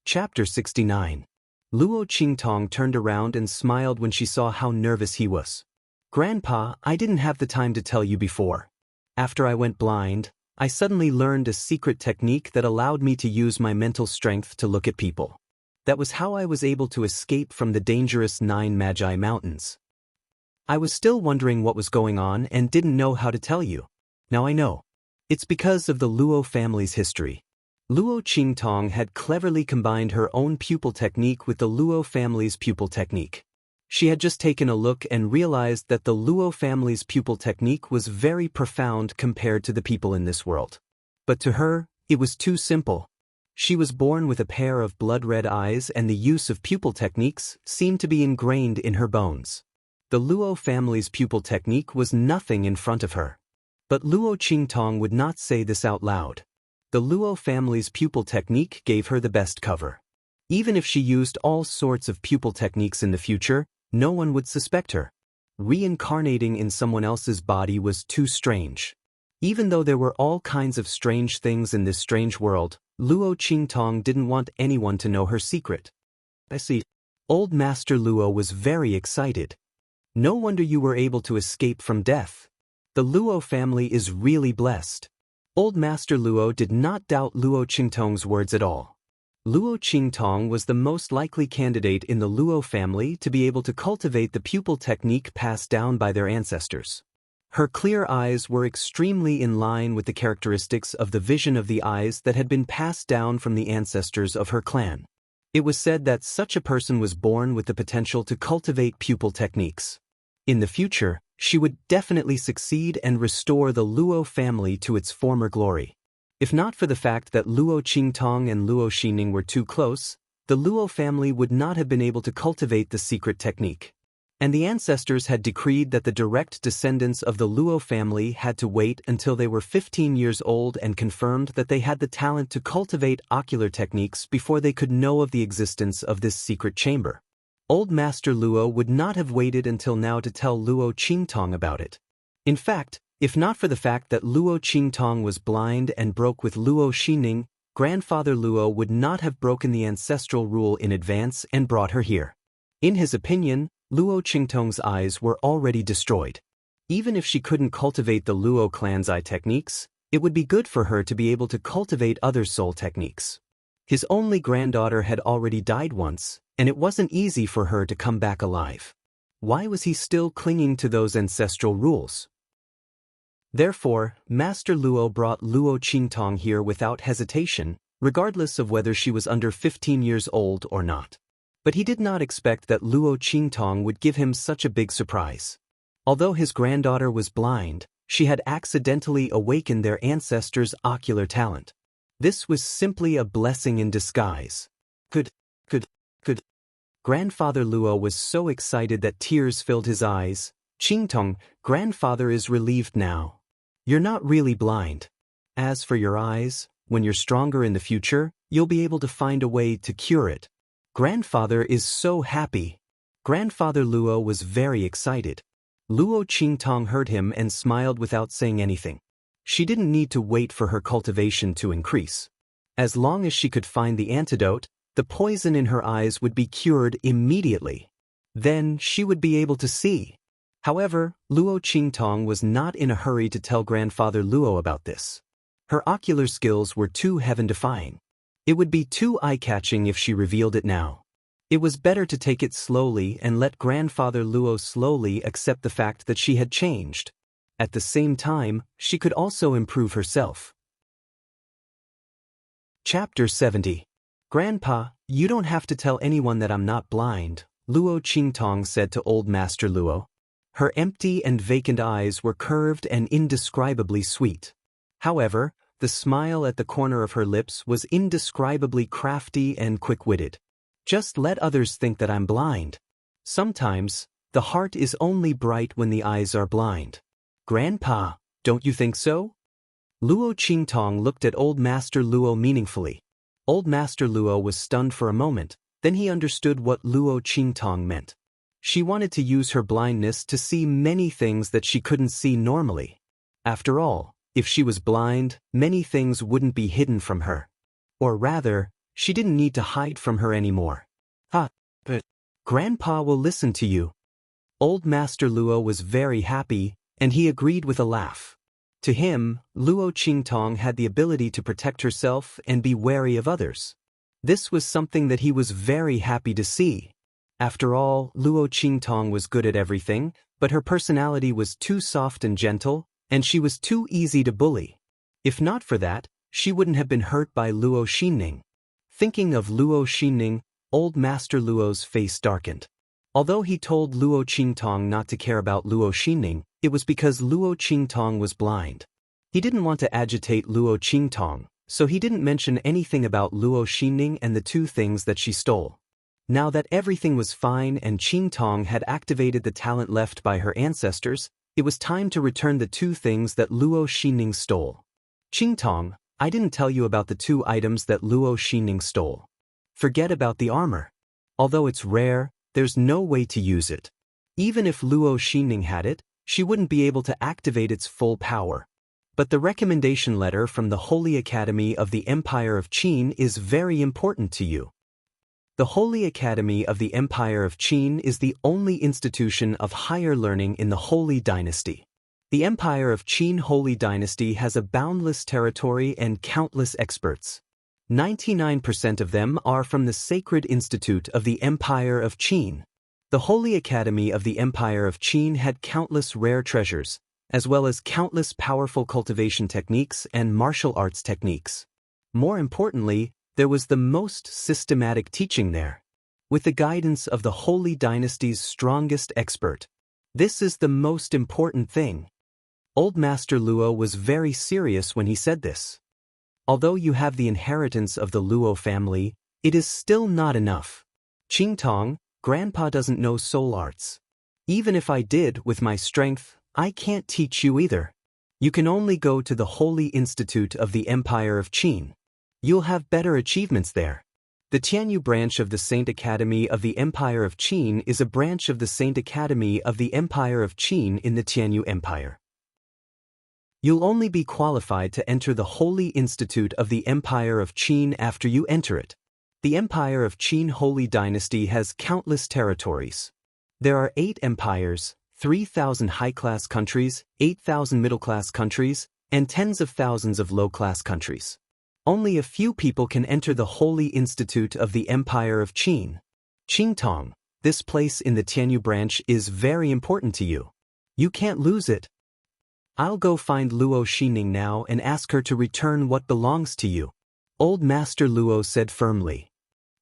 Chapter 69. Luo Qingtong turned around and smiled when she saw how nervous he was. Grandpa, I didn't have the time to tell you before. After I went blind, I suddenly learned a secret technique that allowed me to use my mental strength to look at people. That was how I was able to escape from the dangerous 9 Magi Mountains. I was still wondering what was going on and didn't know how to tell you. Now I know. It's because of the Luo family's history. Luo Qingtong had cleverly combined her own pupil technique with the Luo family's pupil technique. She had just taken a look and realized that the Luo family's pupil technique was very profound compared to the people in this world. But to her, it was too simple. She was born with a pair of blood-red eyes, and the use of pupil techniques seemed to be ingrained in her bones. The Luo family's pupil technique was nothing in front of her. But Luo Qingtong would not say this out loud. The Luo family's pupil technique gave her the best cover. Even if she used all sorts of pupil techniques in the future, no one would suspect her. Reincarnating in someone else's body was too strange. Even though there were all kinds of strange things in this strange world, Luo Qingtong didn't want anyone to know her secret. I see. Old Master Luo was very excited. No wonder you were able to escape from death. The Luo family is really blessed. Old Master Luo did not doubt Luo Qingtong's words at all. Luo Qingtong was the most likely candidate in the Luo family to be able to cultivate the pupil technique passed down by their ancestors. Her clear eyes were extremely in line with the characteristics of the vision of the eyes that had been passed down from the ancestors of her clan. It was said that such a person was born with the potential to cultivate pupil techniques. In the future, she would definitely succeed and restore the Luo family to its former glory. If not for the fact that Luo Qingtong and Luo Xining were too close, the Luo family would not have been able to cultivate the secret technique. And the ancestors had decreed that the direct descendants of the Luo family had to wait until they were 15 years old and confirmed that they had the talent to cultivate ocular techniques before they could know of the existence of this secret chamber. Old Master Luo would not have waited until now to tell Luo Qingtong about it. In fact, if not for the fact that Luo Qingtong was blind and broke with Luo Xining, Grandfather Luo would not have broken the ancestral rule in advance and brought her here. In his opinion, Luo Qingtong's eyes were already destroyed. Even if she couldn't cultivate the Luo clan's eye techniques, it would be good for her to be able to cultivate other soul techniques. His only granddaughter had already died once, and it wasn't easy for her to come back alive. Why was he still clinging to those ancestral rules? Therefore, Master Luo brought Luo Qingtong here without hesitation, regardless of whether she was under 15 years old or not. But he did not expect that Luo Qingtong would give him such a big surprise. Although his granddaughter was blind, she had accidentally awakened their ancestors' ocular talent. This was simply a blessing in disguise. Could. Grandfather Luo was so excited that tears filled his eyes. Qingtong, grandfather is relieved now. You're not really blind. As for your eyes, when you're stronger in the future, you'll be able to find a way to cure it. Grandfather is so happy. Grandfather Luo was very excited. Luo Qingtong heard him and smiled without saying anything. She didn't need to wait for her cultivation to increase. As long as she could find the antidote, the poison in her eyes would be cured immediately. Then she would be able to see. However, Luo Qingtong was not in a hurry to tell Grandfather Luo about this. Her ocular skills were too heaven-defying. It would be too eye-catching if she revealed it now. It was better to take it slowly and let Grandfather Luo slowly accept the fact that she had changed. At the same time, she could also improve herself. Chapter 70. Grandpa, you don't have to tell anyone that I'm not blind, Luo Qingtong said to Old Master Luo. Her empty and vacant eyes were curved and indescribably sweet. However, the smile at the corner of her lips was indescribably crafty and quick-witted. Just let others think that I'm blind. Sometimes, the heart is only bright when the eyes are blind. Grandpa, don't you think so? Luo Qingtong looked at Old Master Luo meaningfully. Old Master Luo was stunned for a moment, then he understood what Luo Qingtong meant. She wanted to use her blindness to see many things that she couldn't see normally. After all, if she was blind, many things wouldn't be hidden from her. Or rather, She didn't need to hide from her anymore. But Grandpa will listen to you. Old Master Luo was very happy, and he agreed with a laugh. To him, Luo Qingtong had the ability to protect herself and be wary of others. This was something that he was very happy to see. After all, Luo Qingtong was good at everything, but her personality was too soft and gentle, and she was too easy to bully. If not for that, she wouldn't have been hurt by Luo Xinning. Thinking of Luo Xinning, Old Master Luo's face darkened. Although he told Luo Qingtong not to care about Luo Xinning, it was because Luo Qingtong was blind. He didn't want to agitate Luo Qingtong, so he didn't mention anything about Luo Xinning and the two things that she stole. Now that everything was fine and Qingtong had activated the talent left by her ancestors, it was time to return the two things that Luo Xinning stole. Qingtong, I didn't tell you about the two items that Luo Xinning stole. Forget about the armor. Although it's rare, there's no way to use it. Even if Luo Xinning had it, she wouldn't be able to activate its full power. But the recommendation letter from the Holy Academy of the Empire of Qin is very important to you. The Holy Academy of the Empire of Qin is the only institution of higher learning in the Holy Dynasty. The Empire of Qin Holy Dynasty has a boundless territory and countless experts. 99% of them are from the Sacred Institute of the Empire of Qin. The Holy Academy of the Empire of Qin had countless rare treasures, as well as countless powerful cultivation techniques and martial arts techniques. More importantly, there was the most systematic teaching there. With the guidance of the Holy Dynasty's strongest expert. This is the most important thing. Old Master Luo was very serious when he said this. Although you have the inheritance of the Luo family, it is still not enough. Qingtong, Grandpa doesn't know soul arts. Even if I did with my strength, I can't teach you either. You can only go to the Holy Institute of the Empire of Qin. You'll have better achievements there. The Tianyu branch of the Saint Academy of the Empire of Qin is a branch of the Saint Academy of the Empire of Qin in the Tianyu Empire. You'll only be qualified to enter the Holy Institute of the Empire of Qin after you enter it. The Empire of Qin Holy Dynasty has countless territories. There are 8 empires, 3,000 high-class countries, 8,000 middle-class countries, and tens of thousands of low-class countries. Only a few people can enter the Holy Institute of the Empire of Qin. Qingtong, this place in the Tianyu branch is very important to you. You can't lose it. I'll go find Luo Xinning now and ask her to return what belongs to you. Old Master Luo said firmly.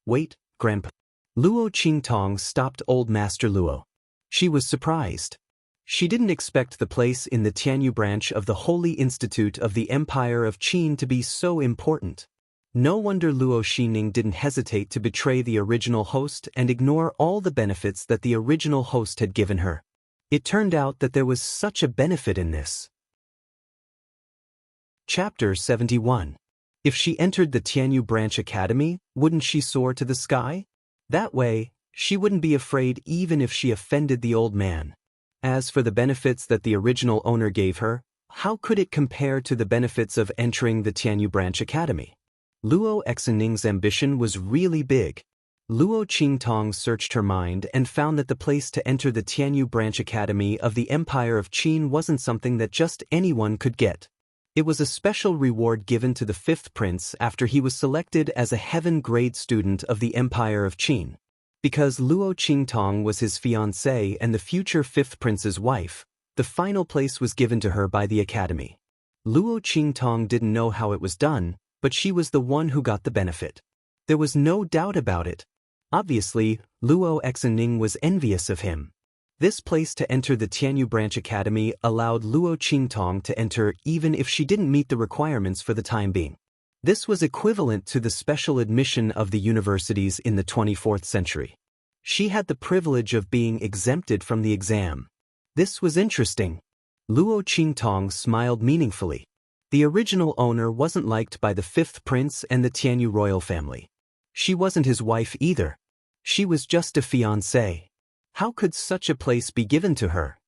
Wait, Grandpa. Luo Qingtong stopped Old Master Luo. She was surprised. She didn't expect the place in the Tianyu branch of the Holy Institute of the Empire of Qin to be so important. No wonder Luo Xinning didn't hesitate to betray the original host and ignore all the benefits that the original host had given her. It turned out that there was such a benefit in this. Chapter 71. If she entered the Tianyu Branch Academy, wouldn't she soar to the sky? That way, she wouldn't be afraid even if she offended the old man. As for the benefits that the original owner gave her, how could it compare to the benefits of entering the Tianyu Branch Academy? Luo Xining's ambition was really big. Luo Qingtong searched her mind and found that the place to enter the Tianyu Branch Academy of the Empire of Qin wasn't something that just anyone could get. It was a special reward given to the 5th prince after he was selected as a heaven-grade student of the Empire of Qin. Because Luo Qingtong was his fiancée and the future 5th prince's wife, the final place was given to her by the academy. Luo Qingtong didn't know how it was done, but she was the one who got the benefit. There was no doubt about it. Obviously, Luo Xinning was envious of him. This place to enter the Tianyu Branch Academy allowed Luo Qingtong to enter even if she didn't meet the requirements for the time being. This was equivalent to the special admission of the universities in the 24th century. She had the privilege of being exempted from the exam. This was interesting. Luo Qingtong smiled meaningfully. The original owner wasn't liked by the 5th prince and the Tianyu royal family. She wasn't his wife either. She was just a fiancée. How could such a place be given to her?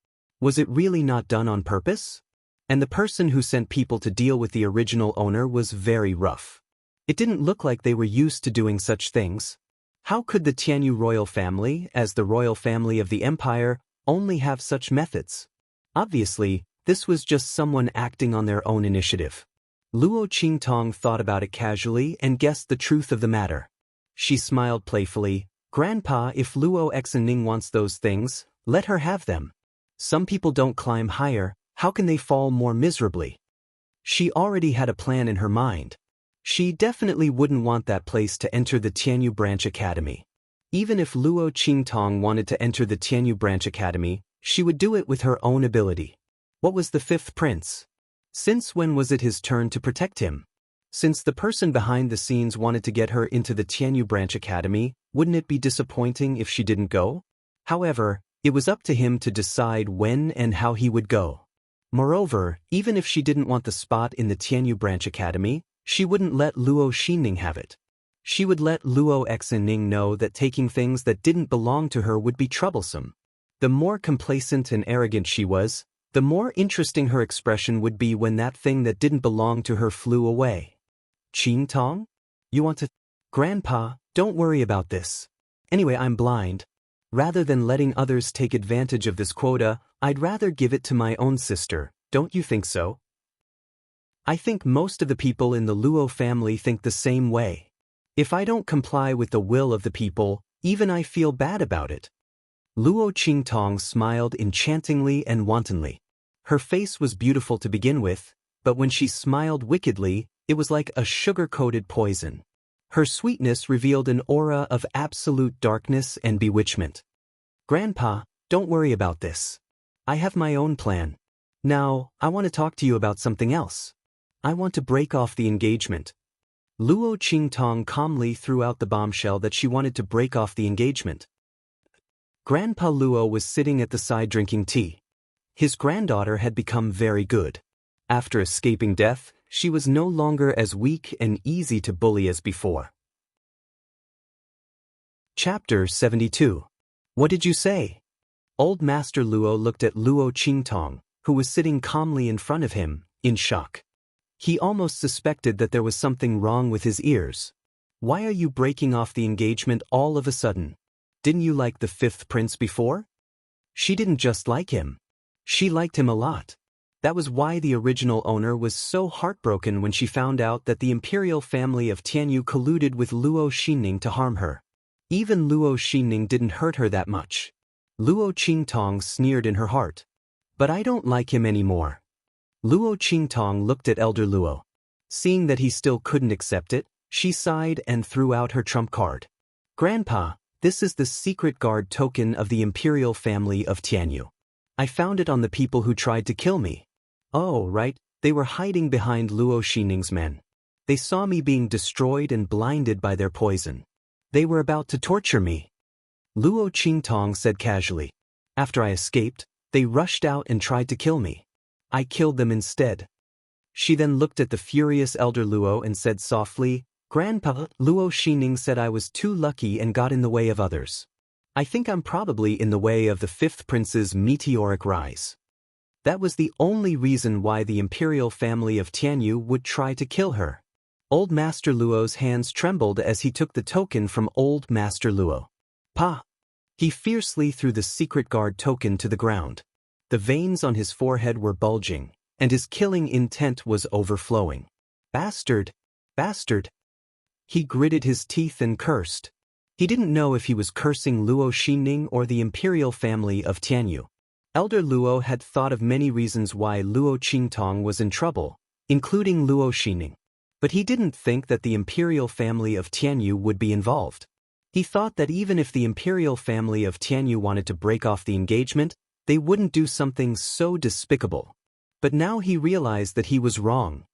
Was it really not done on purpose? And the person who sent people to deal with the original owner was very rough. It didn't look like they were used to doing such things. How could the Tianyu royal family, as the royal family of the empire, only have such methods? Obviously, this was just someone acting on their own initiative. Luo Qingtong thought about it casually and guessed the truth of the matter. She smiled playfully. Grandpa, if Luo Exening wants those things, let her have them. Some people don't climb higher, how can they fall more miserably? She already had a plan in her mind. She definitely wouldn't want that place to enter the Tianyu Branch Academy. Even if Luo Qingtong wanted to enter the Tianyu Branch Academy, she would do it with her own ability. What was the fifth prince? Since when was it his turn to protect him? Since the person behind the scenes wanted to get her into the Tianyu Branch Academy, wouldn't it be disappointing if she didn't go? However, it was up to him to decide when and how he would go. Moreover, even if she didn't want the spot in the Tianyu Branch Academy, she wouldn't let Luo Xinning have it. She would let Luo Exening know that taking things that didn't belong to her would be troublesome. The more complacent and arrogant she was, the more interesting her expression would be when that thing that didn't belong to her flew away. Qingtong? You want to? Grandpa, don't worry about this. Anyway, I'm blind. Rather than letting others take advantage of this quota, I'd rather give it to my own sister, don't you think so? I think most of the people in the Luo family think the same way. If I don't comply with the will of the people, even I feel bad about it. Luo Qingtong smiled enchantingly and wantonly. Her face was beautiful to begin with, but when she smiled wickedly, it was like a sugar-coated poison. Her sweetness revealed an aura of absolute darkness and bewitchment. Grandpa, don't worry about this. I have my own plan. Now, I want to talk to you about something else. I want to break off the engagement. Luo Qingtong calmly threw out the bombshell that she wanted to break off the engagement. Grandpa Luo was sitting at the side drinking tea. His granddaughter had become very good. After escaping death, she was no longer as weak and easy to bully as before. Chapter 72. What did you say? Old Master Luo looked at Luo Qingtong, who was sitting calmly in front of him, in shock. He almost suspected that there was something wrong with his ears. Why are you breaking off the engagement all of a sudden? Didn't you like the fifth prince before? She didn't just like him. She liked him a lot. That was why the original owner was so heartbroken when she found out that the imperial family of Tianyu colluded with Luo Xinning to harm her. Even Luo Xinning didn't hurt her that much. Luo Qingtong sneered in her heart. But I don't like him anymore. Luo Qingtong looked at Elder Luo. Seeing that he still couldn't accept it, she sighed and threw out her trump card. Grandpa, this is the secret guard token of the imperial family of Tianyu. I found it on the people who tried to kill me. Oh, right, they were hiding behind Luo Xinning's men. They saw me being destroyed and blinded by their poison. They were about to torture me. Luo Qingtong said casually. After I escaped, they rushed out and tried to kill me. I killed them instead. She then looked at the furious Elder Luo and said softly, Grandpa, Luo Xinning said I was too lucky and got in the way of others. I think I'm probably in the way of the fifth prince's meteoric rise. That was the only reason why the imperial family of Tianyu would try to kill her. Old Master Luo's hands trembled as he took the token from Old Master Luo. Pa! He fiercely threw the secret guard token to the ground. The veins on his forehead were bulging, and his killing intent was overflowing. Bastard! Bastard! He gritted his teeth and cursed. He didn't know if he was cursing Luo Xinning or the imperial family of Tianyu. Elder Luo had thought of many reasons why Luo Qingtong was in trouble, including Luo Xinning. But he didn't think that the imperial family of Tianyu would be involved. He thought that even if the imperial family of Tianyu wanted to break off the engagement, they wouldn't do something so despicable. But now he realized that he was wrong.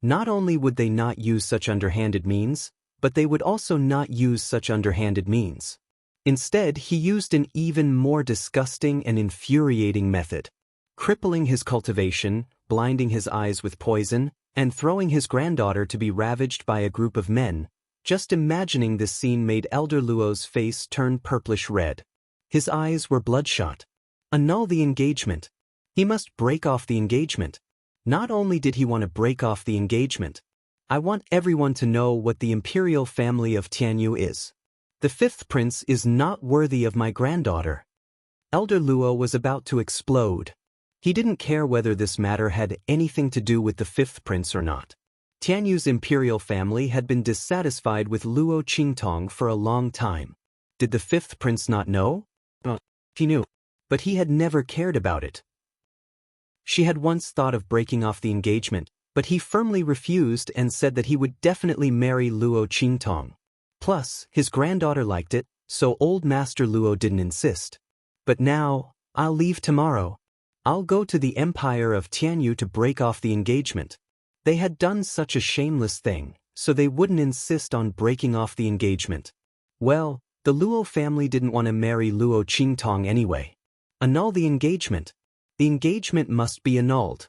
Not only would they not use such underhanded means, but they would also not use such underhanded means. Instead, he used an even more disgusting and infuriating method. Crippling his cultivation, blinding his eyes with poison, and throwing his granddaughter to be ravaged by a group of men. Just imagining this scene made Elder Luo's face turn purplish red. His eyes were bloodshot. Annul the engagement. He must break off the engagement. Not only did he want to break off the engagement, I want everyone to know what the imperial family of Tianyu is. The fifth prince is not worthy of my granddaughter. Elder Luo was about to explode. He didn't care whether this matter had anything to do with the fifth prince or not. Tianyu's imperial family had been dissatisfied with Luo Qingtong for a long time. Did the fifth prince not know? He knew, but he had never cared about it. She had once thought of breaking off the engagement, but he firmly refused and said that he would definitely marry Luo Qingtong. Plus, his granddaughter liked it, so old Master Luo didn't insist. But now, I'll leave tomorrow. I'll go to the Empire of Tianyu to break off the engagement. They had done such a shameless thing, so they wouldn't insist on breaking off the engagement. Well, the Luo family didn't want to marry Luo Qingtong anyway. Annul the engagement. The engagement must be annulled.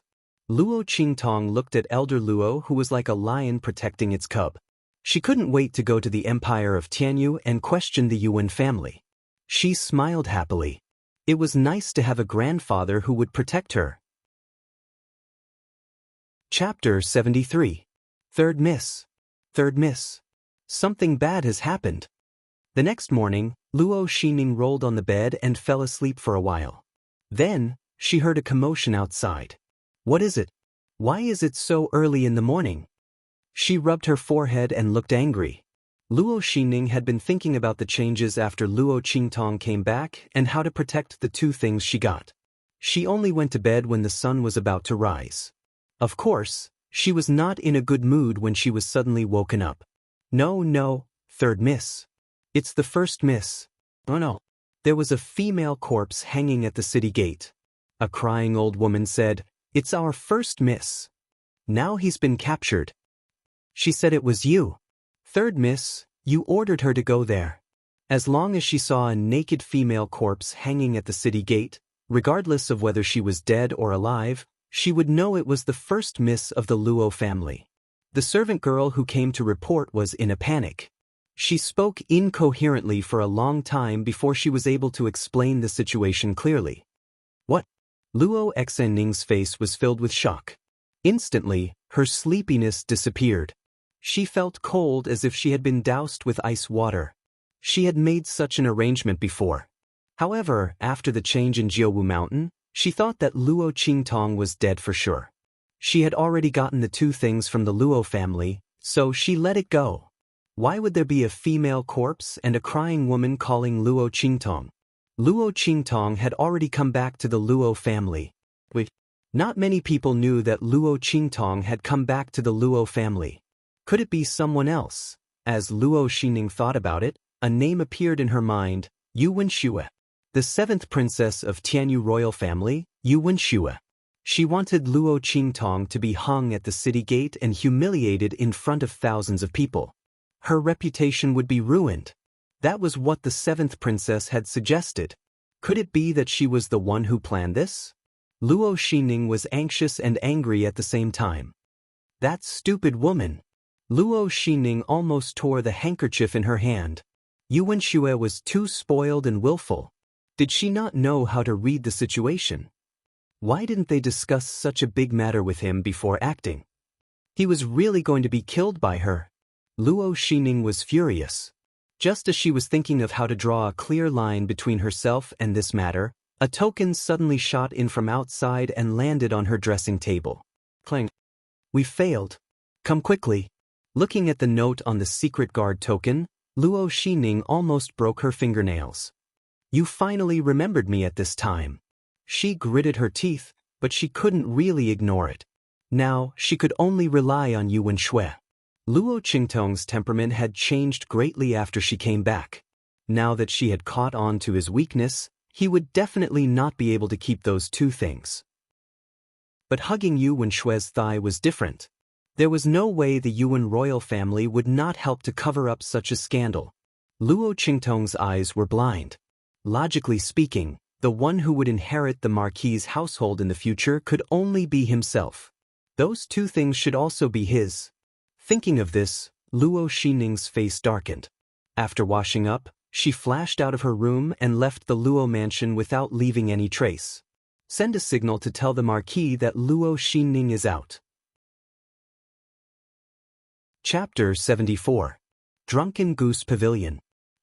Luo Qingtong looked at Elder Luo, who was like a lion protecting its cub. She couldn't wait to go to the Empire of Tianyu and question the Yuan family. She smiled happily. It was nice to have a grandfather who would protect her. Chapter 73. Third Miss. Third Miss. Something bad has happened. The next morning, Luo Xining rolled on the bed and fell asleep for a while. Then, she heard a commotion outside. What is it? Why is it so early in the morning? She rubbed her forehead and looked angry. Luo Xining had been thinking about the changes after Luo Qingtong came back and how to protect the two things she got. She only went to bed when the sun was about to rise. Of course, she was not in a good mood when she was suddenly woken up. No, third miss. It's the first miss. Oh no. There was a female corpse hanging at the city gate. A crying old woman said, "It's our first miss. Now he's been captured." She said it was you. Third miss, you ordered her to go there. As long as she saw a naked female corpse hanging at the city gate, regardless of whether she was dead or alive, she would know it was the first miss of the Luo family. The servant girl who came to report was in a panic. She spoke incoherently for a long time before she was able to explain the situation clearly. What? Luo Xenning's face was filled with shock. Instantly, her sleepiness disappeared. She felt cold as if she had been doused with ice water. She had made such an arrangement before. However, after the change in Jiuwu Mountain, she thought that Luo Qingtong was dead for sure. She had already gotten the two things from the Luo family, so she let it go. Why would there be a female corpse and a crying woman calling Luo Qingtong? Luo Qingtong had already come back to the Luo family. Not many people knew that Luo Qingtong had come back to the Luo family. Could it be someone else? As Luo Xining thought about it, a name appeared in her mind, Yu Wenxue. The seventh princess of Tianyu royal family, Yu Wenxue. She wanted Luo Qingtong to be hung at the city gate and humiliated in front of thousands of people. Her reputation would be ruined. That was what the seventh princess had suggested. Could it be that she was the one who planned this? Luo Xining was anxious and angry at the same time. That stupid woman. Luo Xining almost tore the handkerchief in her hand. Yu Wenxue was too spoiled and willful. Did she not know how to read the situation? Why didn't they discuss such a big matter with him before acting? He was really going to be killed by her. Luo Xining was furious. Just as she was thinking of how to draw a clear line between herself and this matter, a token suddenly shot in from outside and landed on her dressing table. Clang. We failed. Come quickly. Looking at the note on the secret guard token, Luo Xining almost broke her fingernails. You finally remembered me at this time. She gritted her teeth, but she couldn't really ignore it. Now, she could only rely on Yu Wenxue. Luo Qingtong's temperament had changed greatly after she came back. Now that she had caught on to his weakness, he would definitely not be able to keep those two things. But hugging Yu Wenshue's thigh was different. There was no way the Yuan royal family would not help to cover up such a scandal. Luo Qingtong's eyes were blind. Logically speaking, the one who would inherit the Marquis's household in the future could only be himself. Those two things should also be his. Thinking of this, Luo Xining's face darkened. After washing up, she flashed out of her room and left the Luo mansion without leaving any trace. Send a signal to tell the Marquis that Luo Xining is out. Chapter 74. Drunken Goose Pavilion.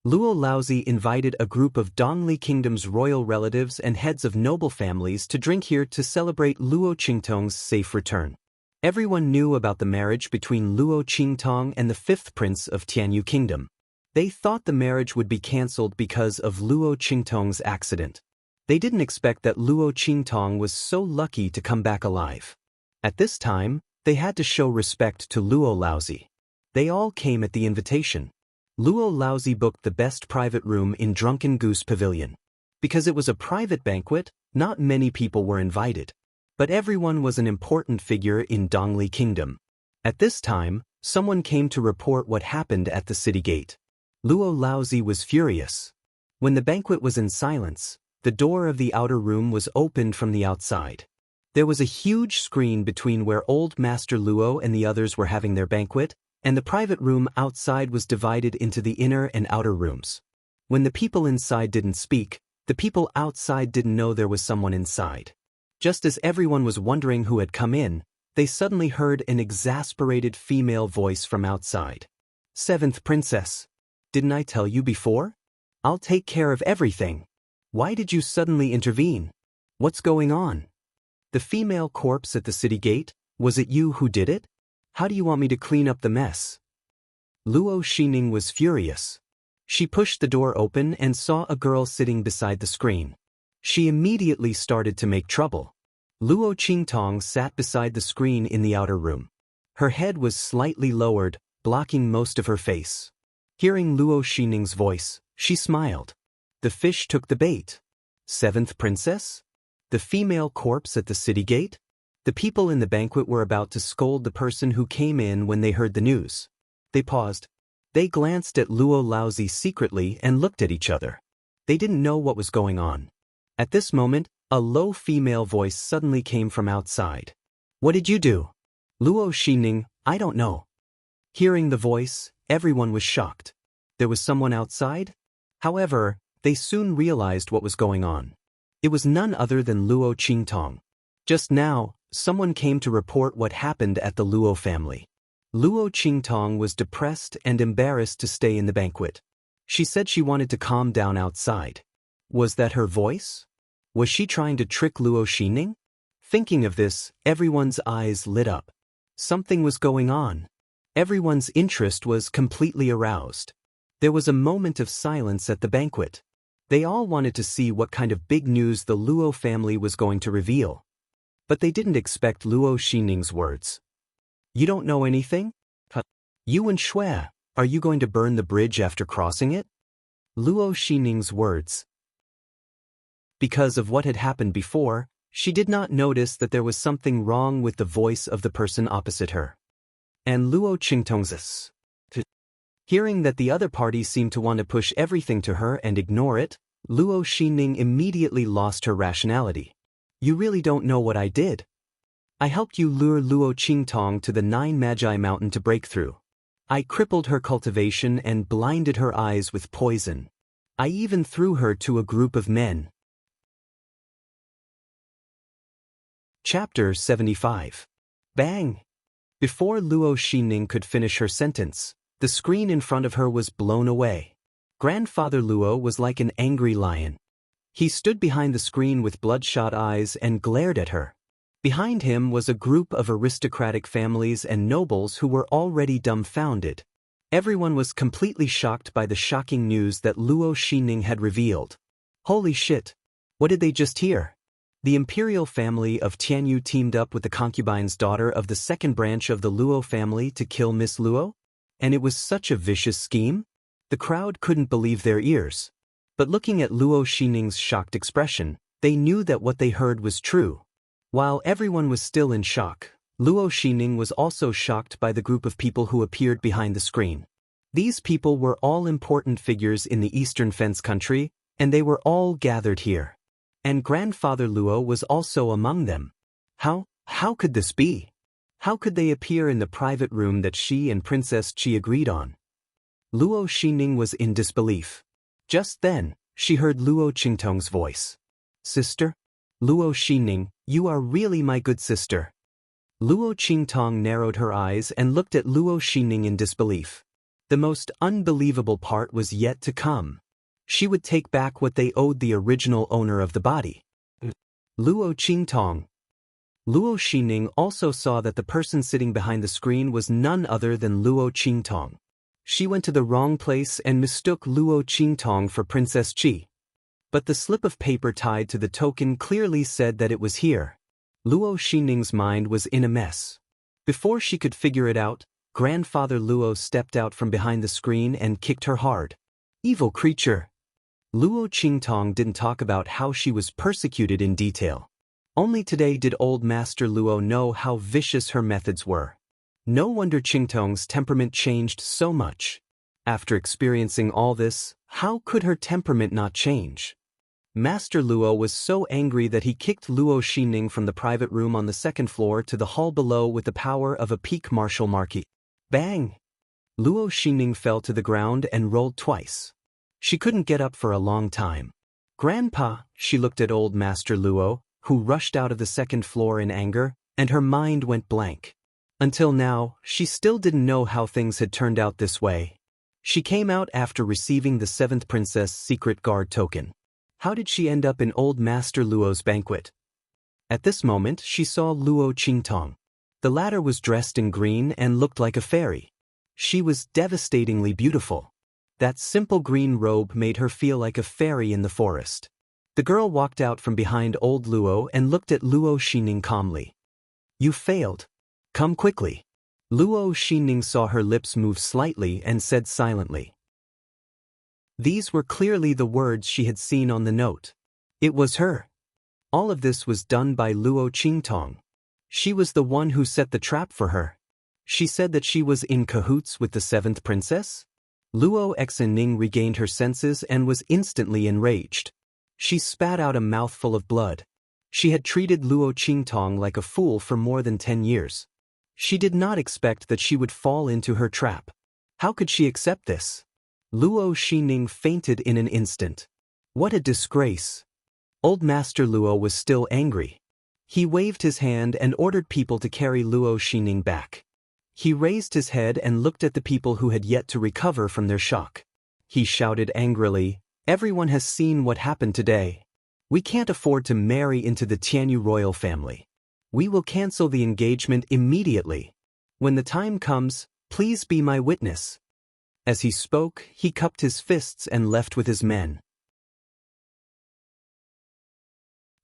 Luo Laozi invited a group of Dongli Kingdom's royal relatives and heads of noble families to drink here to celebrate Luo Qingtong's safe return. Everyone knew about the marriage between Luo Qingtong and the fifth prince of Tianyu Kingdom. They thought the marriage would be cancelled because of Luo Qingtong's accident. They didn't expect that Luo Qingtong was so lucky to come back alive. At this time, they had to show respect to Luo Laozi. They all came at the invitation. Luo Laozi booked the best private room in Drunken Goose Pavilion. Because it was a private banquet, not many people were invited. But everyone was an important figure in Dongli Kingdom. At this time, someone came to report what happened at the city gate. Luo Laozi was furious. When the banquet was in silence, the door of the outer room was opened from the outside. There was a huge screen between where Old Master Luo and the others were having their banquet, and the private room outside was divided into the inner and outer rooms. When the people inside didn't speak, the people outside didn't know there was someone inside. Just as everyone was wondering who had come in, they suddenly heard an exasperated female voice from outside. "Seventh Princess, didn't I tell you before? I'll take care of everything. Why did you suddenly intervene? What's going on?" "The female corpse at the city gate, was it you who did it? How do you want me to clean up the mess?" Luo Xining was furious. She pushed the door open and saw a girl sitting beside the screen. She immediately started to make trouble. Luo Qingtong sat beside the screen in the outer room. Her head was slightly lowered, blocking most of her face. Hearing Luo Xining's voice, she smiled. The fish took the bait. "Seventh Princess? The female corpse at the city gate?" The people in the banquet were about to scold the person who came in when they heard the news. They paused. They glanced at Luo Laozi secretly and looked at each other. They didn't know what was going on. At this moment, a low female voice suddenly came from outside. "What did you do?" "Luo Xining, I don't know." Hearing the voice, everyone was shocked. There was someone outside? However, they soon realized what was going on. It was none other than Luo Qingtong. Just now, someone came to report what happened at the Luo family. Luo Qingtong was depressed and embarrassed to stay in the banquet. She said she wanted to calm down outside. Was that her voice? Was she trying to trick Luo Xining? Thinking of this, everyone's eyes lit up. Something was going on. Everyone's interest was completely aroused. There was a moment of silence at the banquet. They all wanted to see what kind of big news the Luo family was going to reveal. But they didn't expect Luo Xining's words. "You don't know anything? You and Shui, are you going to burn the bridge after crossing it?" Luo Xining's words. Because of what had happened before, she did not notice that there was something wrong with the voice of the person opposite her. And Luo Qingtong's. Hearing that the other party seemed to want to push everything to her and ignore it, Luo Xining immediately lost her rationality. "You really don't know what I did. I helped you lure Luo Qingtong to the 9 Magi Mountain to break through. I crippled her cultivation and blinded her eyes with poison. I even threw her to a group of men." Chapter 75. Bang! Before Luo Xining could finish her sentence, the screen in front of her was blown away. Grandfather Luo was like an angry lion. He stood behind the screen with bloodshot eyes and glared at her. Behind him was a group of aristocratic families and nobles who were already dumbfounded. Everyone was completely shocked by the shocking news that Luo Xining had revealed. Holy shit! What did they just hear? The imperial family of Tianyu teamed up with the concubine's daughter of the second branch of the Luo family to kill Miss Luo? And it was such a vicious scheme? The crowd couldn't believe their ears. But looking at Luo Xining's shocked expression, they knew that what they heard was true. While everyone was still in shock, Luo Xining was also shocked by the group of people who appeared behind the screen. These people were all important figures in the Eastern Fence country, and they were all gathered here. And Grandfather Luo was also among them. How could this be? How could they appear in the private room that she and Princess Qi agreed on? Luo Xining was in disbelief. Just then, she heard Luo Qingtong's voice. "Sister? Luo Xining, you are really my good sister." Luo Qingtong narrowed her eyes and looked at Luo Xining in disbelief. The most unbelievable part was yet to come. She would take back what they owed the original owner of the body. Luo Qingtong. Luo Xining also saw that the person sitting behind the screen was none other than Luo Qingtong. She went to the wrong place and mistook Luo Qingtong for Princess Qi. But the slip of paper tied to the token clearly said that it was here. Luo Xining's mind was in a mess. Before she could figure it out, Grandfather Luo stepped out from behind the screen and kicked her hard. Evil creature! Luo Qingtong didn't talk about how she was persecuted in detail. Only today did old Master Luo know how vicious her methods were. No wonder Qingtong's temperament changed so much. After experiencing all this, how could her temperament not change? Master Luo was so angry that he kicked Luo Xining from the private room on the second floor to the hall below with the power of a peak martial marquis. Bang! Luo Xining fell to the ground and rolled twice. She couldn't get up for a long time. Grandpa, she looked at old Master Luo, who rushed out of the second floor in anger, and her mind went blank. Until now, she still didn't know how things had turned out this way. She came out after receiving the 7th Princess Secret Guard token. How did she end up in old Master Luo's banquet? At this moment, she saw Luo Qingtong. The latter was dressed in green and looked like a fairy. She was devastatingly beautiful. That simple green robe made her feel like a fairy in the forest. The girl walked out from behind old Luo and looked at Luo Xining calmly. You failed. Come quickly. Luo Xining saw her lips move slightly and said silently. These were clearly the words she had seen on the note. It was her. All of this was done by Luo Qingtong. She was the one who set the trap for her. She said that she was in cahoots with the 7th princess? Luo Xinning regained her senses and was instantly enraged. She spat out a mouthful of blood. She had treated Luo Qingtong like a fool for more than 10 years. She did not expect that she would fall into her trap. How could she accept this? Luo Xining fainted in an instant. What a disgrace! Old Master Luo was still angry. He waved his hand and ordered people to carry Luo Xining back. He raised his head and looked at the people who had yet to recover from their shock. He shouted angrily, "Everyone has seen what happened today. We can't afford to marry into the Tianyu royal family. We will cancel the engagement immediately. When the time comes, please be my witness." As he spoke, he cupped his fists and left with his men.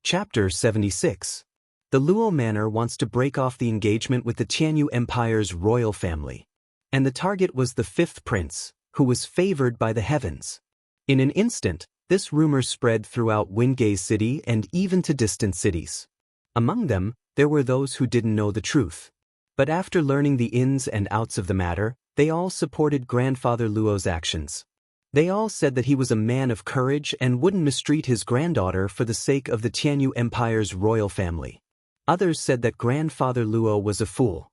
Chapter 76. The Luo Manor wants to break off the engagement with the Tianyu Empire's royal family. And the target was the 5th prince, who was favored by the heavens. In an instant, this rumor spread throughout Wingay City and even to distant cities. Among them, there were those who didn't know the truth. But after learning the ins and outs of the matter, they all supported Grandfather Luo's actions. They all said that he was a man of courage and wouldn't mistreat his granddaughter for the sake of the Tianyu Empire's royal family. Others said that Grandfather Luo was a fool.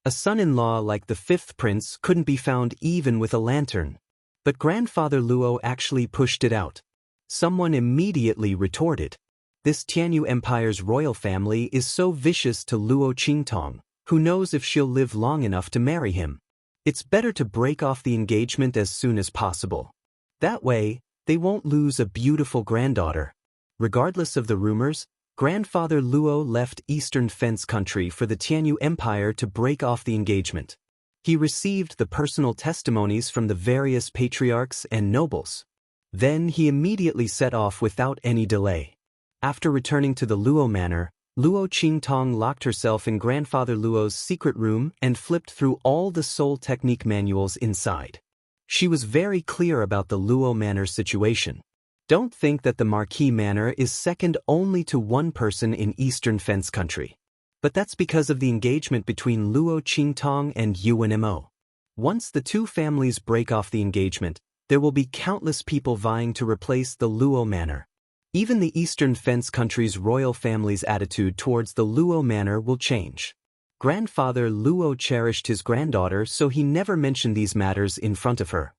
A son-in-law like the 5th prince couldn't be found even with a lantern. But Grandfather Luo actually pushed it out. Someone immediately retorted. This Tianyu Empire's royal family is so vicious to Luo Qingtong, who knows if she'll live long enough to marry him. It's better to break off the engagement as soon as possible. That way, they won't lose a beautiful granddaughter. Regardless of the rumors, Grandfather Luo left Eastern Fence Country for the Tianyu Empire to break off the engagement. He received the personal testimonies from the various patriarchs and nobles. Then he immediately set off without any delay. After returning to the Luo Manor, Luo Qingtong locked herself in Grandfather Luo's secret room and flipped through all the soul technique manuals inside. She was very clear about the Luo Manor situation. Don't think that the Marquis Manor is second only to one person in Eastern Fence Country. But that's because of the engagement between Luo Qingtong and Yuan Mo. Once the two families break off the engagement, there will be countless people vying to replace the Luo Manor. Even the Eastern Fence Country's royal family's attitude towards the Luo Manor will change. Grandfather Luo cherished his granddaughter, so he never mentioned these matters in front of her.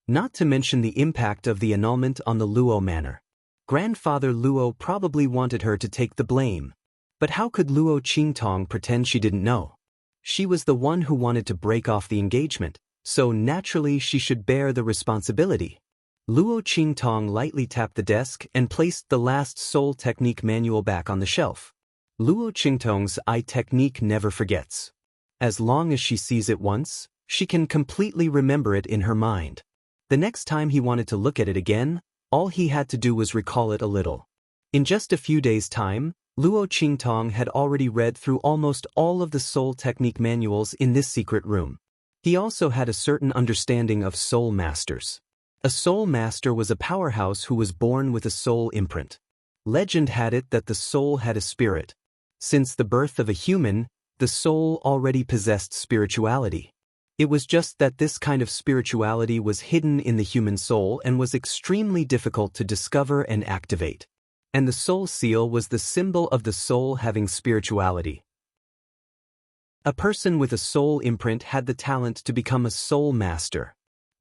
Not to mention the impact of the annulment on the Luo Manor. Grandfather Luo probably wanted her to take the blame. But how could Luo Qingtong pretend she didn't know? She was the one who wanted to break off the engagement, so naturally she should bear the responsibility. Luo Qingtong lightly tapped the desk and placed the last soul technique manual back on the shelf. Luo Qingtong's eye technique never forgets. As long as she sees it once, she can completely remember it in her mind. The next time he wanted to look at it again, all he had to do was recall it a little. In just a few days' time, Luo Qingtong had already read through almost all of the soul technique manuals in this secret room. He also had a certain understanding of soul masters. A soul master was a powerhouse who was born with a soul imprint. Legend had it that the soul had a spirit. Since the birth of a human, the soul already possessed spirituality. It was just that this kind of spirituality was hidden in the human soul and was extremely difficult to discover and activate. And the soul seal was the symbol of the soul having spirituality. A person with a soul imprint had the talent to become a soul master.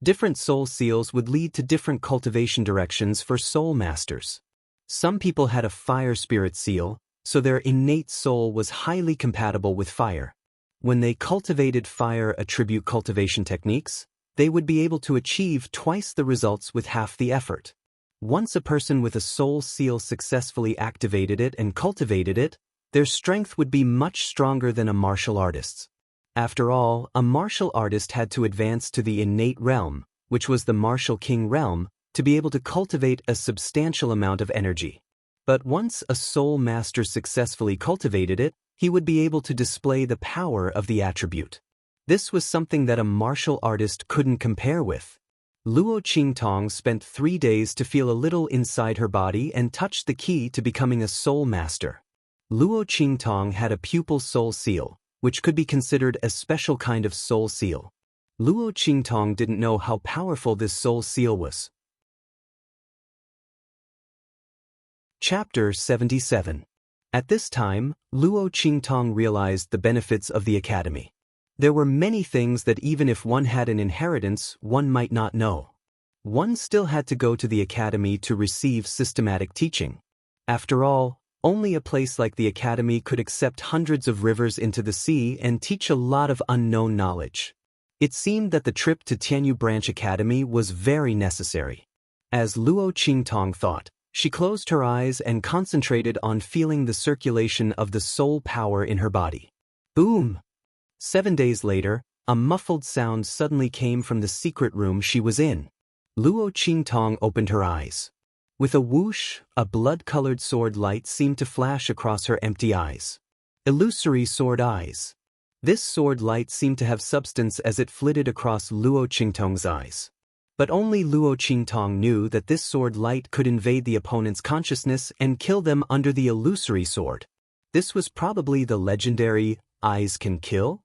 Different soul seals would lead to different cultivation directions for soul masters. Some people had a fire spirit seal, so their innate soul was highly compatible with fire. When they cultivated fire attribute cultivation techniques, they would be able to achieve twice the results with half the effort. Once a person with a soul seal successfully activated it and cultivated it, their strength would be much stronger than a martial artist's. After all, a martial artist had to advance to the innate realm, which was the martial king realm, to be able to cultivate a substantial amount of energy. But once a soul master successfully cultivated it, he would be able to display the power of the attribute. This was something that a martial artist couldn't compare with. Luo Qingtong spent 3 days to feel a little inside her body and touched the key to becoming a soul master. Luo Qingtong had a pupil soul seal, which could be considered a special kind of soul seal. Luo Qingtong didn't know how powerful this soul seal was. Chapter 77. At this time, Luo Qingtong realized the benefits of the academy. There were many things that even if one had an inheritance, one might not know. One still had to go to the academy to receive systematic teaching. After all, only a place like the academy could accept hundreds of rivers into the sea and teach a lot of unknown knowledge. It seemed that the trip to Tianyu Branch Academy was very necessary. As Luo Qingtong thought, she closed her eyes and concentrated on feeling the circulation of the soul power in her body. Boom! 7 days later, a muffled sound suddenly came from the secret room she was in. Luo Qingtong opened her eyes. With a whoosh, a blood-colored sword light seemed to flash across her empty eyes. Illusory sword eyes. This sword light seemed to have substance as it flitted across Luo Qingtong's eyes. But only Luo Qingtong knew that this sword light could invade the opponent's consciousness and kill them under the illusory sword. This was probably the legendary eyes can kill?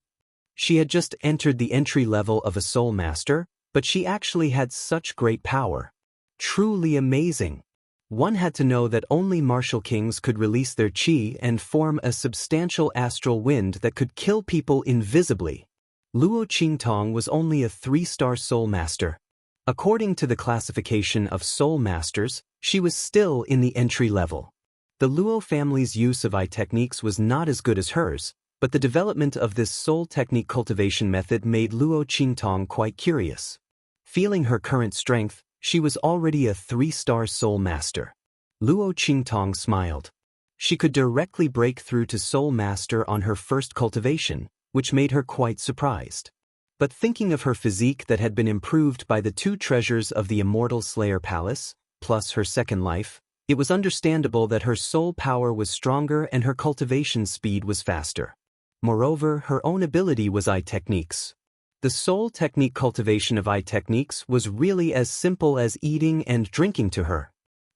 She had just entered the entry level of a soul master, but she actually had such great power. Truly amazing. One had to know that only martial kings could release their qi and form a substantial astral wind that could kill people invisibly. Luo Qingtong was only a 3-star soul master. According to the classification of soul masters, she was still in the entry level. The Luo family's use of eye techniques was not as good as hers, but the development of this soul technique cultivation method made Luo Qingtong quite curious. Feeling her current strength, she was already a 3-star soul master. Luo Qingtong smiled. She could directly break through to soul master on her first cultivation, which made her quite surprised. But thinking of her physique that had been improved by the 2 treasures of the Immortal Slayer Palace, plus her second life, it was understandable that her soul power was stronger and her cultivation speed was faster. Moreover, her own ability was eye techniques. The soul technique cultivation of eye techniques was really as simple as eating and drinking to her.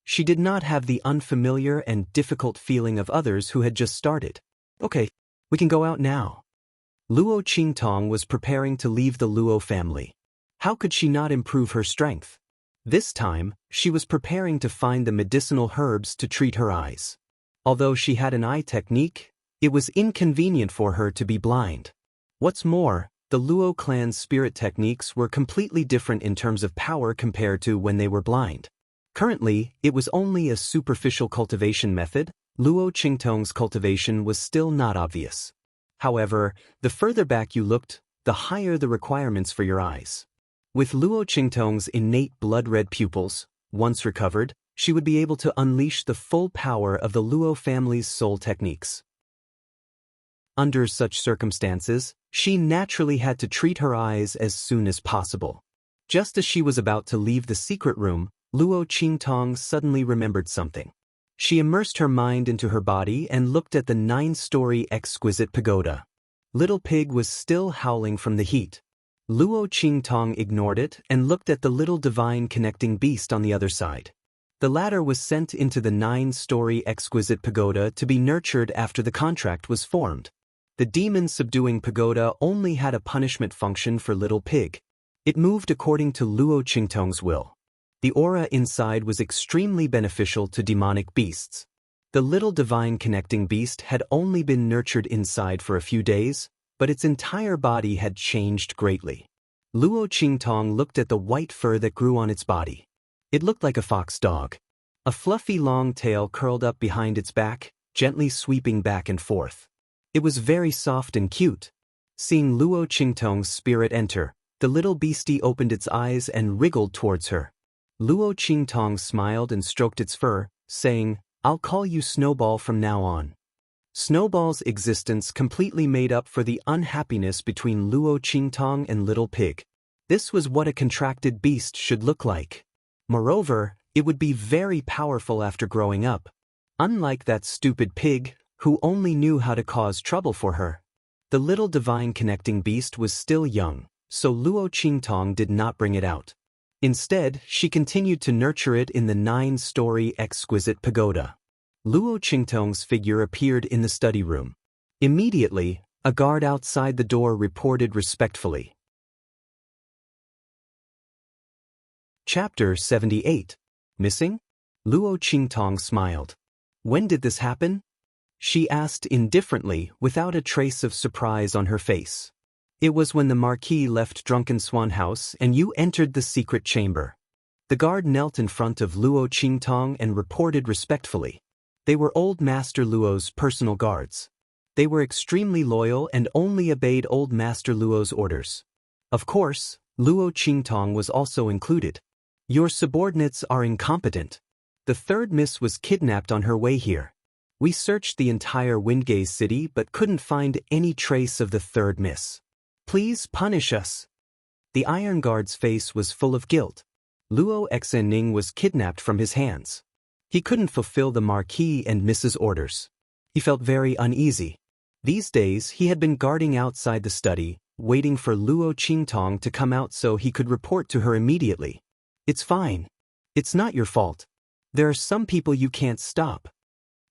She did not have the unfamiliar and difficult feeling of others who had just started. Okay, we can go out now. Luo Qingtong was preparing to leave the Luo family. How could she not improve her strength? This time, she was preparing to find the medicinal herbs to treat her eyes. Although she had an eye technique, it was inconvenient for her to be blind. What's more, the Luo clan's spirit techniques were completely different in terms of power compared to when they were blind. Currently, it was only a superficial cultivation method, Luo Qingtong's cultivation was still not obvious. However, the further back you looked, the higher the requirements for your eyes. With Luo Qingtong's innate blood-red pupils, once recovered, she would be able to unleash the full power of the Luo family's soul techniques. Under such circumstances, she naturally had to treat her eyes as soon as possible. Just as she was about to leave the secret room, Luo Qingtong suddenly remembered something. She immersed her mind into her body and looked at the 9-story exquisite pagoda. Little Pig was still howling from the heat. Luo Qingtong ignored it and looked at the little divine connecting beast on the other side. The latter was sent into the 9-story exquisite pagoda to be nurtured after the contract was formed. The demon-subduing pagoda only had a punishment function for Little Pig. It moved according to Luo Qingtong's will. The aura inside was extremely beneficial to demonic beasts. The little divine connecting beast had only been nurtured inside for a few days, but its entire body had changed greatly. Luo Qingtong looked at the white fur that grew on its body. It looked like a fox dog. A fluffy long tail curled up behind its back, gently sweeping back and forth. It was very soft and cute. Seeing Luo Qingtong's spirit enter, the little beastie opened its eyes and wriggled towards her. Luo Qingtong smiled and stroked its fur, saying, "I'll call you Snowball from now on." Snowball's existence completely made up for the unhappiness between Luo Qingtong and Little Pig. This was what a contracted beast should look like. Moreover, it would be very powerful after growing up. Unlike that stupid pig, who only knew how to cause trouble for her. The little divine connecting beast was still young, so Luo Qingtong did not bring it out. Instead, she continued to nurture it in the 9-story exquisite pagoda. Luo Qingtong's figure appeared in the study room. Immediately, a guard outside the door reported respectfully. Chapter 78. Missing? Luo Qingtong smiled. When did this happen? She asked indifferently, without a trace of surprise on her face. It was when the Marquis left Drunken Swan House and you entered the secret chamber. The guard knelt in front of Luo Qingtong and reported respectfully. They were Old Master Luo's personal guards. They were extremely loyal and only obeyed Old Master Luo's orders. Of course, Luo Qingtong was also included. Your subordinates are incompetent. The third miss was kidnapped on her way here. We searched the entire Windgaze city but couldn't find any trace of the third miss. Please punish us. The Iron Guard's face was full of guilt. Luo Exening was kidnapped from his hands. He couldn't fulfill the Marquis and Mrs. orders. He felt very uneasy. These days he had been guarding outside the study, waiting for Luo Qingtong to come out so he could report to her immediately. It's fine. It's not your fault. There are some people you can't stop.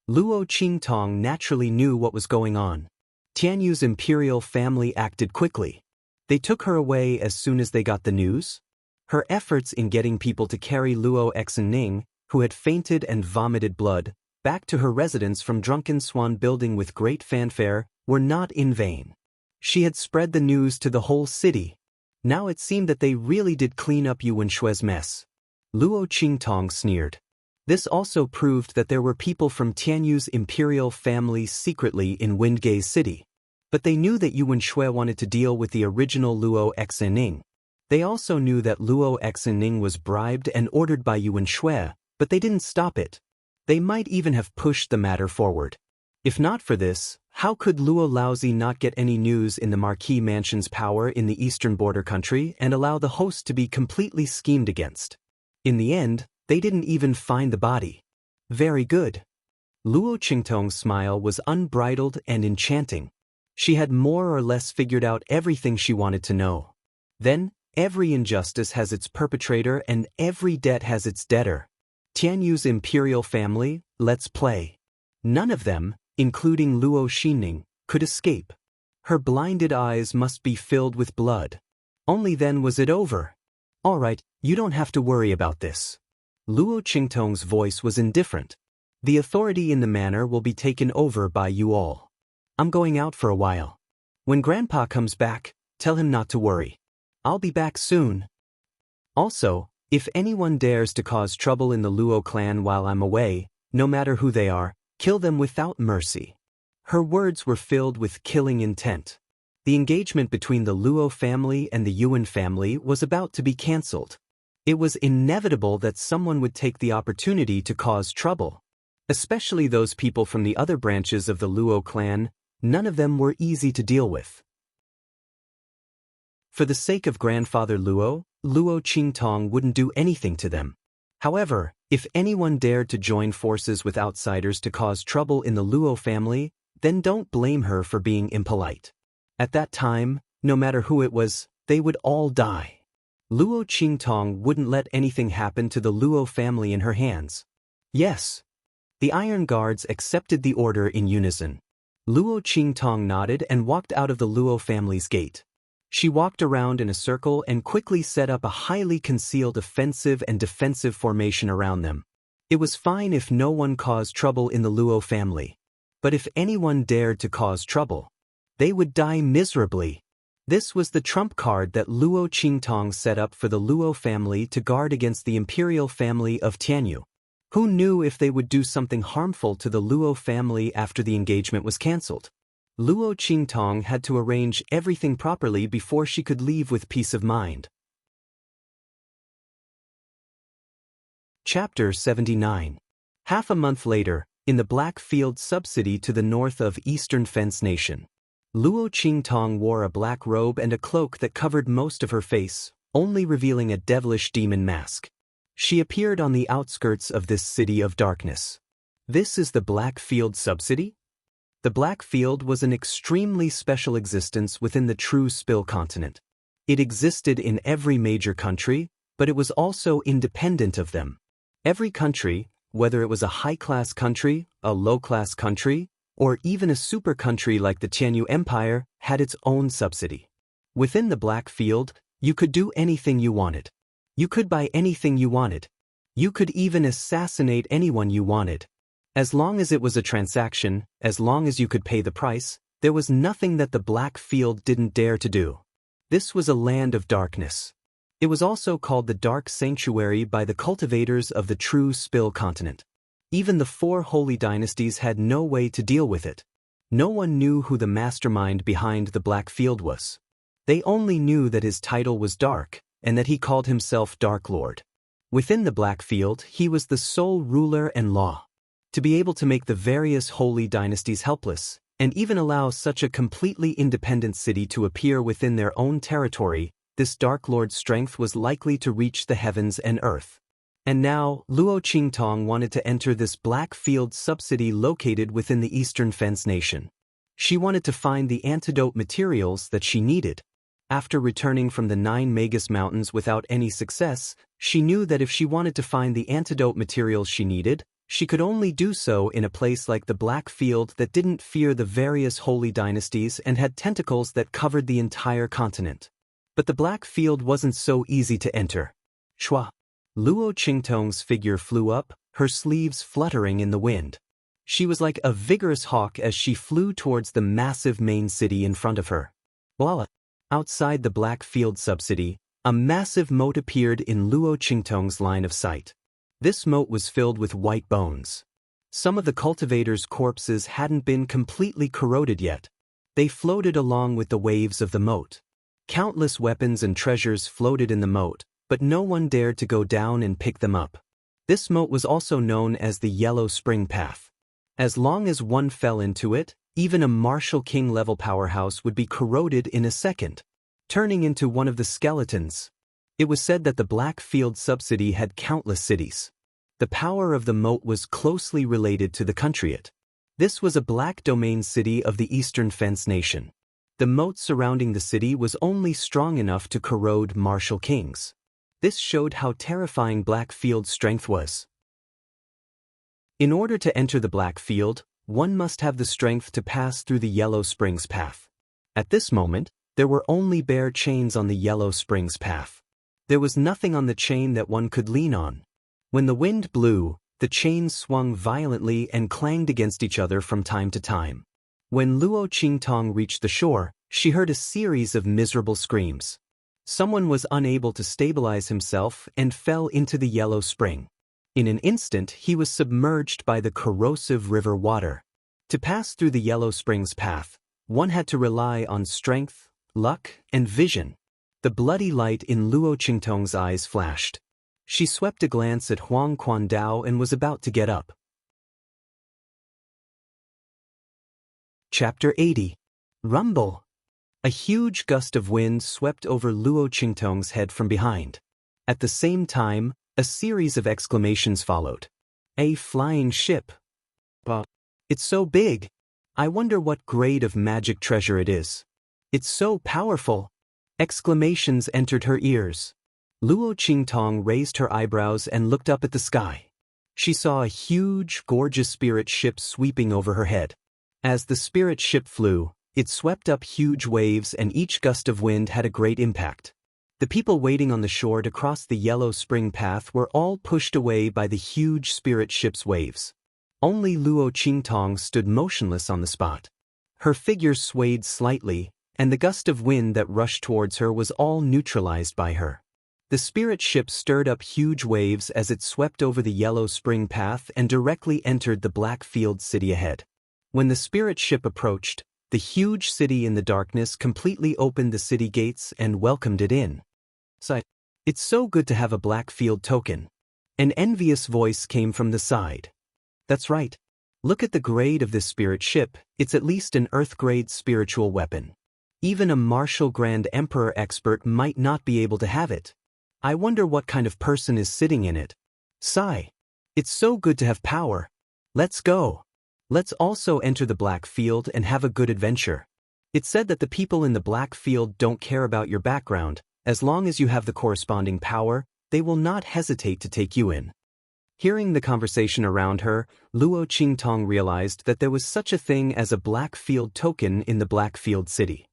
Luo Qingtong naturally knew what was going on. Tianyu's imperial family acted quickly. They took her away as soon as they got the news. Her efforts in getting people to carry Luo Exening, who had fainted and vomited blood, back to her residence from Drunken Swan Building with great fanfare, were not in vain. She had spread the news to the whole city. Now it seemed that they really did clean up Yuan Shue's mess. Luo Qingtong sneered. This also proved that there were people from Tianyu's imperial family secretly in Windgaze City. But they knew that Yuan Shui wanted to deal with the original Luo Exening. They also knew that Luo Exening was bribed and ordered by Yuan Shui, but they didn't stop it. They might even have pushed the matter forward. If not for this, how could Luo Laozi not get any news in the Marquis Mansion's power in the eastern border country and allow the host to be completely schemed against? In the end, they didn't even find the body. Very good. Luo Qingtong's smile was unbridled and enchanting. She had more or less figured out everything she wanted to know. Then, every injustice has its perpetrator and every debt has its debtor. Tianyu's imperial family, let's play. None of them, including Luo Xining, could escape. Her blinded eyes must be filled with blood. Only then was it over. All right, you don't have to worry about this. Luo Qingtong's voice was indifferent. The authority in the manor will be taken over by you all. I'm going out for a while. When Grandpa comes back, tell him not to worry. I'll be back soon. Also, if anyone dares to cause trouble in the Luo clan while I'm away, no matter who they are, Kill them without mercy. Her words were filled with killing intent. The engagement between the Luo family and the Yuan family was about to be cancelled. It was inevitable that someone would take the opportunity to cause trouble. Especially those people from the other branches of the Luo clan, none of them were easy to deal with. For the sake of grandfather Luo, Luo Qingtong wouldn't do anything to them. However, if anyone dared to join forces with outsiders to cause trouble in the Luo family, then don't blame her for being impolite. At that time, no matter who it was, they would all die. Luo Qingtong wouldn't let anything happen to the Luo family in her hands. Yes. The Iron Guards accepted the order in unison. Luo Qingtong nodded and walked out of the Luo family's gate. She walked around in a circle and quickly set up a highly concealed offensive and defensive formation around them. It was fine if no one caused trouble in the Luo family. But if anyone dared to cause trouble, they would die miserably. This was the trump card that Luo Qingtong set up for the Luo family to guard against the imperial family of Tianyu. Who knew if they would do something harmful to the Luo family after the engagement was cancelled? Luo Qingtong had to arrange everything properly before she could leave with peace of mind. Chapter 79. Half a month later, in the Black Field subcity to the north of Eastern Fence Nation, Luo Qingtong wore a black robe and a cloak that covered most of her face, only revealing a devilish demon mask. She appeared on the outskirts of this city of darkness. This is the Black Field subcity? The Black Field was an extremely special existence within the true Spill continent. It existed in every major country, but it was also independent of them. Every country, whether it was a high-class country, a low-class country, or even a super country like the Tianyu Empire, had its own subsidy. Within the Black Field, you could do anything you wanted. You could buy anything you wanted. You could even assassinate anyone you wanted. As long as it was a transaction, as long as you could pay the price, there was nothing that the Black Field didn't dare to do. This was a land of darkness. It was also called the Dark Sanctuary by the cultivators of the true Spill continent. Even the 4 holy dynasties had no way to deal with it. No one knew who the mastermind behind the Black Field was. They only knew that his title was Dark, and that he called himself Dark Lord. Within the Black Field, he was the sole ruler and law. To be able to make the various holy dynasties helpless, and even allow such a completely independent city to appear within their own territory, this Dark Lord's strength was likely to reach the heavens and earth. And now, Luo Qingtong wanted to enter this Black Field subcity located within the Eastern Fence Nation. She wanted to find the antidote materials that she needed. After returning from the 9 Magus Mountains without any success, she knew that if she wanted to find the antidote materials she needed, she could only do so in a place like the Black Field that didn't fear the various holy dynasties and had tentacles that covered the entire continent. But the Black Field wasn't so easy to enter. Shua. Luo Qingtong's figure flew up, her sleeves fluttering in the wind. She was like a vigorous hawk as she flew towards the massive main city in front of her. Voila! Outside the Black Field subcity, a massive moat appeared in Luo Qingtong's line of sight. This moat was filled with white bones. Some of the cultivators' corpses hadn't been completely corroded yet. They floated along with the waves of the moat. Countless weapons and treasures floated in the moat, but no one dared to go down and pick them up. This moat was also known as the Yellow Spring Path. As long as one fell into it, even a Martial King-level powerhouse would be corroded in a second, turning into one of the skeletons. It was said that the Black Field subcity had countless cities. The power of the moat was closely related to the countryate. This was a black domain city of the Eastern Fence Nation. The moat surrounding the city was only strong enough to corrode martial kings. This showed how terrifying Black Field's strength was. In order to enter the Black Field, one must have the strength to pass through the Yellow Springs path. At this moment, there were only bare chains on the Yellow Springs path. There was nothing on the chain that one could lean on. When the wind blew, the chains swung violently and clanged against each other from time to time. When Luo Qingtong reached the shore, she heard a series of miserable screams. Someone was unable to stabilize himself and fell into the Yellow Spring. In an instant he was submerged by the corrosive river water. To pass through the Yellow Springs path, one had to rely on strength, luck, and vision. The bloody light in Luo Qingtong's eyes flashed. She swept a glance at Huang Quandao and was about to get up. Chapter 80. Rumble. A huge gust of wind swept over Luo Qingtong's head from behind. At the same time, a series of exclamations followed. A flying ship. But it's so big. I wonder what grade of magic treasure it is. It's so powerful. Exclamations entered her ears. Luo Qingtong raised her eyebrows and looked up at the sky. She saw a huge, gorgeous spirit ship sweeping over her head. As the spirit ship flew, it swept up huge waves and each gust of wind had a great impact. The people waiting on the shore to cross the Yellow Spring path were all pushed away by the huge spirit ship's waves. Only Luo Qingtong stood motionless on the spot. Her figure swayed slightly, and the gust of wind that rushed towards her was all neutralized by her. The spirit ship stirred up huge waves as it swept over the Yellow Spring path and directly entered the Blackfield city ahead. When the spirit ship approached, the huge city in the darkness completely opened the city gates and welcomed it in. It's so good to have a Blackfield token. An envious voice came from the side. That's right. Look at the grade of this spirit ship, it's at least an Earth-grade spiritual weapon. Even a martial Grand Emperor expert might not be able to have it. I wonder what kind of person is sitting in it. Sigh. It's so good to have power. Let's go. Let's also enter the Blackfield and have a good adventure. It's said that the people in the Blackfield don't care about your background. As long as you have the corresponding power, they will not hesitate to take you in. Hearing the conversation around her, Luo Qingtong realized that there was such a thing as a Blackfield token in the Blackfield city.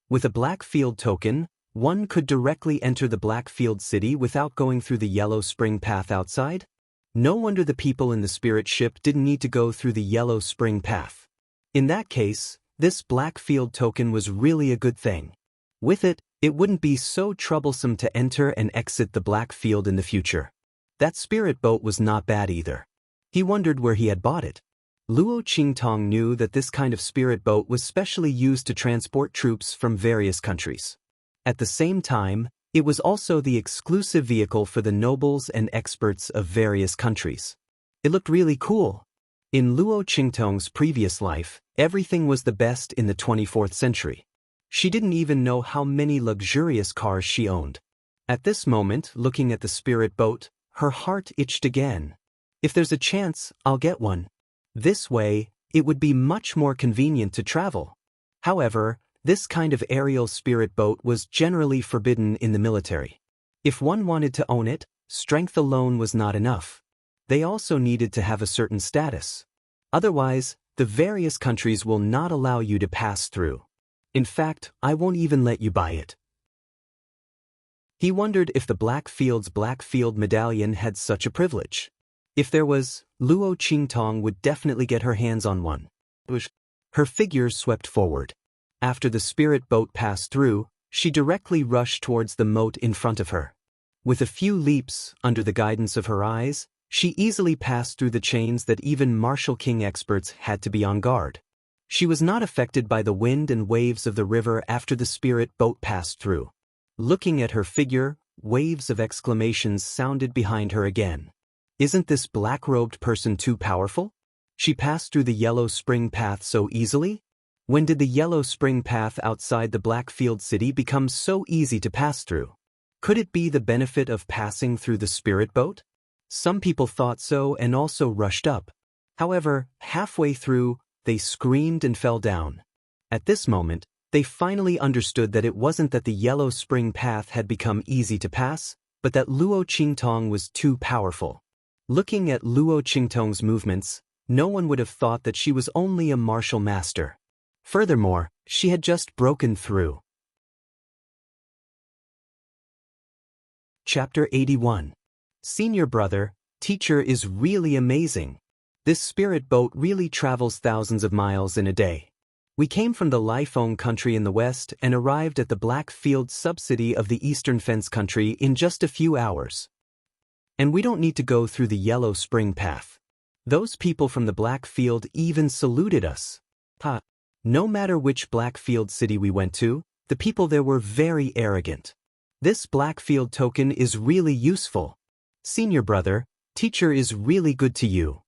With a Blackfield token, one could directly enter the Blackfield city without going through the Yellow Spring path outside. No wonder the people in the spirit ship didn't need to go through the Yellow Spring path. In that case, this Blackfield token was really a good thing. With it, it wouldn't be so troublesome to enter and exit the Blackfield in the future. That spirit boat was not bad either. He wondered where he had bought it. Luo Qingtong knew that this kind of spirit boat was specially used to transport troops from various countries. At the same time, it was also the exclusive vehicle for the nobles and experts of various countries. It looked really cool. In Luo Qingtong's previous life, everything was the best in the 24th century. She didn't even know how many luxurious cars she owned. At this moment, looking at the spirit boat, her heart itched again. If there's a chance, I'll get one. This way, it would be much more convenient to travel. However, this kind of aerial spirit boat was generally forbidden in the military. If one wanted to own it, strength alone was not enough. They also needed to have a certain status. Otherwise, the various countries will not allow you to pass through. In fact, I won't even let you buy it. He wondered if the Blackfield's Blackfield medallion had such a privilege. If there was, Luo Qingtong would definitely get her hands on one. Her figure swept forward. After the spirit boat passed through, she directly rushed towards the moat in front of her. With a few leaps, under the guidance of her eyes, she easily passed through the chains that even martial king experts had to be on guard. She was not affected by the wind and waves of the river after the spirit boat passed through. Looking at her figure, waves of exclamations sounded behind her again. Isn't this black-robed person too powerful? She passed through the Yellow Spring path so easily? When did the Yellow Spring path outside the Blackfield city become so easy to pass through? Could it be the benefit of passing through the spirit boat? Some people thought so and also rushed up. However, halfway through, they screamed and fell down. At this moment, they finally understood that it wasn't that the Yellow Spring path had become easy to pass, but that Luo Qingtong was too powerful. Looking at Luo Qingtong's movements, no one would have thought that she was only a martial master. Furthermore, she had just broken through. Chapter 81. Senior brother, teacher is really amazing. This spirit boat really travels thousands of miles in a day. We came from the Lifeng country in the west and arrived at the Blackfield subcity of the Eastern Fence country in just a few hours. And we don't need to go through the yellow spring path. Those people from the Black Field even saluted us. No matter which Blackfield city we went to, the people there were very arrogant. This Blackfield token is really useful. Senior brother, teacher is really good to you.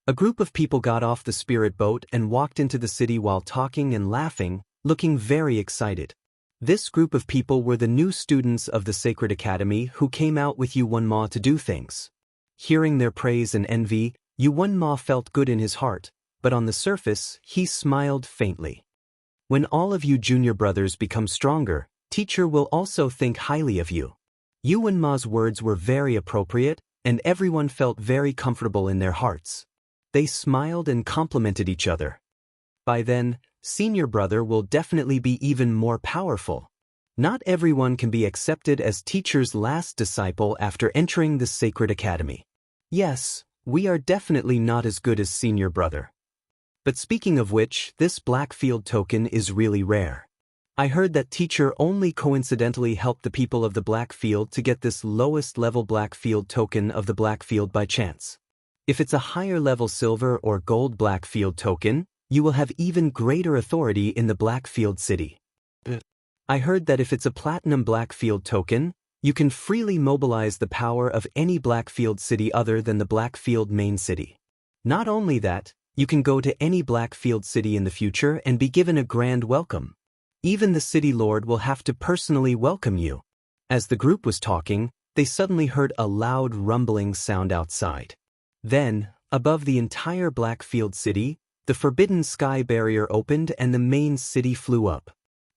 A group of people got off the spirit boat and walked into the city while talking and laughing, looking very excited. This group of people were the new students of the Sacred Academy who came out with Yuanma to do things. Hearing their praise and envy, Yuanma felt good in his heart, but on the surface, he smiled faintly. When all of you junior brothers become stronger, teacher will also think highly of you. Yuanma's words were very appropriate, and everyone felt very comfortable in their hearts. They smiled and complimented each other. By then, senior brother will definitely be even more powerful. Not everyone can be accepted as teacher's last disciple after entering the Sacred Academy. Yes, we are definitely not as good as senior brother. But speaking of which, this Blackfield token is really rare. I heard that teacher only coincidentally helped the people of the Blackfield to get this lowest level Blackfield token of the Blackfield by chance. If it's a higher level silver or gold Blackfield token, you will have even greater authority in the Blackfield city. I heard that if it's a platinum Blackfield token, you can freely mobilize the power of any Blackfield city other than the Blackfield main city. Not only that, you can go to any Blackfield city in the future and be given a grand welcome. Even the city lord will have to personally welcome you. As the group was talking, they suddenly heard a loud rumbling sound outside. Then, above the entire Blackfield city, the forbidden sky barrier opened and the main city flew up.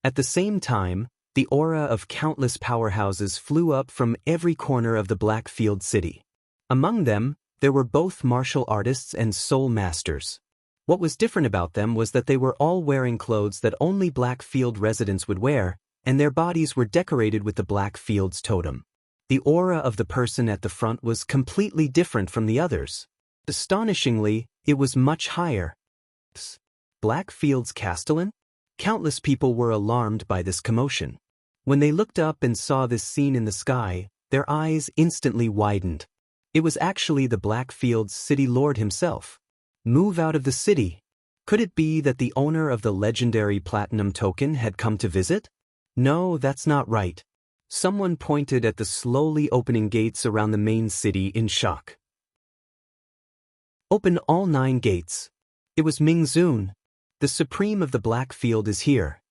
At the same time, the aura of countless powerhouses flew up from every corner of the Blackfield city. Among them, there were both martial artists and soul masters. What was different about them was that they were all wearing clothes that only Blackfield residents would wear, and their bodies were decorated with the Blackfield's totem. The aura of the person at the front was completely different from the others. Astonishingly, it was much higher. Blackfield's castellan? Countless people were alarmed by this commotion. When they looked up and saw this scene in the sky, their eyes instantly widened. It was actually the Blackfield's city lord himself. Move out of the city. Could it be that the owner of the legendary platinum token had come to visit? No, that's not right. Someone pointed at the slowly opening gates around the main city in shock. Open all 9 gates. It was Mingzun. The supreme of the Blackfield is here.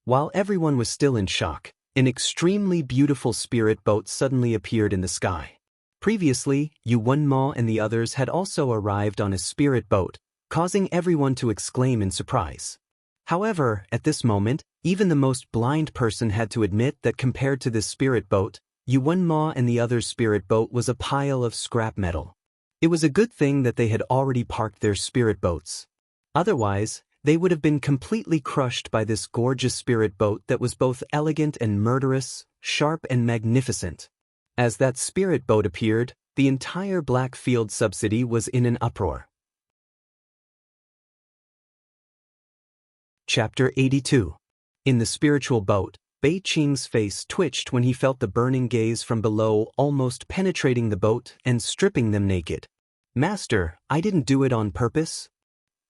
While everyone was still in shock, an extremely beautiful spirit boat suddenly appeared in the sky. Previously, Yuanma and the others had also arrived on a spirit boat, causing everyone to exclaim in surprise. However, at this moment, even the most blind person had to admit that compared to this spirit boat, Yuanma and the others' spirit boat was a pile of scrap metal. It was a good thing that they had already parked their spirit boats. Otherwise, they would have been completely crushed by this gorgeous spirit boat that was both elegant and murderous, sharp and magnificent. As that spirit boat appeared, the entire Blackfield subcity was in an uproar. Chapter 82. In the spiritual boat, Bei Qing's face twitched when he felt the burning gaze from below almost penetrating the boat and stripping them naked. Master, I didn't do it on purpose.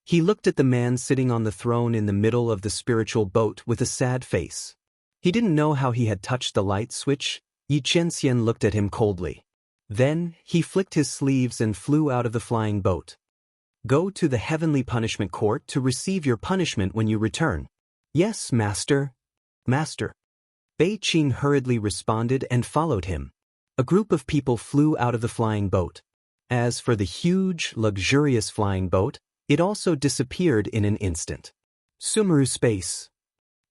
He looked at the man sitting on the throne in the middle of the spiritual boat with a sad face. He didn't know how he had touched the light switch. Yi Chenxian looked at him coldly. Then, he flicked his sleeves and flew out of the flying boat. Go to the Heavenly Punishment Court to receive your punishment when you return. Yes, Master. Master. Bei Qing hurriedly responded and followed him. A group of people flew out of the flying boat. As for the huge, luxurious flying boat, it also disappeared in an instant. Sumeru Space.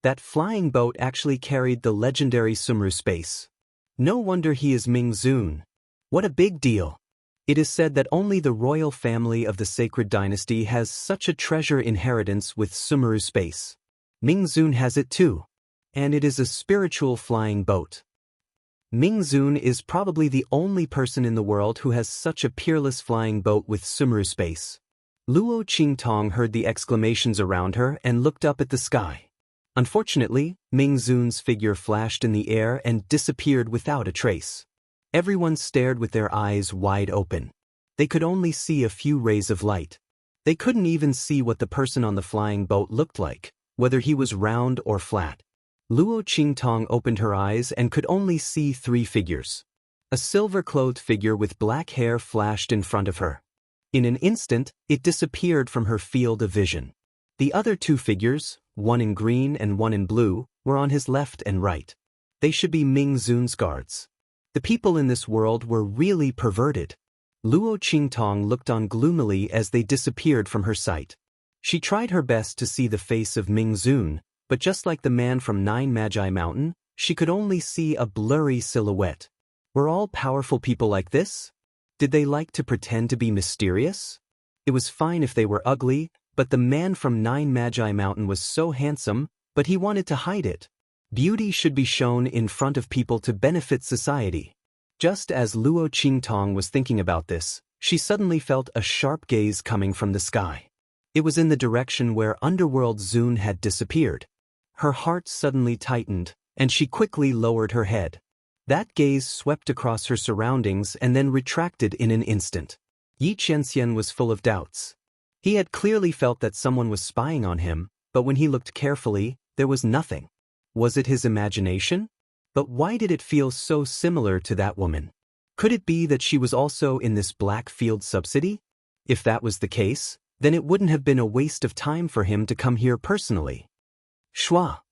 That flying boat actually carried the legendary Sumeru Space. No wonder he is Mingzun. What a big deal. It is said that only the royal family of the Sacred Dynasty has such a treasure inheritance with Sumeru Space. Mingzun has it too. And it is a spiritual flying boat. Mingzun is probably the only person in the world who has such a peerless flying boat with Sumeru Space. Luo Qingtong heard the exclamations around her and looked up at the sky. Unfortunately, Mingzun's figure flashed in the air and disappeared without a trace. Everyone stared with their eyes wide open. They could only see a few rays of light. They couldn't even see what the person on the flying boat looked like, whether he was round or flat. Luo Qingtong opened her eyes and could only see 3 figures. A silver-clothed figure with black hair flashed in front of her. In an instant, it disappeared from her field of vision. The other 2 figures, one in green and one in blue, were on his left and right. They should be Ming Zun's guards. The people in this world were really perverted. Luo Qingtong looked on gloomily as they disappeared from her sight. She tried her best to see the face of Ming Zun, but just like the man from Nine Magi Mountain, she could only see a blurry silhouette. Were all powerful people like this? Did they like to pretend to be mysterious? It was fine if they were ugly, but the man from Nine Magi Mountain was so handsome, but he wanted to hide it. Beauty should be shown in front of people to benefit society. Just as Luo Qingtong was thinking about this, she suddenly felt a sharp gaze coming from the sky. It was in the direction where Underworld Zun had disappeared. Her heart suddenly tightened, and she quickly lowered her head. That gaze swept across her surroundings and then retracted in an instant. Yi Qianxian was full of doubts. He had clearly felt that someone was spying on him, but when he looked carefully, there was nothing. Was it his imagination? But why did it feel so similar to that woman? Could it be that she was also in this black field subsidy? If that was the case, then it wouldn't have been a waste of time for him to come here personally. Shua.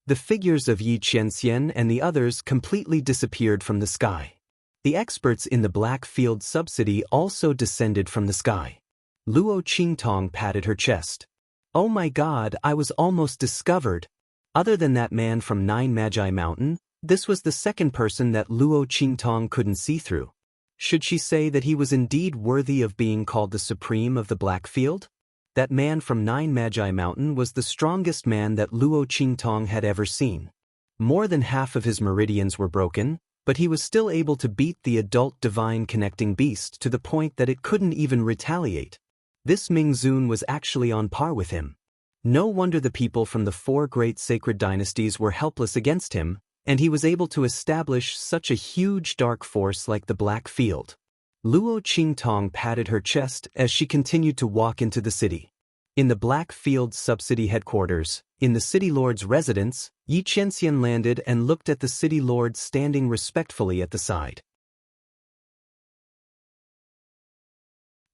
The figures of Yi Qianxian and the others completely disappeared from the sky. The experts in the black field subsidy also descended from the sky. Luo Qingtong patted her chest. Oh my God, I was almost discovered. Other than that man from Nine Magi Mountain, this was the second person that Luo Qingtong couldn't see through. Should she say that he was indeed worthy of being called the supreme of the black field? That man from Nine Magi Mountain was the strongest man that Luo Qingtong had ever seen. More than half of his meridians were broken, but he was still able to beat the adult divine connecting beast to the point that it couldn't even retaliate. This Ming Zun was actually on par with him. No wonder the people from the 4 great sacred dynasties were helpless against him, and he was able to establish such a huge dark force like the Black Field. Luo Qingtong patted her chest as she continued to walk into the city. In the Black Field subsidy headquarters, in the city lord's residence, Yi Qianxian landed and looked at the city lord standing respectfully at the side.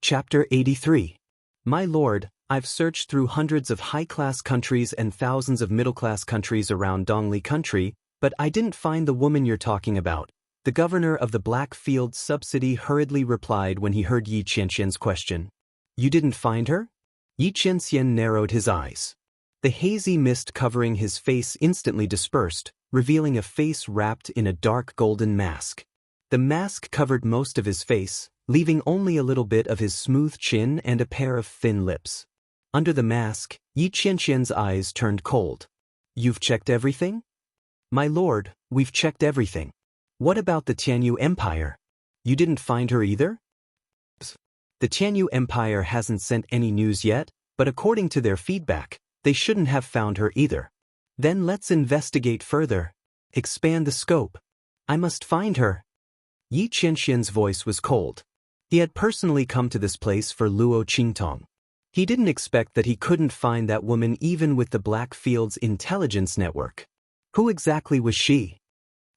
Chapter 83. My lord, I've searched through hundreds of high-class countries and thousands of middle-class countries around Dongli country, but I didn't find the woman you're talking about. The governor of the Black Field subsidy hurriedly replied when he heard Yi Qianxian's question. You didn't find her? Yi Qianxian narrowed his eyes. The hazy mist covering his face instantly dispersed, revealing a face wrapped in a dark golden mask. The mask covered most of his face, leaving only a little bit of his smooth chin and a pair of thin lips. Under the mask, Yi Qianxian's eyes turned cold. You've checked everything? My lord, we've checked everything. What about the Tianyu Empire? You didn't find her either? The Tianyu Empire hasn't sent any news yet, but according to their feedback, they shouldn't have found her either. Then let's investigate further. Expand the scope. I must find her. Yi Qianxian's voice was cold. He had personally come to this place for Luo Qingtong. He didn't expect that he couldn't find that woman even with the Black Field's intelligence network. Who exactly was she?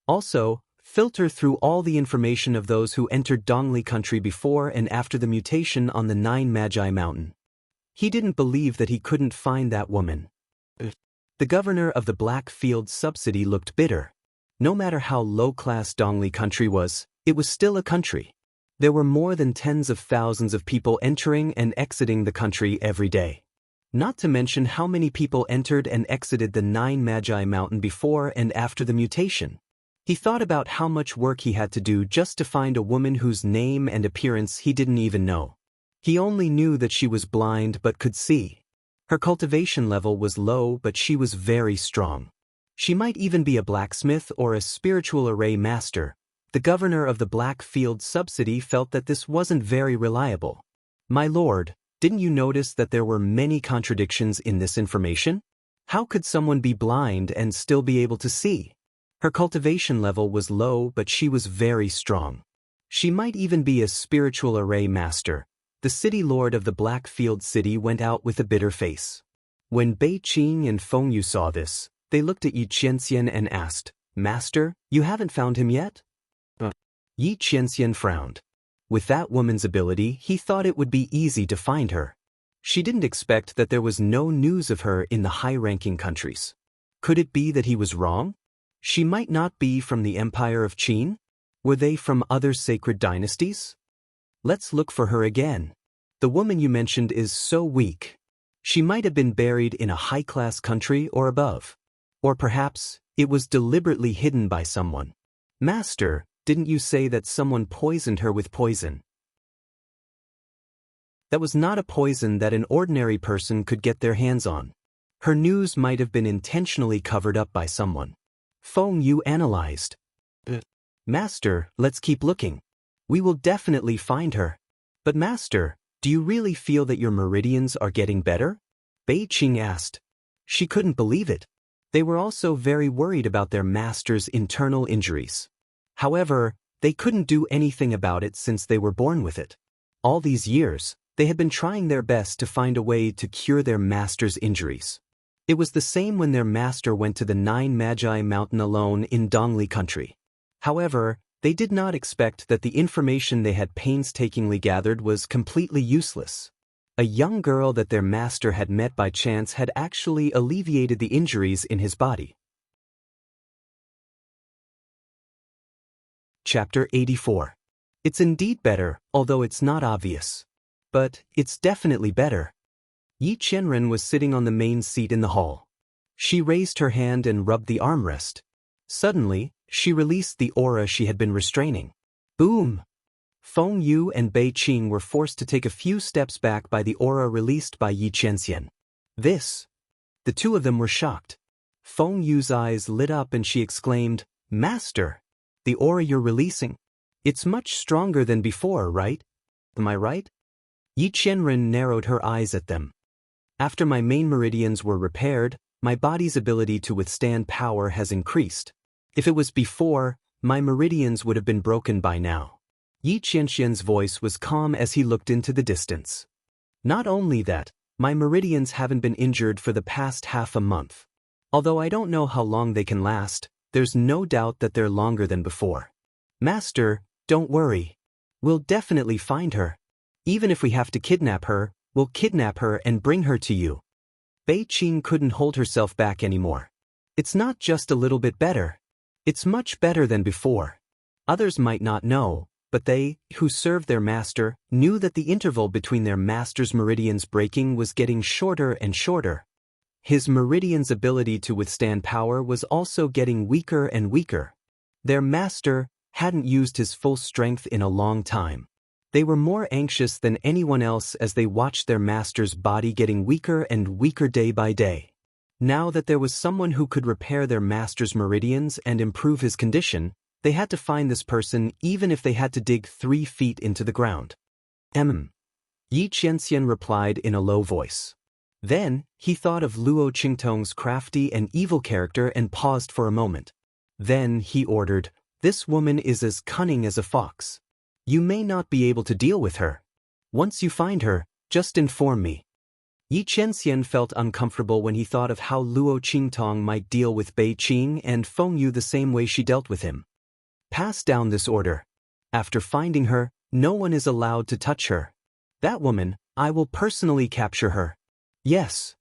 Also, filter through all the information of those who entered Dongli country before and after the mutation on the Nine Magi Mountain. He didn't believe that he couldn't find that woman. The governor of the Black Field subsidy looked bitter. No matter how low-class Dongli country was, it was still a country. There were more than tens of thousands of people entering and exiting the country every day. Not to mention how many people entered and exited the Nine Magi Mountain before and after the mutation. He thought about how much work he had to do just to find a woman whose name and appearance he didn't even know. He only knew that she was blind but could see. Her cultivation level was low, but she was very strong. She might even be a blacksmith or a spiritual array master. The governor of the Black Field subsidy felt that this wasn't very reliable. My lord, didn't you notice that there were many contradictions in this information? How could someone be blind and still be able to see? Her cultivation level was low, but she was very strong. She might even be a spiritual array master. The city lord of the Blackfield City went out with a bitter face. When Bei Qing and Feng Yu saw this, they looked at Yi Qianxian and asked, "Master, you haven't found him yet?" Yi Qianxian frowned. With that woman's ability, he thought it would be easy to find her. She didn't expect that there was no news of her in the high-ranking countries. Could it be that he was wrong? She might not be from the Empire of Qin? Were they from other sacred dynasties? Let's look for her again. The woman you mentioned is so weak. She might have been buried in a high-class country or above. Or perhaps, it was deliberately hidden by someone. Master, didn't you say that someone poisoned her with poison? That was not a poison that an ordinary person could get their hands on. Her news might have been intentionally covered up by someone. Feng Yu analyzed. Master, let's keep looking. We will definitely find her. But Master, do you really feel that your meridians are getting better? Bei Qing asked. She couldn't believe it. They were also very worried about their master's internal injuries. However, they couldn't do anything about it since they were born with it. All these years, they had been trying their best to find a way to cure their master's injuries. It was the same when their master went to the Nine Magi Mountain alone in Dongli country. However, they did not expect that the information they had painstakingly gathered was completely useless. A young girl that their master had met by chance had actually alleviated the injuries in his body. Chapter 84. It's indeed better, although it's not obvious. But it's definitely better. Yi Qianren was sitting on the main seat in the hall. She raised her hand and rubbed the armrest. Suddenly, she released the aura she had been restraining. Boom! Feng Yu and Bei Qing were forced to take a few steps back by the aura released by Yi Qianxian. This. The two of them were shocked. Feng Yu's eyes lit up and she exclaimed, "Master! The aura you're releasing? It's much stronger than before, right? Am I right?" Yi Qianren narrowed her eyes at them. After my main meridians were repaired, my body's ability to withstand power has increased. If it was before, my meridians would have been broken by now. Yi Qianxian's voice was calm as he looked into the distance. Not only that, my meridians haven't been injured for the past half a month. Although I don't know how long they can last, there's no doubt that they're longer than before. Master, don't worry. We'll definitely find her. Even if we have to kidnap her, we'll kidnap her and bring her to you. Bei Qing couldn't hold herself back anymore. It's not just a little bit better. It's much better than before. Others might not know, but they, who served their master, knew that the interval between their master's meridians breaking was getting shorter and shorter. His meridian's ability to withstand power was also getting weaker and weaker. Their master hadn't used his full strength in a long time. They were more anxious than anyone else as they watched their master's body getting weaker and weaker day by day. Now that there was someone who could repair their master's meridians and improve his condition, they had to find this person even if they had to dig 3 feet into the ground. Yi Qianxian replied in a low voice. Then, he thought of Luo Qingtong's crafty and evil character and paused for a moment. Then, he ordered, "This woman is as cunning as a fox. You may not be able to deal with her. Once you find her, just inform me." Yi Qianxian felt uncomfortable when he thought of how Luo Qingtong might deal with Bei Qing and Feng Yu the same way she dealt with him. Pass down this order. After finding her, no one is allowed to touch her. That woman, I will personally capture her. Yes.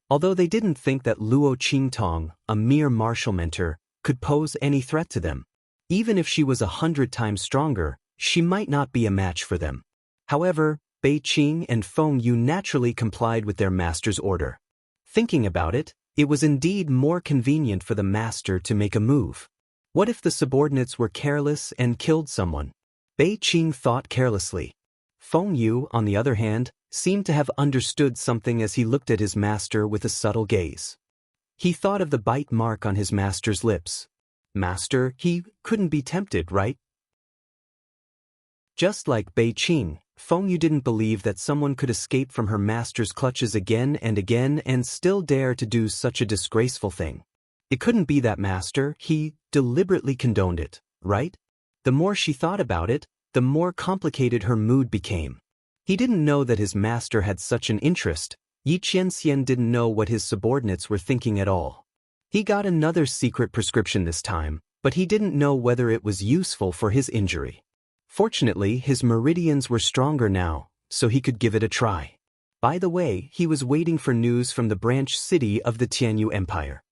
Although they didn't think that Luo Qingtong, a mere martial mentor, could pose any threat to them. Even if she was 100 times stronger, she might not be a match for them. However, Bei Qing and Feng Yu naturally complied with their master's order. Thinking about it, it was indeed more convenient for the master to make a move. What if the subordinates were careless and killed someone? Bei Qing thought carelessly. Feng Yu, on the other hand, seemed to have understood something as he looked at his master with a subtle gaze. He thought of the bite mark on his master's lips. Master, he couldn't be tempted, right? Just like Bei Qing, Feng Yu didn't believe that someone could escape from her master's clutches again and still dare to do such a disgraceful thing. It couldn't be that master, he deliberately condoned it, right? The more she thought about it, the more complicated her mood became. He didn't know that his master had such an interest. Yi Qianxian didn't know what his subordinates were thinking at all. He got another secret prescription this time, but he didn't know whether it was useful for his injury. Fortunately, his meridians were stronger now, so he could give it a try. By the way, he was waiting for news from the branch city of the Tianyu Empire.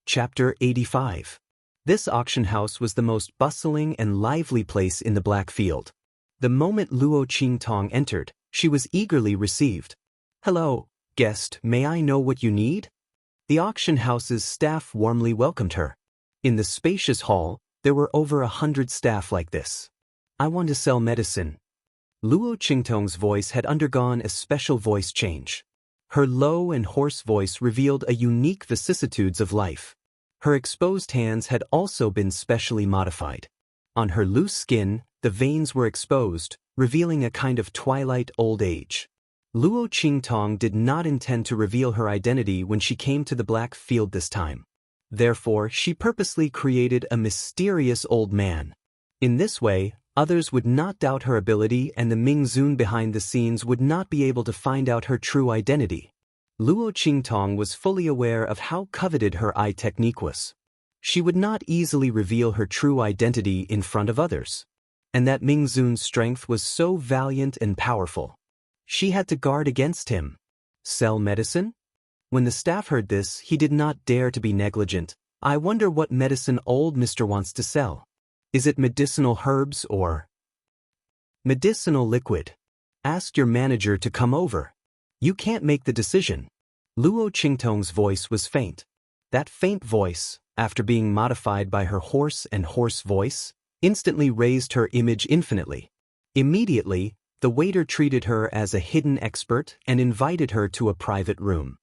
Chapter 85. This auction house was the most bustling and lively place in the Black Field. The moment Luo Qingtong entered, she was eagerly received. "Hello, guest, may I know what you need?" The auction house's staff warmly welcomed her. In the spacious hall, there were over 100 staff like this. "I want to sell medicine." Luo Qingtong's voice had undergone a special voice change. Her low and hoarse voice revealed a unique vicissitudes of life. Her exposed hands had also been specially modified. On her loose skin, the veins were exposed, revealing a kind of twilight old age. Luo Qingtong did not intend to reveal her identity when she came to the Black Field this time. Therefore, she purposely created a mysterious old man. In this way, others would not doubt her ability and the Mingzun behind the scenes would not be able to find out her true identity. Luo Qingtong was fully aware of how coveted her eye technique was. She would not easily reveal her true identity in front of others. And that Mingzun's strength was so valiant and powerful. She had to guard against him. Sell medicine? When the staff heard this, he did not dare to be negligent. "I wonder what medicine old Mr. wants to sell. Is it medicinal herbs or medicinal liquid? Ask your manager to come over. You can't make the decision." Luo Qingtong's voice was faint. That faint voice, after being modified by her hoarse voice, instantly raised her image infinitely. Immediately, the waiter treated her as a hidden expert and invited her to a private room.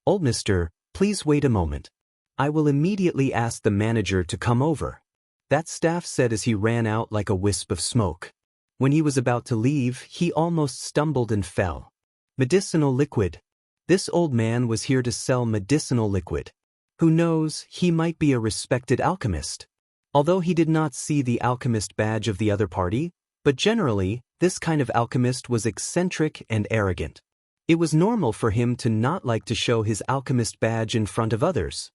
"Old mister, please wait a moment. I will immediately ask the manager to come over," that staff said as he ran out like a wisp of smoke. When he was about to leave, he almost stumbled and fell. Medicinal liquid. This old man was here to sell medicinal liquid. Who knows, he might be a respected alchemist. Although he did not see the alchemist badge of the other party, but generally, this kind of alchemist was eccentric and arrogant. It was normal for him to not like to show his alchemist badge in front of others.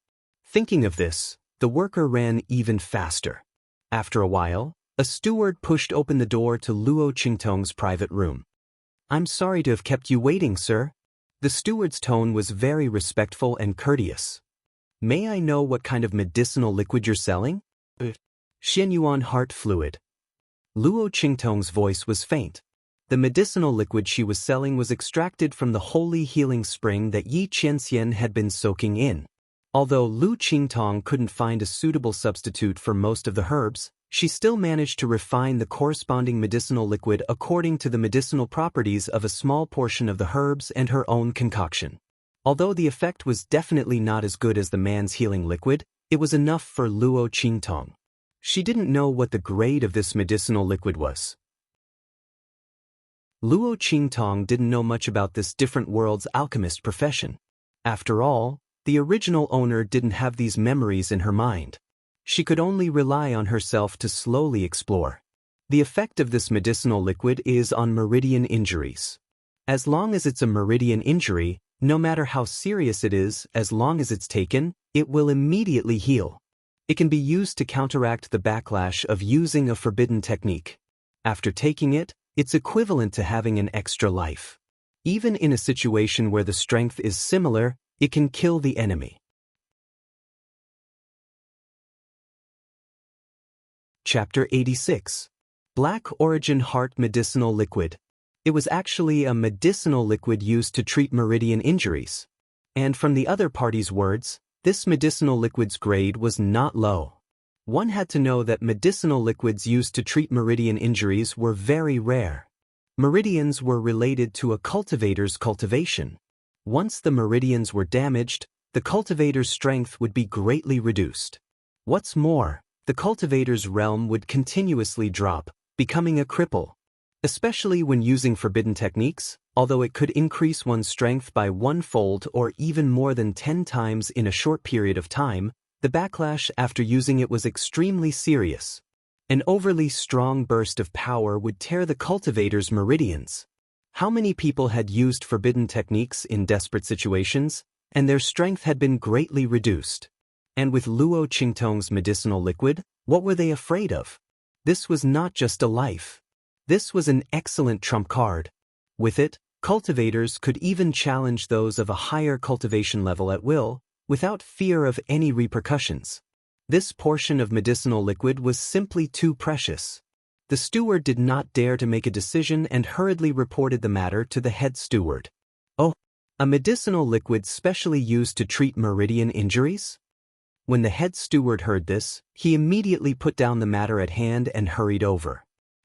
Thinking of this, the worker ran even faster. After a while, a steward pushed open the door to Luo Qingtong's private room. "I'm sorry to have kept you waiting, sir." The steward's tone was very respectful and courteous. "May I know what kind of medicinal liquid you're selling?" "Xianyuan heart fluid." Luo Qingtong's voice was faint. The medicinal liquid she was selling was extracted from the holy healing spring that Yi Qianxian had been soaking in. Although Lu Qingtong couldn't find a suitable substitute for most of the herbs, she still managed to refine the corresponding medicinal liquid according to the medicinal properties of a small portion of the herbs and her own concoction. Although the effect was definitely not as good as the man's healing liquid, it was enough for Luo Qingtong. She didn't know what the grade of this medicinal liquid was. Luo Qingtong didn't know much about this different world's alchemist profession. After all, the original owner didn't have these memories in her mind. She could only rely on herself to slowly explore. The effect of this medicinal liquid is on meridian injuries. As long as it's a meridian injury, no matter how serious it is, as long as it's taken, it will immediately heal. It can be used to counteract the backlash of using a forbidden technique. After taking it, it's equivalent to having an extra life. Even in a situation where the strength is similar, it can kill the enemy. Chapter 86. Black Origin Heart Medicinal Liquid. It was actually a medicinal liquid used to treat meridian injuries. And from the other party's words, this medicinal liquid's grade was not low. One had to know that medicinal liquids used to treat meridian injuries were very rare. Meridians were related to a cultivator's cultivation. Once the meridians were damaged, the cultivator's strength would be greatly reduced. What's more, the cultivator's realm would continuously drop, becoming a cripple. Especially when using forbidden techniques, Although it could increase one's strength by 1-fold or even more than 10 times in a short period of time, the backlash after using it was extremely serious. An overly strong burst of power would tear the cultivator's meridians. How many people had used forbidden techniques in desperate situations, and their strength had been greatly reduced? And with Luo Qingtong's medicinal liquid, what were they afraid of? This was not just a life. This was an excellent trump card. With it, cultivators could even challenge those of a higher cultivation level at will, without fear of any repercussions. This portion of medicinal liquid was simply too precious. The steward did not dare to make a decision and hurriedly reported the matter to the head steward. Oh, a medicinal liquid specially used to treat meridian injuries? When the head steward heard this, he immediately put down the matter at hand and hurried over.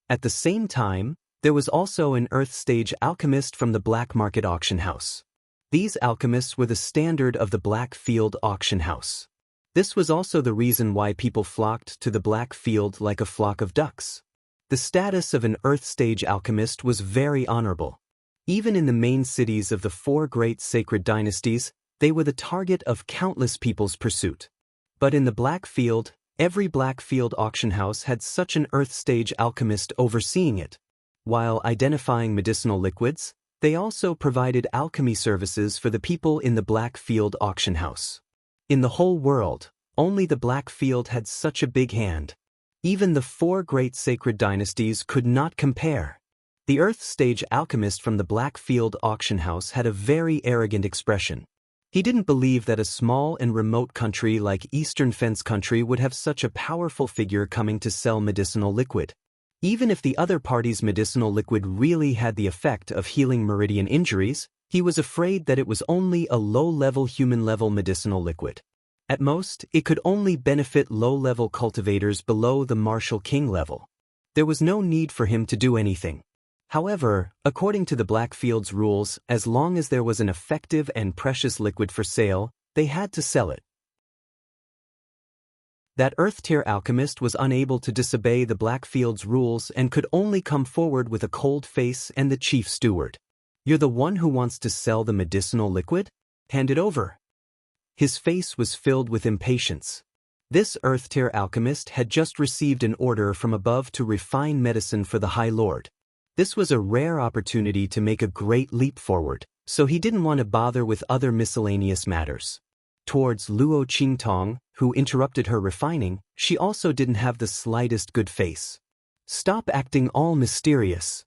At the same time, there was also an earth-stage alchemist from the black market auction house. These alchemists were the standard of the Black Field auction house. This was also the reason why people flocked to the Black Field like a flock of ducks. The status of an earth-stage alchemist was very honorable. Even in the main cities of the 4 great sacred dynasties, they were the target of countless people's pursuit. But in the Black Field, every Black Field auction house had such an earth-stage alchemist overseeing it. While identifying medicinal liquids, they also provided alchemy services for the people in the Black Field auction house. In the whole world, only the Black Field had such a big hand. Even the 4 great sacred dynasties could not compare. The earth-stage alchemist from the Black Field auction house had a very arrogant expression. He didn't believe that a small and remote country like Eastern Fence Country would have such a powerful figure coming to sell medicinal liquid. Even if the other party's medicinal liquid really had the effect of healing meridian injuries, he was afraid that it was only a low-level human-level medicinal liquid. At most, it could only benefit low-level cultivators below the Martial King level. There was no need for him to do anything. However, according to the Blackfield's rules, as long as there was an effective and precious liquid for sale, they had to sell it. That Earth-tier alchemist was unable to disobey the Blackfield's rules and could only come forward with a cold face and the chief steward. "You're the one who wants to sell the medicinal liquid? Hand it over." His face was filled with impatience. This Earth-tier alchemist had just received an order from above to refine medicine for the High Lord. This was a rare opportunity to make a great leap forward, so he didn't want to bother with other miscellaneous matters. Towards Luo Qingtong, who interrupted her refining, she also didn't have the slightest good face. "Stop acting all mysterious."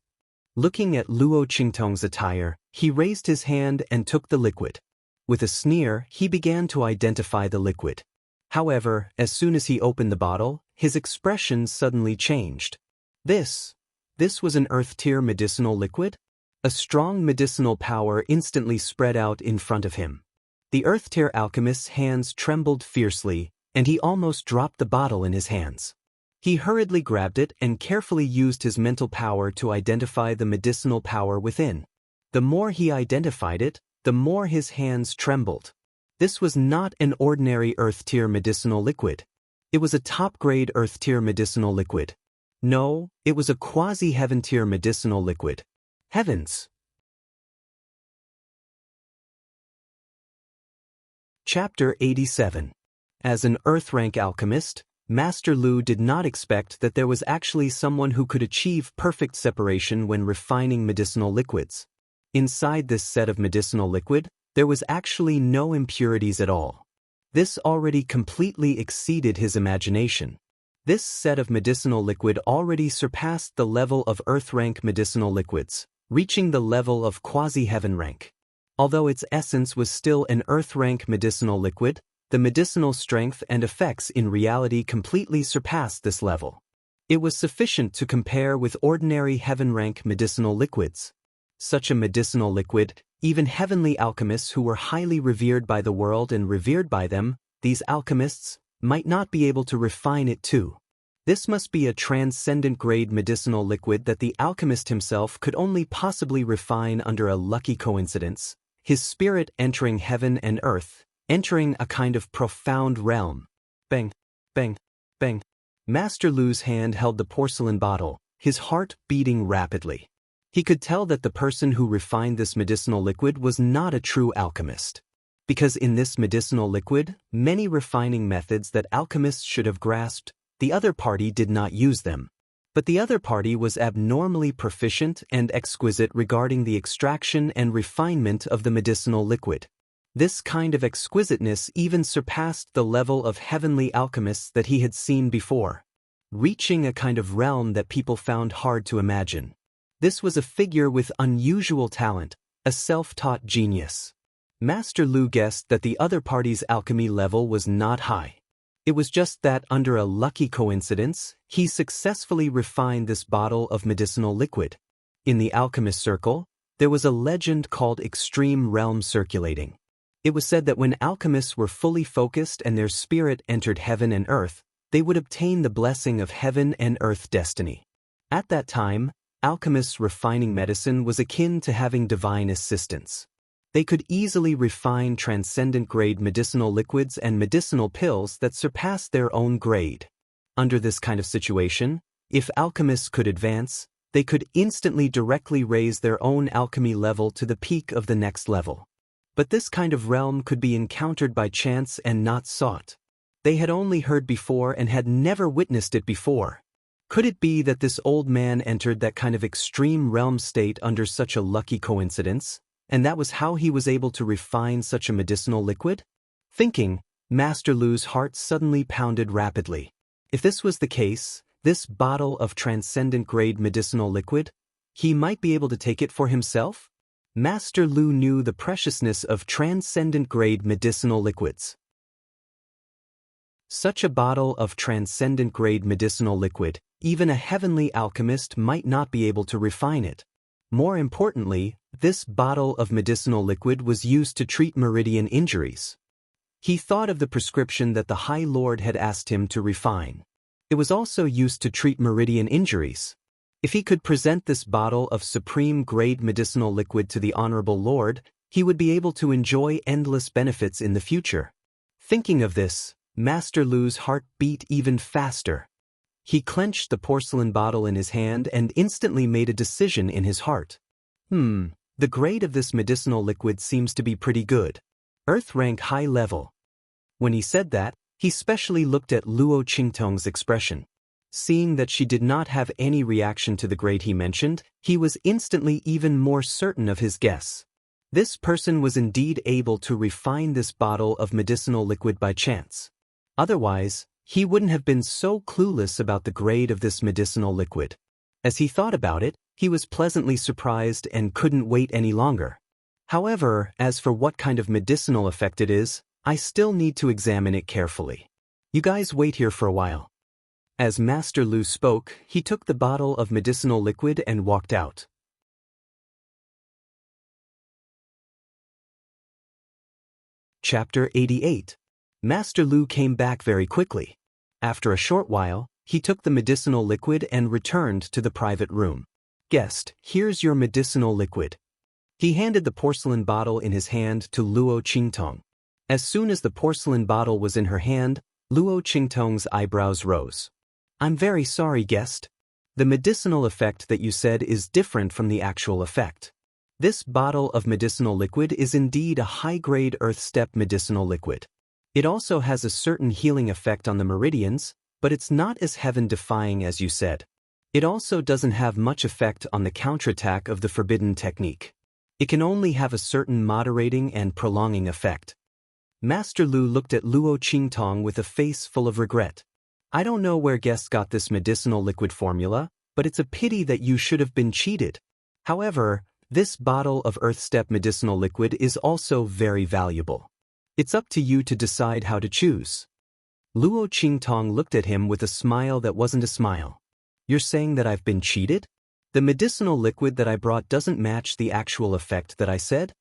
Looking at Luo Qingtong's attire, he raised his hand and took the liquid. With a sneer, he began to identify the liquid. However, as soon as he opened the bottle, his expression suddenly changed. This was an earth-tier medicinal liquid? A strong medicinal power instantly spread out in front of him. The earth-tier alchemist's hands trembled fiercely, and he almost dropped the bottle in his hands. He hurriedly grabbed it and carefully used his mental power to identify the medicinal power within. The more he identified it, the more his hands trembled. This was not an ordinary earth-tier medicinal liquid. It was a top-grade earth-tier medicinal liquid. No, it was a quasi-heaven-tier medicinal liquid. Heavens! Chapter 87. As an Earth-rank alchemist, Master Lu did not expect that there was actually someone who could achieve perfect separation when refining medicinal liquids. Inside this set of medicinal liquid, there was actually no impurities at all. This already completely exceeded his imagination. This set of medicinal liquid already surpassed the level of Earth-rank medicinal liquids, reaching the level of quasi-heaven rank. Although its essence was still an Earth-rank medicinal liquid, the medicinal strength and effects in reality completely surpassed this level. It was sufficient to compare with ordinary heaven-rank medicinal liquids. Such a medicinal liquid, even heavenly alchemists who were highly revered by the world and revered by them, these alchemists, might not be able to refine it too. This must be a transcendent-grade medicinal liquid that the alchemist himself could only possibly refine under a lucky coincidence, his spirit entering heaven and earth, entering a kind of profound realm. Bang, bang, bang. Master Lu's hand held the porcelain bottle, his heart beating rapidly. He could tell that the person who refined this medicinal liquid was not a true alchemist. Because in this medicinal liquid, many refining methods that alchemists should have grasped, the other party did not use them. But the other party was abnormally proficient and exquisite regarding the extraction and refinement of the medicinal liquid. This kind of exquisiteness even surpassed the level of heavenly alchemists that he had seen before, reaching a kind of realm that people found hard to imagine. This was a figure with unusual talent, a self-taught genius. Master Lu guessed that the other party's alchemy level was not high. It was just that under a lucky coincidence, he successfully refined this bottle of medicinal liquid. In the alchemist circle, there was a legend called Extreme Realm circulating. It was said that when alchemists were fully focused and their spirit entered heaven and earth, they would obtain the blessing of heaven and earth destiny. At that time, alchemists refining medicine was akin to having divine assistance. They could easily refine transcendent-grade medicinal liquids and medicinal pills that surpassed their own grade. Under this kind of situation, if alchemists could advance, they could instantly directly raise their own alchemy level to the peak of the next level. But this kind of realm could be encountered by chance and not sought. They had only heard before and had never witnessed it before. Could it be that this old man entered that kind of extreme realm state under such a lucky coincidence, and that was how he was able to refine such a medicinal liquid? Thinking, Master Lu's heart suddenly pounded rapidly. If this was the case, this bottle of transcendent-grade medicinal liquid, he might be able to take it for himself? Master Lu knew the preciousness of transcendent-grade medicinal liquids. Such a bottle of transcendent-grade medicinal liquid, even a heavenly alchemist might not be able to refine it. More importantly, this bottle of medicinal liquid was used to treat meridian injuries. He thought of the prescription that the High Lord had asked him to refine. It was also used to treat meridian injuries. If he could present this bottle of supreme-grade medicinal liquid to the Honorable Lord, he would be able to enjoy endless benefits in the future. Thinking of this, Master Lu's heart beat even faster. He clenched the porcelain bottle in his hand and instantly made a decision in his heart. The grade of this medicinal liquid seems to be pretty good. Earth rank high level. When he said that, he specially looked at Luo Qingtong's expression. Seeing that she did not have any reaction to the grade he mentioned, he was instantly even more certain of his guess. This person was indeed able to refine this bottle of medicinal liquid by chance. Otherwise, he wouldn't have been so clueless about the grade of this medicinal liquid. As he thought about it, he was pleasantly surprised and couldn't wait any longer. However, as for what kind of medicinal effect it is, I still need to examine it carefully. You guys wait here for a while. As Master Lu spoke, he took the bottle of medicinal liquid and walked out. Chapter 88. Master Lu came back very quickly. After a short while, he took the medicinal liquid and returned to the private room. Guest, here's your medicinal liquid. He handed the porcelain bottle in his hand to Luo Qingtong. As soon as the porcelain bottle was in her hand, Luo Qingtong's eyebrows rose. I'm very sorry, guest. The medicinal effect that you said is different from the actual effect. This bottle of medicinal liquid is indeed a high-grade earth step medicinal liquid. It also has a certain healing effect on the meridians, but it's not as heaven-defying as you said. It also doesn't have much effect on the counterattack of the forbidden technique. It can only have a certain moderating and prolonging effect. Master Lu looked at Luo Qingtong with a face full of regret. I don't know where guest got this medicinal liquid formula, but it's a pity that you should have been cheated. However, this bottle of Earth Step medicinal liquid is also very valuable. It's up to you to decide how to choose. Luo Qingtong looked at him with a smile that wasn't a smile. You're saying that I've been cheated? The medicinal liquid that I brought doesn't match the actual effect that I said?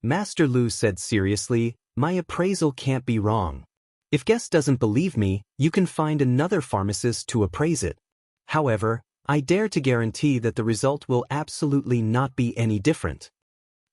Master Lu said seriously, my appraisal can't be wrong. If guest doesn't believe me, you can find another pharmacist to appraise it. However, I dare to guarantee that the result will absolutely not be any different.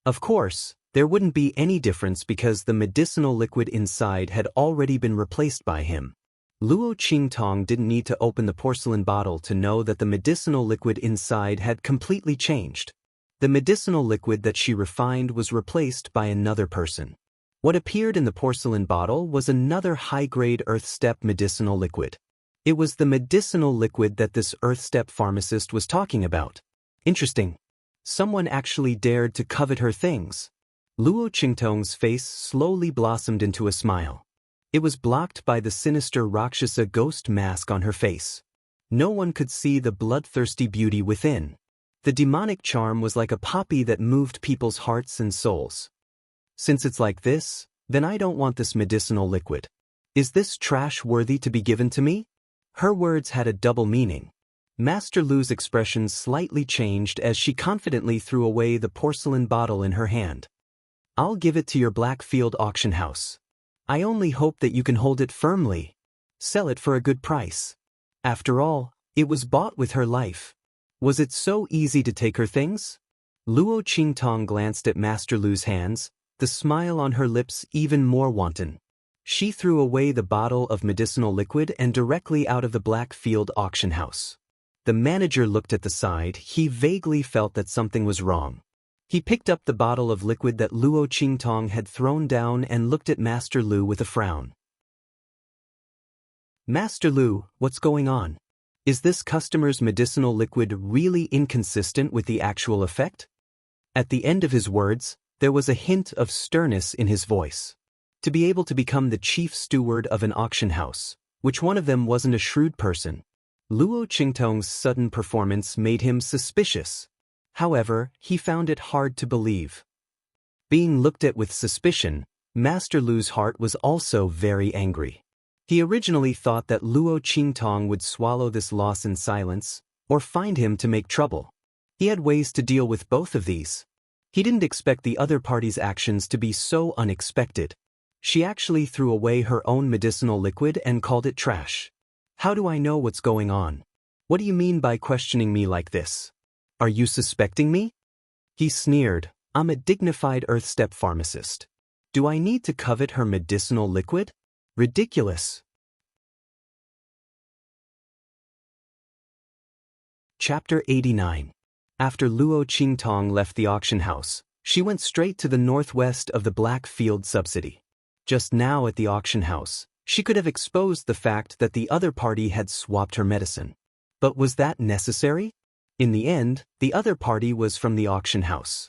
Of course, there wouldn't be any difference because the medicinal liquid inside had already been replaced by him. Luo Qingtong didn't need to open the porcelain bottle to know that the medicinal liquid inside had completely changed. The medicinal liquid that she refined was replaced by another person. What appeared in the porcelain bottle was another high-grade earth step medicinal liquid. It was the medicinal liquid that this earth step pharmacist was talking about. Interesting. Someone actually dared to covet her things. Luo Qingtong's face slowly blossomed into a smile. It was blocked by the sinister Rakshasa ghost mask on her face. No one could see the bloodthirsty beauty within. The demonic charm was like a poppy that moved people's hearts and souls. Since it's like this, then I don't want this medicinal liquid. Is this trash worthy to be given to me? Her words had a double meaning. Master Lu's expression slightly changed as she confidently threw away the porcelain bottle in her hand. I'll give it to your Blackfield auction house. I only hope that you can hold it firmly. Sell it for a good price. After all, it was bought with her life. Was it so easy to take her things? Luo Qingtong glanced at Master Lu's hands, the smile on her lips even more wanton. She threw away the bottle of medicinal liquid and directly out of the Blackfield auction house. The manager looked at the side. He vaguely felt that something was wrong. He picked up the bottle of liquid that Luo Qingtong had thrown down and looked at Master Lu with a frown. Master Lu, what's going on? Is this customer's medicinal liquid really inconsistent with the actual effect? At the end of his words, there was a hint of sternness in his voice. To be able to become the chief steward of an auction house, which one of them wasn't a shrewd person? Luo Qingtong's sudden performance made him suspicious. However, he found it hard to believe. Being looked at with suspicion, Master Lu's heart was also very angry. He originally thought that Luo Qingtong would swallow this loss in silence, or find him to make trouble. He had ways to deal with both of these. He didn't expect the other party's actions to be so unexpected. She actually threw away her own medicinal liquid and called it trash. How do I know what's going on? What do you mean by questioning me like this? Are you suspecting me? He sneered. I'm a dignified earth-step pharmacist. Do I need to covet her medicinal liquid? Ridiculous. Chapter 89. After Luo Qingtong left the auction house, she went straight to the northwest of the Blackfield subsidy. Just now at the auction house, she could have exposed the fact that the other party had swapped her medicine. But was that necessary? In the end, the other party was from the auction house.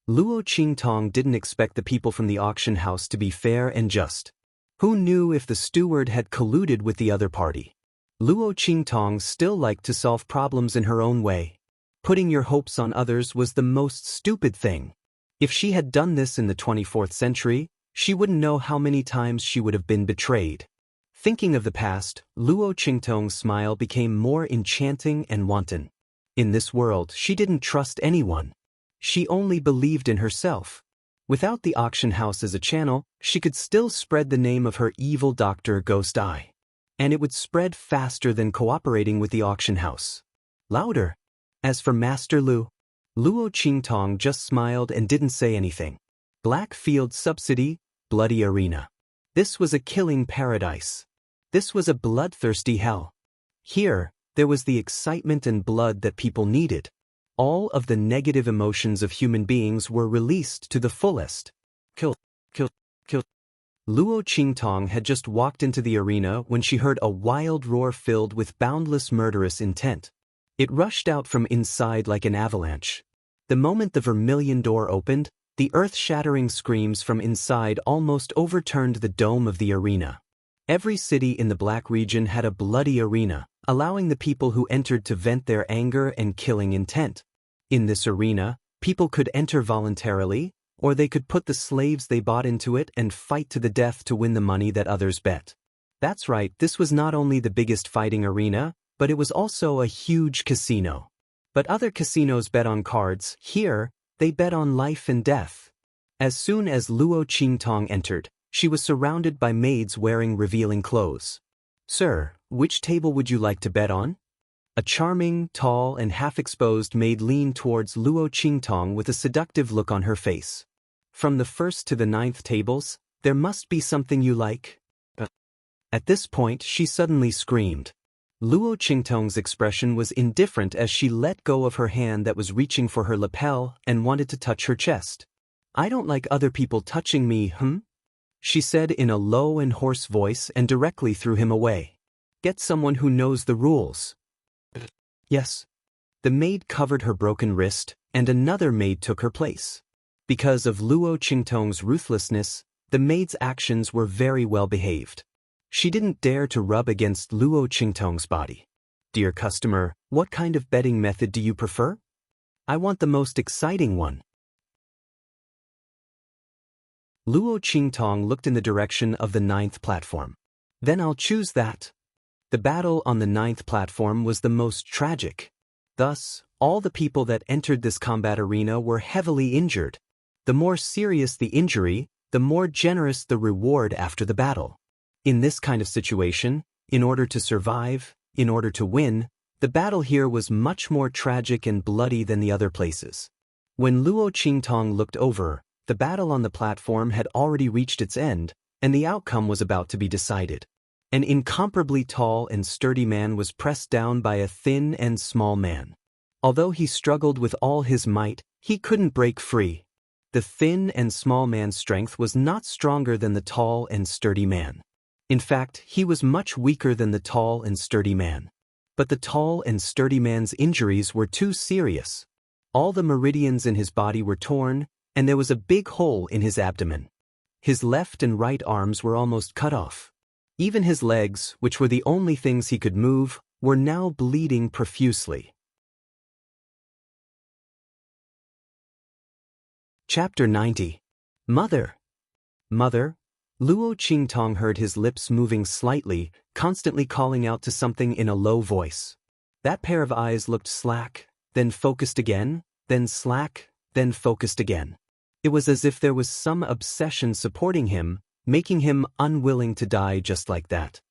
Luo Qingtong didn't expect the people from the auction house to be fair and just. Who knew if the steward had colluded with the other party? Luo Qingtong still liked to solve problems in her own way. Putting your hopes on others was the most stupid thing. If she had done this in the 24th century, she wouldn't know how many times she would have been betrayed. Thinking of the past, Luo Qingtong's smile became more enchanting and wanton. In this world, she didn't trust anyone. She only believed in herself. Without the auction house as a channel, she could still spread the name of her evil doctor Ghost Eye. And it would spread faster than cooperating with the auction house. Louder. As for Master Lu, Luo Qingtong just smiled and didn't say anything. Blackfield subsidy, bloody arena. This was a killing paradise. This was a bloodthirsty hell. Here, there was the excitement and blood that people needed. All of the negative emotions of human beings were released to the fullest. Kill, kill, kill. Luo Qingtong had just walked into the arena when she heard a wild roar filled with boundless murderous intent. It rushed out from inside like an avalanche. The moment the vermilion door opened, the earth-shattering screams from inside almost overturned the dome of the arena. Every city in the Black region had a bloody arena, allowing the people who entered to vent their anger and killing intent. In this arena, people could enter voluntarily, or they could put the slaves they bought into it and fight to the death to win the money that others bet. That's right, this was not only the biggest fighting arena, but it was also a huge casino. But other casinos bet on cards. Here, they bet on life and death. As soon as Luo Qingtong entered, she was surrounded by maids wearing revealing clothes. Sir, which table would you like to bet on? A charming, tall, and half-exposed maid leaned towards Luo Qingtong with a seductive look on her face. From the 1st to the 9th tables, there must be something you like. At this point, she suddenly screamed. Luo Qingtong's expression was indifferent as she let go of her hand that was reaching for her lapel and wanted to touch her chest. "I don't like other people touching me, she said in a low and hoarse voice and directly threw him away. "Get someone who knows the rules." "Yes." The maid covered her broken wrist, and another maid took her place. Because of Luo Qingtong's ruthlessness, the maid's actions were very well behaved. She didn't dare to rub against Luo Qingtong's body. "Dear customer, what kind of betting method do you prefer?" "I want the most exciting one." Luo Qingtong looked in the direction of the 9th platform. "Then I'll choose that." The battle on the 9th platform was the most tragic. Thus, all the people that entered this combat arena were heavily injured. The more serious the injury, the more generous the reward after the battle. In this kind of situation, in order to survive, in order to win, the battle here was much more tragic and bloody than the other places. When Luo Qingtong looked over, the battle on the platform had already reached its end, and the outcome was about to be decided. An incomparably tall and sturdy man was pressed down by a thin and small man. Although he struggled with all his might, he couldn't break free. The thin and small man's strength was not stronger than the tall and sturdy man. In fact, he was much weaker than the tall and sturdy man. But the tall and sturdy man's injuries were too serious. All the meridians in his body were torn, and there was a big hole in his abdomen. His left and right arms were almost cut off. Even his legs, which were the only things he could move, were now bleeding profusely. Chapter 90. Mother. Mother. Luo Qingtong heard his lips moving slightly, constantly calling out to something in a low voice. That pair of eyes looked slack, then focused again, then slack, then focused again. It was as if there was some obsession supporting him, making him unwilling to die just like that.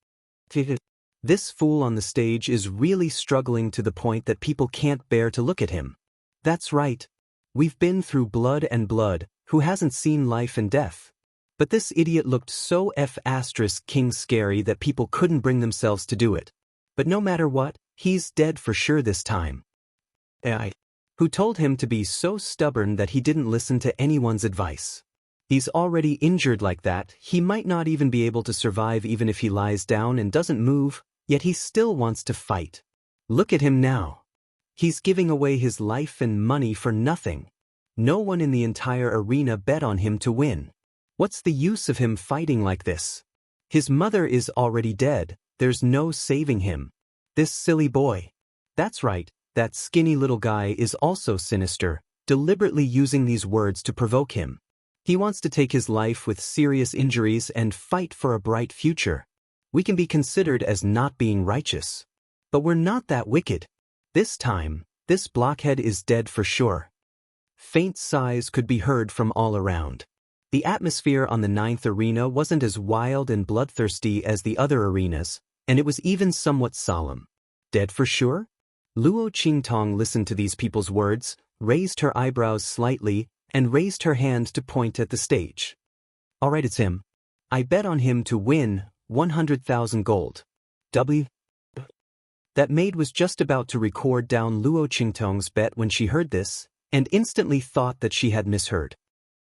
This fool on the stage is really struggling to the point that people can't bear to look at him. That's right. We've been through blood and blood, who hasn't seen life and death? But this idiot looked so king scary that people couldn't bring themselves to do it. But no matter what, he's dead for sure this time. AI. Who told him to be so stubborn that he didn't listen to anyone's advice. He's already injured like that, he might not even be able to survive even if he lies down and doesn't move, yet he still wants to fight. Look at him now. He's giving away his life and money for nothing. No one in the entire arena bet on him to win. What's the use of him fighting like this? His mother is already dead, there's no saving him. This silly boy. That's right, that skinny little guy is also sinister, deliberately using these words to provoke him. He wants to take his life with serious injuries and fight for a bright future. We can be considered as not being righteous. But we're not that wicked. This time, this blockhead is dead for sure. Faint sighs could be heard from all around. The atmosphere on the 9th arena wasn't as wild and bloodthirsty as the other arenas, and it was even somewhat solemn. Dead for sure? Luo Qingtong listened to these people's words, raised her eyebrows slightly, and raised her hand to point at the stage. All right, it's him. I bet on him to win 100,000 gold. That maid was just about to record down Luo Qingtong's bet when she heard this, and instantly thought that she had misheard.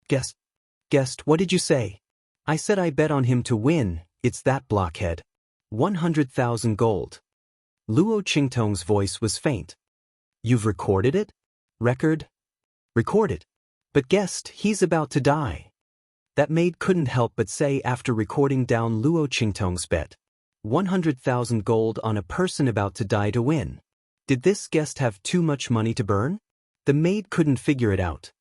Guessed, what did you say? I said I bet on him to win, it's that blockhead. 100,000 gold. Luo Qingtong's voice was faint. You've recorded it? Recorded. But guessed, he's about to die. That maid couldn't help but say after recording down Luo Qingtong's bet. 100,000 gold on a person about to die to win. Did this guest have too much money to burn? The maid couldn't figure it out.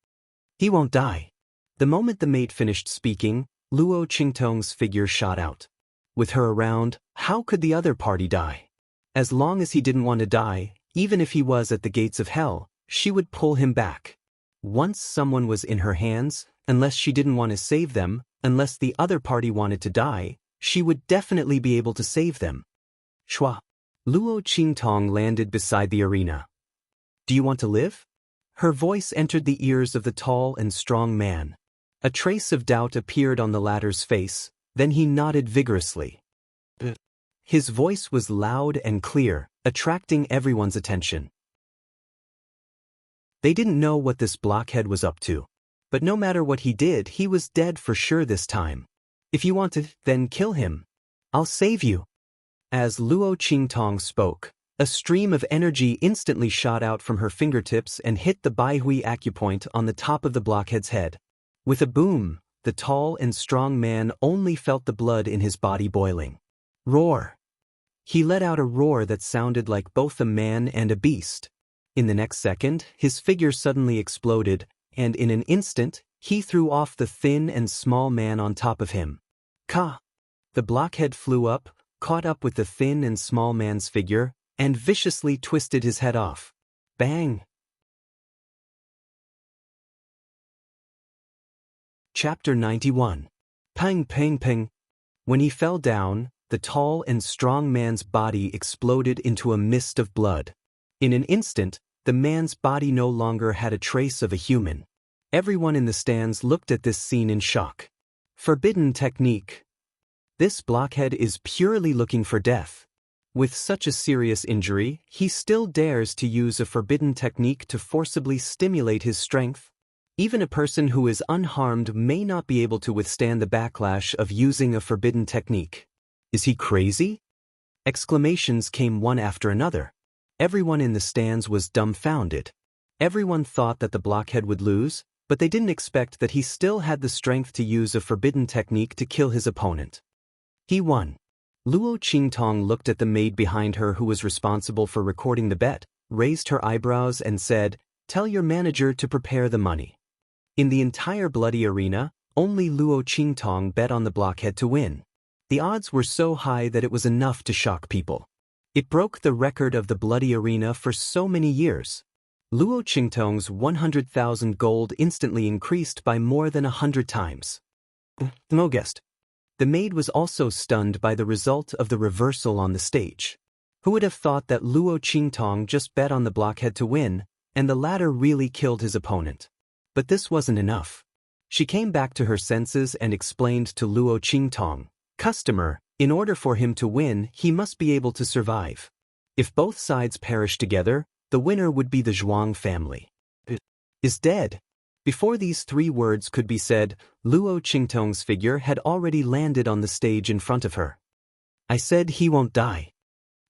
He won't die. The moment the maid finished speaking, Luo Qingtong's figure shot out. With her around, how could the other party die? As long as he didn't want to die, even if he was at the gates of hell, she would pull him back. Once someone was in her hands, unless she didn't want to save them, unless the other party wanted to die, she would definitely be able to save them. Shua. Luo Qingtong landed beside the arena. Do you want to live? Her voice entered the ears of the tall and strong man. A trace of doubt appeared on the latter's face, then he nodded vigorously. His voice was loud and clear, attracting everyone's attention. They didn't know what this blockhead was up to. But no matter what he did, he was dead for sure this time. If you want to, then kill him. I'll save you. As Luo Qingtong spoke, a stream of energy instantly shot out from her fingertips and hit the Baihui acupoint on the top of the blockhead's head. With a boom, the tall and strong man only felt the blood in his body boiling. Roar! He let out a roar that sounded like both a man and a beast. In the next second, his figure suddenly exploded, and in an instant, he threw off the thin and small man on top of him. Ka! The blockhead flew up, caught up with the thin and small man's figure, and viciously twisted his head off. Bang! Chapter 91. Pang pang pang. When he fell down, the tall and strong man's body exploded into a mist of blood. In an instant, the man's body no longer had a trace of a human. Everyone in the stands looked at this scene in shock. Forbidden technique. This blockhead is purely looking for death. With such a serious injury, he still dares to use a forbidden technique to forcibly stimulate his strength. Even a person who is unharmed may not be able to withstand the backlash of using a forbidden technique. Is he crazy? Exclamations came one after another. Everyone in the stands was dumbfounded. Everyone thought that the blockhead would lose, but they didn't expect that he still had the strength to use a forbidden technique to kill his opponent. He won. Luo Qingtong looked at the maid behind her who was responsible for recording the bet, raised her eyebrows and said, "Tell your manager to prepare the money." In the entire bloody arena, only Luo Qingtong bet on the blockhead to win. The odds were so high that it was enough to shock people. It broke the record of the bloody arena for so many years. Luo Qingtong's 100,000 gold instantly increased by more than 100 times. No guest. The maid was also stunned by the result of the reversal on the stage. Who would have thought that Luo Qingtong just bet on the blockhead to win, and the latter really killed his opponent? But this wasn't enough. She came back to her senses and explained to Luo Qingtong, "Customer, in order for him to win, he must be able to survive. If both sides perish together, the winner would be the Zhuang family. Is dead." Before these 3 words could be said, Luo Qingtong's figure had already landed on the stage in front of her. "I said he won't die."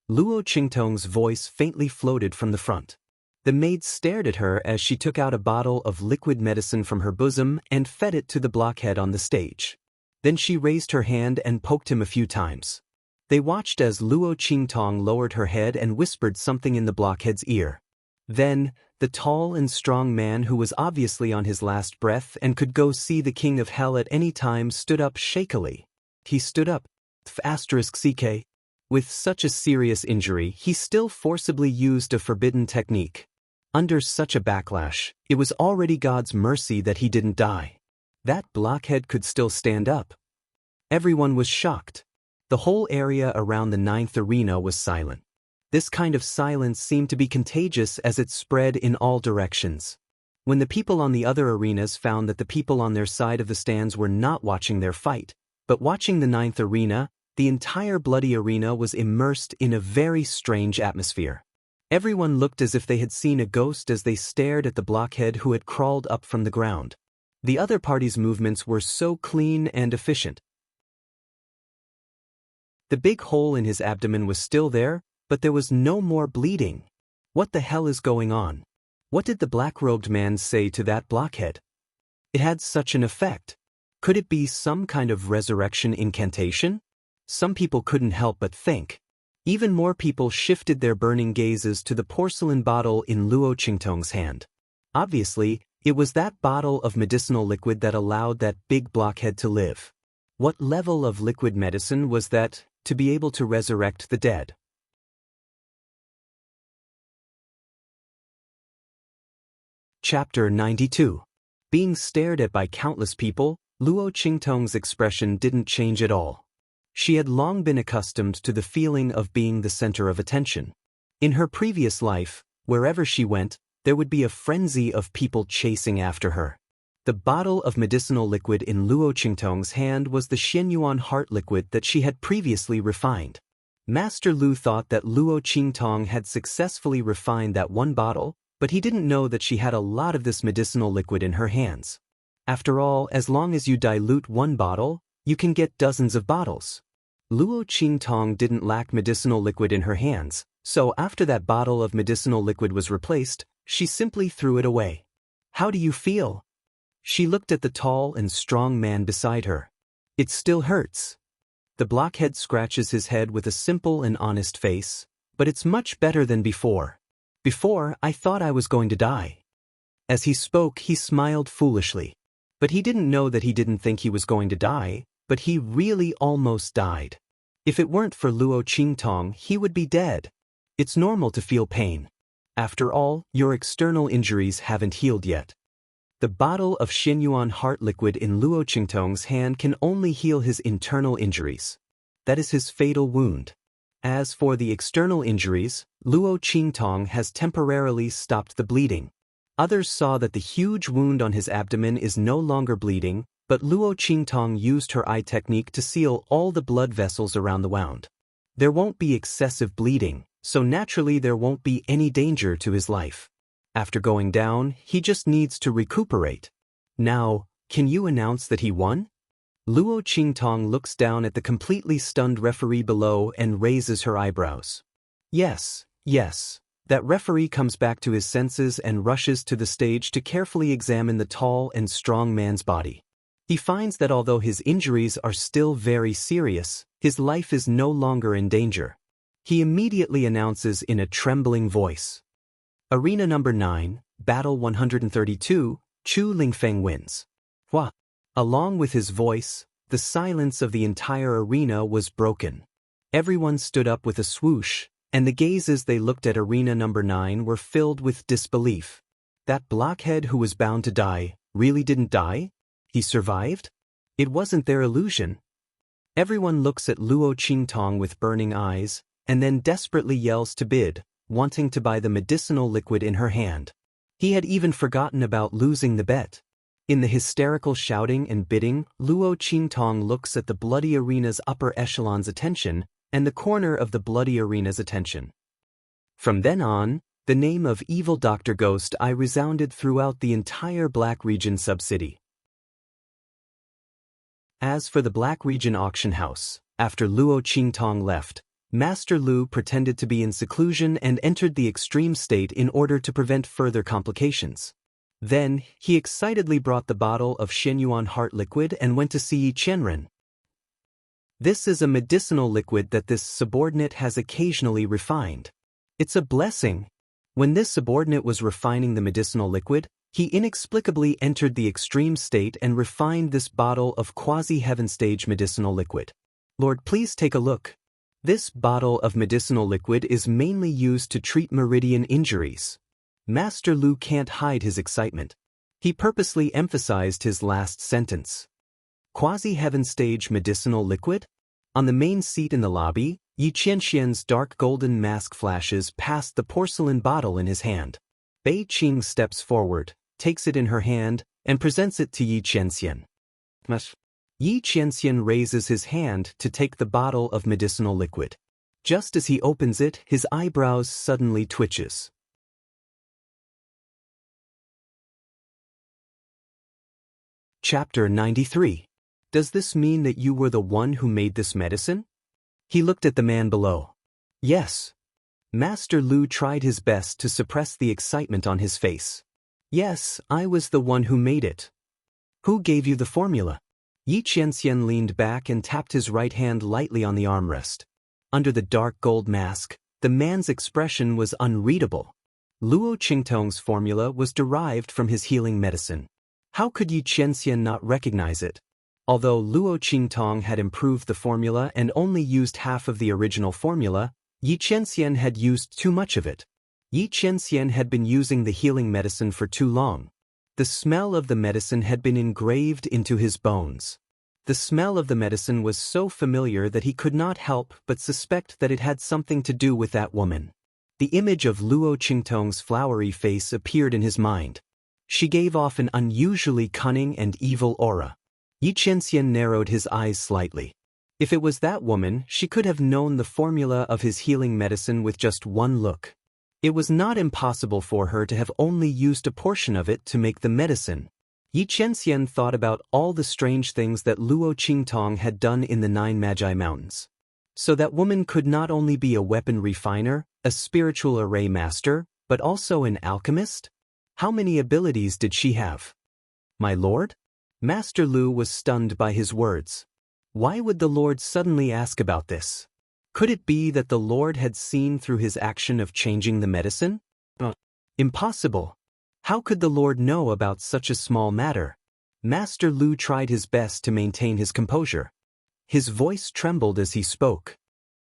Luo Qingtong's voice faintly floated from the front. The maid stared at her as she took out a bottle of liquid medicine from her bosom and fed it to the blockhead on the stage. Then she raised her hand and poked him a few times. They watched as Luo Qingtong lowered her head and whispered something in the blockhead's ear. Then, the tall and strong man who was obviously on his last breath and could go see the king of hell at any time stood up shakily. He stood up. *CK. With such a serious injury, he still forcibly used a forbidden technique. Under such a backlash, it was already God's mercy that he didn't die. That blockhead could still stand up. Everyone was shocked. The whole area around the 9th arena was silent. This kind of silence seemed to be contagious as it spread in all directions. When the people on the other arenas found that the people on their side of the stands were not watching their fight, but watching the 9th arena, the entire bloody arena was immersed in a very strange atmosphere. Everyone looked as if they had seen a ghost as they stared at the blockhead who had crawled up from the ground. The other party's movements were so clean and efficient. The big hole in his abdomen was still there, but there was no more bleeding. What the hell is going on? What did the black-robed man say to that blockhead? It had such an effect. Could it be some kind of resurrection incantation? Some people couldn't help but think. Even more people shifted their burning gazes to the porcelain bottle in Luo Qingtong's hand. Obviously, it was that bottle of medicinal liquid that allowed that big blockhead to live. What level of liquid medicine was that to be able to resurrect the dead? Chapter 92. Being stared at by countless people, Luo Qingtong's expression didn't change at all. She had long been accustomed to the feeling of being the center of attention. In her previous life, wherever she went, there would be a frenzy of people chasing after her. The bottle of medicinal liquid in Luo Qingtong's hand was the Xianyuan heart liquid that she had previously refined. Master Lu thought that Luo Qingtong had successfully refined that one bottle, but he didn't know that she had a lot of this medicinal liquid in her hands. After all, as long as you dilute one bottle, you can get dozens of bottles. Luo Qingtong didn't lack medicinal liquid in her hands, so after that bottle of medicinal liquid was replaced, she simply threw it away. "How do you feel?" She looked at the tall and strong man beside her. "It still hurts." The blockhead scratches his head with a simple and honest face, "But it's much better than before. Before, I thought I was going to die." As he spoke, he smiled foolishly. But he didn't know that he didn't think he was going to die, but he really almost died. If it weren't for Luo Qingtong, he would be dead. It's normal to feel pain. After all, your external injuries haven't healed yet. The bottle of Xinyuan heart liquid in Luo Qingtong's hand can only heal his internal injuries. That is his fatal wound. As for the external injuries, Luo Qingtong has temporarily stopped the bleeding. Others saw that the huge wound on his abdomen is no longer bleeding, but Luo Qingtong used her eye technique to seal all the blood vessels around the wound. There won't be excessive bleeding, so naturally there won't be any danger to his life. After going down, he just needs to recuperate. Now, can you announce that he won? Luo Qingtong looks down at the completely stunned referee below and raises her eyebrows. Yes, yes. That referee comes back to his senses and rushes to the stage to carefully examine the tall and strong man's body. He finds that although his injuries are still very serious, his life is no longer in danger. He immediately announces in a trembling voice. Arena number 9, Battle 132, Chu Lingfeng wins. Hua! Along with his voice, the silence of the entire arena was broken. Everyone stood up with a swoosh, and the gazes they looked at arena number 9 were filled with disbelief. That blockhead who was bound to die really didn't die? He survived? It wasn't their illusion. Everyone looks at Luo Qingtong with burning eyes, and then desperately yells to bid, wanting to buy the medicinal liquid in her hand. He had even forgotten about losing the bet. In the hysterical shouting and bidding, Luo Qingtong looks at the bloody arena's upper echelon's attention and the corner of the bloody arena's attention. From then on, the name of evil Dr. Ghost Eye resounded throughout the entire Black Region sub-city. As for the Black Region auction house, after Luo Qingtong left, Master Lu pretended to be in seclusion and entered the extreme state in order to prevent further complications. Then, he excitedly brought the bottle of Xinyuan heart liquid and went to see Yi Qianren. This is a medicinal liquid that this subordinate has occasionally refined. It's a blessing. When this subordinate was refining the medicinal liquid, he inexplicably entered the extreme state and refined this bottle of quasi-heaven stage medicinal liquid. Lord, please take a look. This bottle of medicinal liquid is mainly used to treat meridian injuries. Master Lu can't hide his excitement. He purposely emphasized his last sentence. Quasi-heaven stage medicinal liquid? On the main seat in the lobby, Yi Qianxian's dark golden mask flashes past the porcelain bottle in his hand. Bei Qing steps forward, takes it in her hand, and presents it to Yi Qianxian. Yi Qianxian raises his hand to take the bottle of medicinal liquid. Just as he opens it, his eyebrows suddenly twitches. Chapter 93. Does this mean that you were the one who made this medicine? He looked at the man below. Yes. Master Lu tried his best to suppress the excitement on his face. Yes, I was the one who made it. Who gave you the formula? Yi Qianxian leaned back and tapped his right hand lightly on the armrest. Under the dark gold mask, the man's expression was unreadable. Luo Qingtong's formula was derived from his healing medicine. How could Yi Qianxian not recognize it? Although Luo Qingtong had improved the formula and only used half of the original formula, Yi Qianxian had used too much of it. Yi Qianxian had been using the healing medicine for too long. The smell of the medicine had been engraved into his bones. The smell of the medicine was so familiar that he could not help but suspect that it had something to do with that woman. The image of Luo Qingtong's flowery face appeared in his mind. She gave off an unusually cunning and evil aura. Yi Qianxian narrowed his eyes slightly. If it was that woman, she could have known the formula of his healing medicine with just one look. It was not impossible for her to have only used a portion of it to make the medicine. Yi Qianxian thought about all the strange things that Luo Qingtong had done in the 9 Magi Mountains. So that woman could not only be a weapon refiner, a spiritual array master, but also an alchemist? How many abilities did she have? My lord? Master Lu was stunned by his words. Why would the Lord suddenly ask about this? Could it be that the Lord had seen through his action of changing the medicine? Impossible. How could the Lord know about such a small matter? Master Lu tried his best to maintain his composure. His voice trembled as he spoke.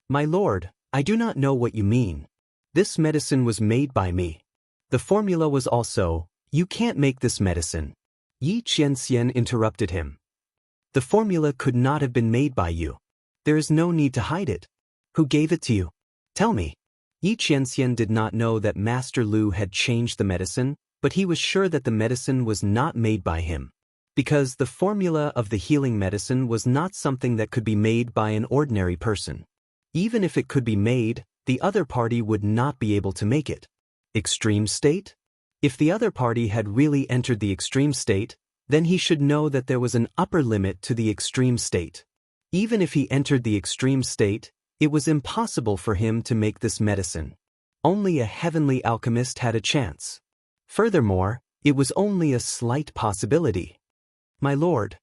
My lord, I do not know what you mean. This medicine was made by me. The formula was also, you can't make this medicine. Yi Qianxian interrupted him. The formula could not have been made by you. There is no need to hide it. Who gave it to you? Tell me. Yi Qianxian did not know that Master Lu had changed the medicine, but he was sure that the medicine was not made by him. Because the formula of the healing medicine was not something that could be made by an ordinary person. Even if it could be made, the other party would not be able to make it. Extreme state? If the other party had really entered the extreme state, then he should know that there was an upper limit to the extreme state. Even if he entered the extreme state, it was impossible for him to make this medicine. Only a heavenly alchemist had a chance. Furthermore, it was only a slight possibility. My lord.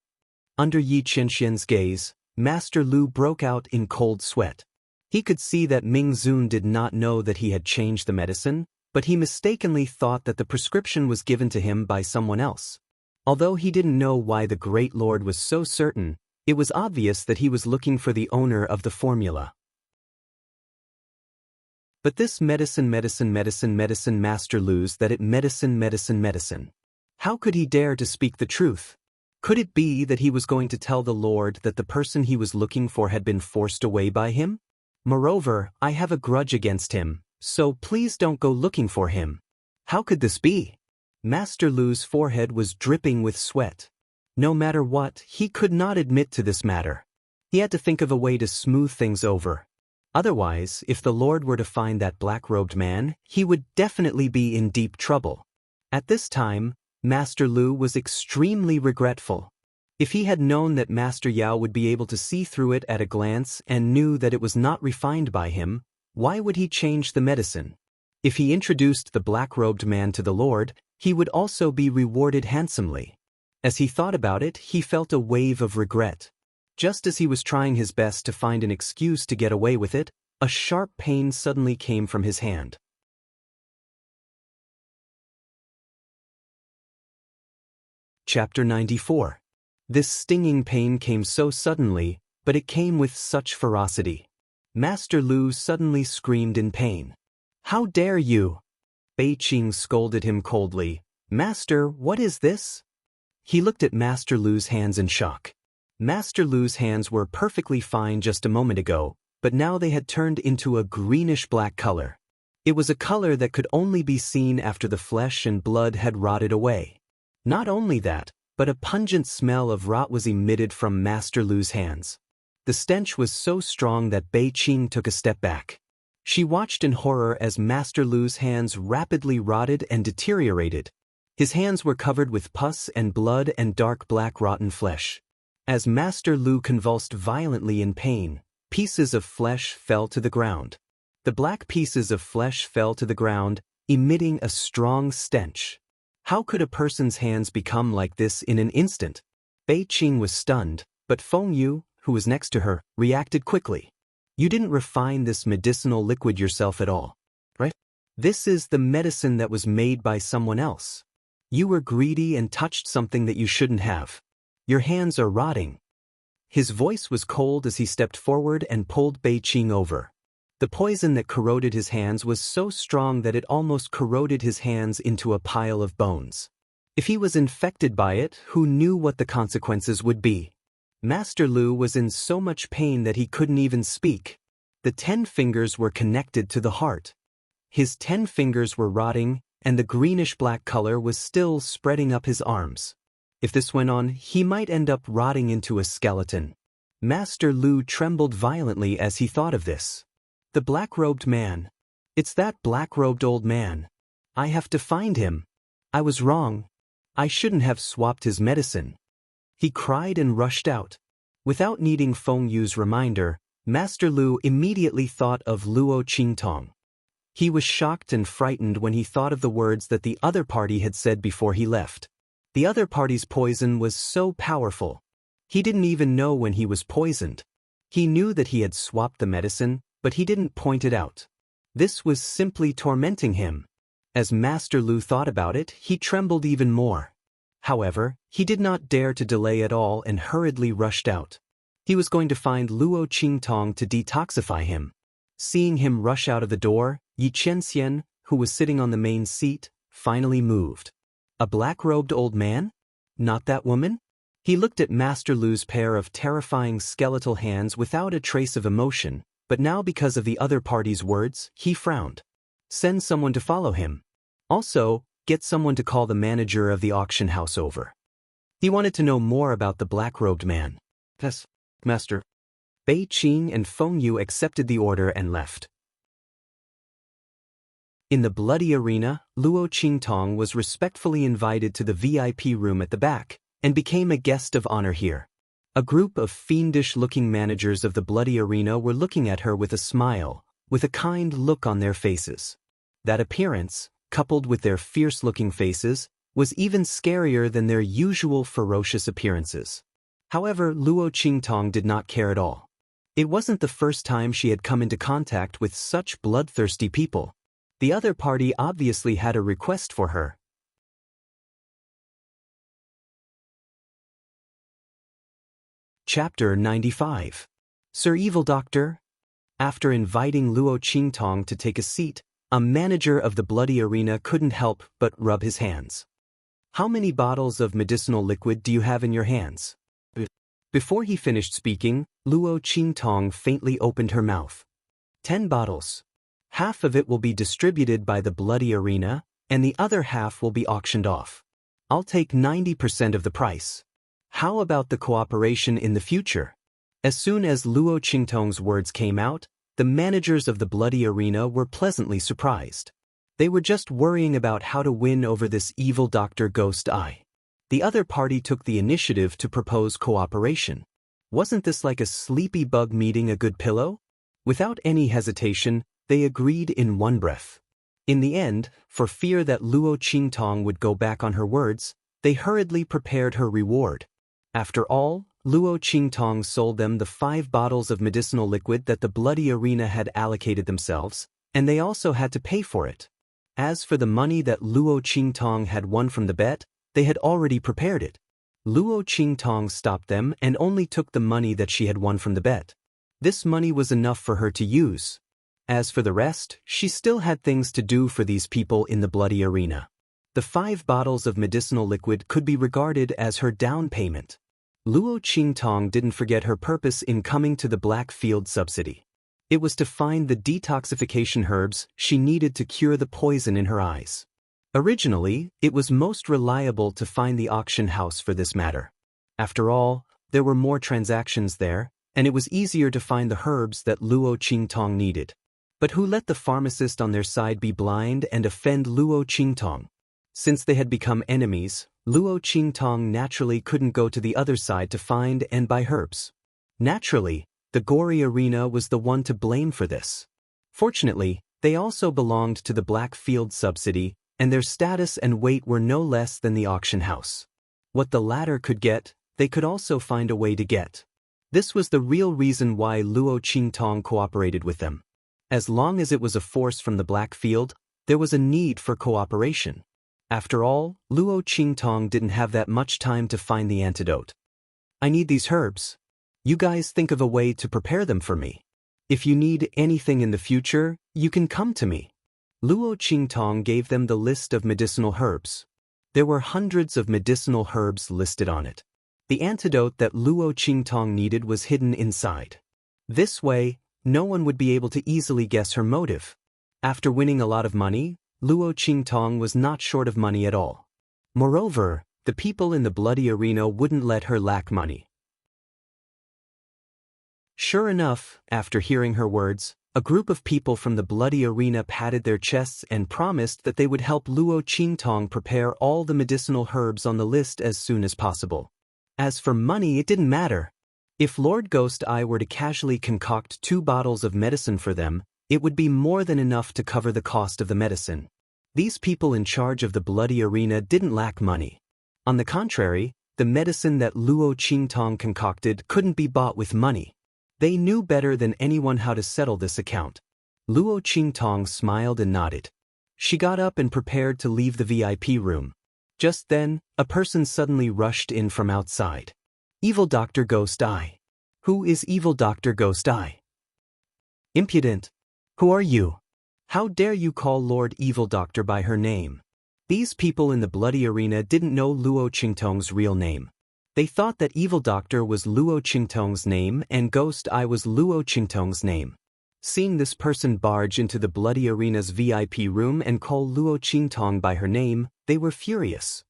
Under Yi Qianxian's gaze, Master Lu broke out in cold sweat. He could see that Ming Zun did not know that he had changed the medicine, but he mistakenly thought that the prescription was given to him by someone else. Although he didn't know why the Great Lord was so certain, it was obvious that he was looking for the owner of the formula. But this medicine Master Lu's that it medicine. How could he dare to speak the truth? Could it be that he was going to tell the Lord that the person he was looking for had been forced away by him? Moreover, I have a grudge against him, so please don't go looking for him. How could this be? Master Lu's forehead was dripping with sweat. No matter what, he could not admit to this matter. He had to think of a way to smooth things over. Otherwise, if the Lord were to find that black-robed man, he would definitely be in deep trouble. At this time, Master Lu was extremely regretful. If he had known that Master Yao would be able to see through it at a glance and knew that it was not refined by him, why would he change the medicine? If he introduced the black-robed man to the Lord, he would also be rewarded handsomely. As he thought about it, he felt a wave of regret. Just as he was trying his best to find an excuse to get away with it, a sharp pain suddenly came from his hand. Chapter 94. This stinging pain came so suddenly, but it came with such ferocity. Master Lu suddenly screamed in pain. How dare you? Bei Qing scolded him coldly. Master, what is this? He looked at Master Lu's hands in shock. Master Lu's hands were perfectly fine just a moment ago, but now they had turned into a greenish-black color. It was a color that could only be seen after the flesh and blood had rotted away. Not only that, but a pungent smell of rot was emitted from Master Lu's hands. The stench was so strong that Bei Qing took a step back. She watched in horror as Master Lu's hands rapidly rotted and deteriorated. His hands were covered with pus and blood and dark black rotten flesh. As Master Lu convulsed violently in pain, pieces of flesh fell to the ground. The black pieces of flesh fell to the ground, emitting a strong stench. How could a person's hands become like this in an instant? Bei Qing was stunned, but Feng Yu, who was next to her, reacted quickly. You didn't refine this medicinal liquid yourself at all, right? This is the medicine that was made by someone else. You were greedy and touched something that you shouldn't have. Your hands are rotting. His voice was cold as he stepped forward and pulled Bei Qing over. The poison that corroded his hands was so strong that it almost corroded his hands into a pile of bones. If he was infected by it, who knew what the consequences would be? Master Lu was in so much pain that he couldn't even speak. The 10 fingers were connected to the heart. His 10 fingers were rotting, and the greenish-black color was still spreading up his arms. If this went on, he might end up rotting into a skeleton. Master Lu trembled violently as he thought of this. The black-robed man. It's that black-robed old man. I have to find him. I was wrong. I shouldn't have swapped his medicine. He cried and rushed out. Without needing Feng Yu's reminder, Master Lu immediately thought of Luo Qingtong. He was shocked and frightened when he thought of the words that the other party had said before he left. The other party's poison was so powerful. He didn't even know when he was poisoned. He knew that he had swapped the medicine, but he didn't point it out. This was simply tormenting him. As Master Lu thought about it, he trembled even more. However, he did not dare to delay at all and hurriedly rushed out. He was going to find Luo Qingtong to detoxify him. Seeing him rush out of the door, Yi Chenxian, who was sitting on the main seat, finally moved. A black-robed old man? Not that woman? He looked at Master Lu's pair of terrifying skeletal hands without a trace of emotion, but now because of the other party's words, he frowned. Send someone to follow him. Also, get someone to call the manager of the auction house over. He wanted to know more about the black-robed man. Yes, Master. Bei Qing and Feng Yu accepted the order and left. In the bloody arena, Luo Qingtong was respectfully invited to the VIP room at the back, and became a guest of honor here. A group of fiendish-looking managers of the bloody arena were looking at her with a smile, with a kind look on their faces. That appearance, coupled with their fierce-looking faces, was even scarier than their usual ferocious appearances. However, Luo Qingtong did not care at all. It wasn't the first time she had come into contact with such bloodthirsty people. The other party obviously had a request for her. Chapter 95. Sir Evil Doctor. After inviting Luo Qingtong to take a seat, a manager of the bloody arena couldn't help but rub his hands. How many bottles of medicinal liquid do you have in your hands? Before he finished speaking, Luo Qingtong faintly opened her mouth. 10 bottles. Half of it will be distributed by the bloody arena, and the other half will be auctioned off. I'll take 90% of the price. How about the cooperation in the future? As soon as Luo Qingtong's words came out, the managers of the bloody arena were pleasantly surprised. They were just worrying about how to win over this evil Dr. Ghost Eye. The other party took the initiative to propose cooperation. Wasn't this like a sleepy bug meeting a good pillow? Without any hesitation, they agreed in one breath. In the end, for fear that Luo Qingtong would go back on her words, they hurriedly prepared her reward. After all, Luo Qingtong sold them the 5 bottles of medicinal liquid that the bloody arena had allocated themselves, and they also had to pay for it. As for the money that Luo Qingtong had won from the bet, they had already prepared it. Luo Qingtong stopped them and only took the money that she had won from the bet. This money was enough for her to use. As for the rest, she still had things to do for these people in the bloody arena. The 5 bottles of medicinal liquid could be regarded as her down payment. Luo Qingtong didn't forget her purpose in coming to the Black Field subsidy. It was to find the detoxification herbs she needed to cure the poison in her eyes. Originally, it was most reliable to find the auction house for this matter. After all, there were more transactions there, and it was easier to find the herbs that Luo Qingtong needed. But who let the pharmacist on their side be blind and offend Luo Qingtong? Since they had become enemies, Luo Qingtong naturally couldn't go to the other side to find and buy herbs. Naturally, the gory arena was the one to blame for this. Fortunately, they also belonged to the Black Field subsidy, and their status and weight were no less than the auction house. What the latter could get, they could also find a way to get. This was the real reason why Luo Qingtong cooperated with them. As long as it was a force from the Black Field, there was a need for cooperation. After all, Luo Qingtong didn't have that much time to find the antidote. I need these herbs. You guys think of a way to prepare them for me. If you need anything in the future, you can come to me. Luo Qingtong gave them the list of medicinal herbs. There were hundreds of medicinal herbs listed on it. The antidote that Luo Qingtong needed was hidden inside. This way, no one would be able to easily guess her motive. After winning a lot of money, Luo Qingtong was not short of money at all. Moreover, the people in the bloody arena wouldn't let her lack money. Sure enough, after hearing her words, a group of people from the bloody arena patted their chests and promised that they would help Luo Qingtong prepare all the medicinal herbs on the list as soon as possible. As for money, it didn't matter. If Lord Ghost Eye were to casually concoct 2 bottles of medicine for them, it would be more than enough to cover the cost of the medicine. These people in charge of the bloody arena didn't lack money. On the contrary, the medicine that Luo Qingtong concocted couldn't be bought with money. They knew better than anyone how to settle this account. Luo Qingtong smiled and nodded. She got up and prepared to leave the VIP room. Just then, a person suddenly rushed in from outside. Evil Dr. Ghost Eye. Who is Evil Dr. Ghost Eye? Impudent. Who are you? How dare you call Lord Evil Doctor by her name? These people in the bloody arena didn't know Luo Qingtong's real name. They thought that Evil Doctor was Luo Qingtong's name and Ghost Eye was Luo Qingtong's name. Seeing this person barge into the bloody arena's VIP room and call Luo Qingtong by her name, they were furious.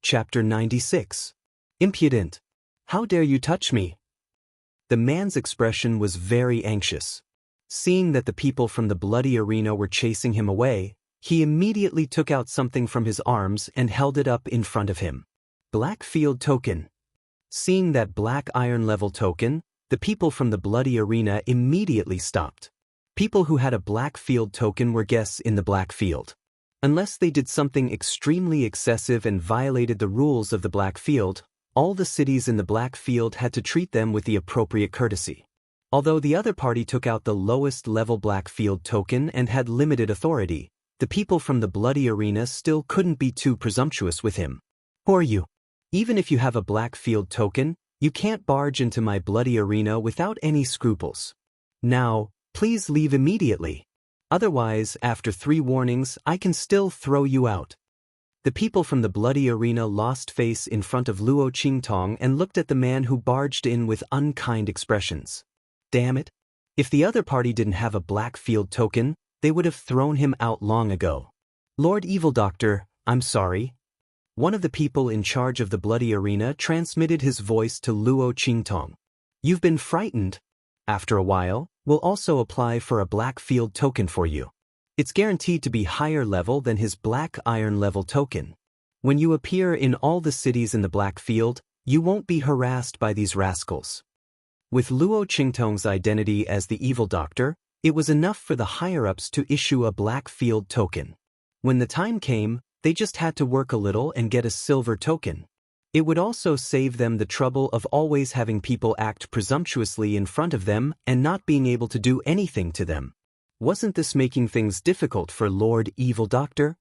Chapter 96. Impudent. How dare you touch me? The man's expression was very anxious. Seeing that the people from the bloody arena were chasing him away, he immediately took out something from his arms and held it up in front of him. Black Field Token. Seeing that black iron level token, the people from the bloody arena immediately stopped. People who had a black field token were guests in the black field. Unless they did something extremely excessive and violated the rules of the black field, all the cities in the black field had to treat them with the appropriate courtesy. Although the other party took out the lowest level black field token and had limited authority, the people from the bloody arena still couldn't be too presumptuous with him. Who are you? Even if you have a black field token, you can't barge into my bloody arena without any scruples. Now, please leave immediately. Otherwise, after 3 warnings, I can still throw you out. The people from the bloody arena lost face in front of Luo Qingtong and looked at the man who barged in with unkind expressions. Damn it! If the other party didn't have a black field token, they would have thrown him out long ago. Lord Evil Doctor, I'm sorry. One of the people in charge of the bloody arena transmitted his voice to Luo Qingtong. You've been frightened. After a while, we'll also apply for a black field token for you. It's guaranteed to be higher level than his black iron level token. When you appear in all the cities in the black field, you won't be harassed by these rascals. With Luo Qingtong's identity as the Evil Doctor, it was enough for the higher-ups to issue a black field token. When the time came, they just had to work a little and get a silver token. It would also save them the trouble of always having people act presumptuously in front of them and not being able to do anything to them. Wasn't this making things difficult for Lord Evil Doctor?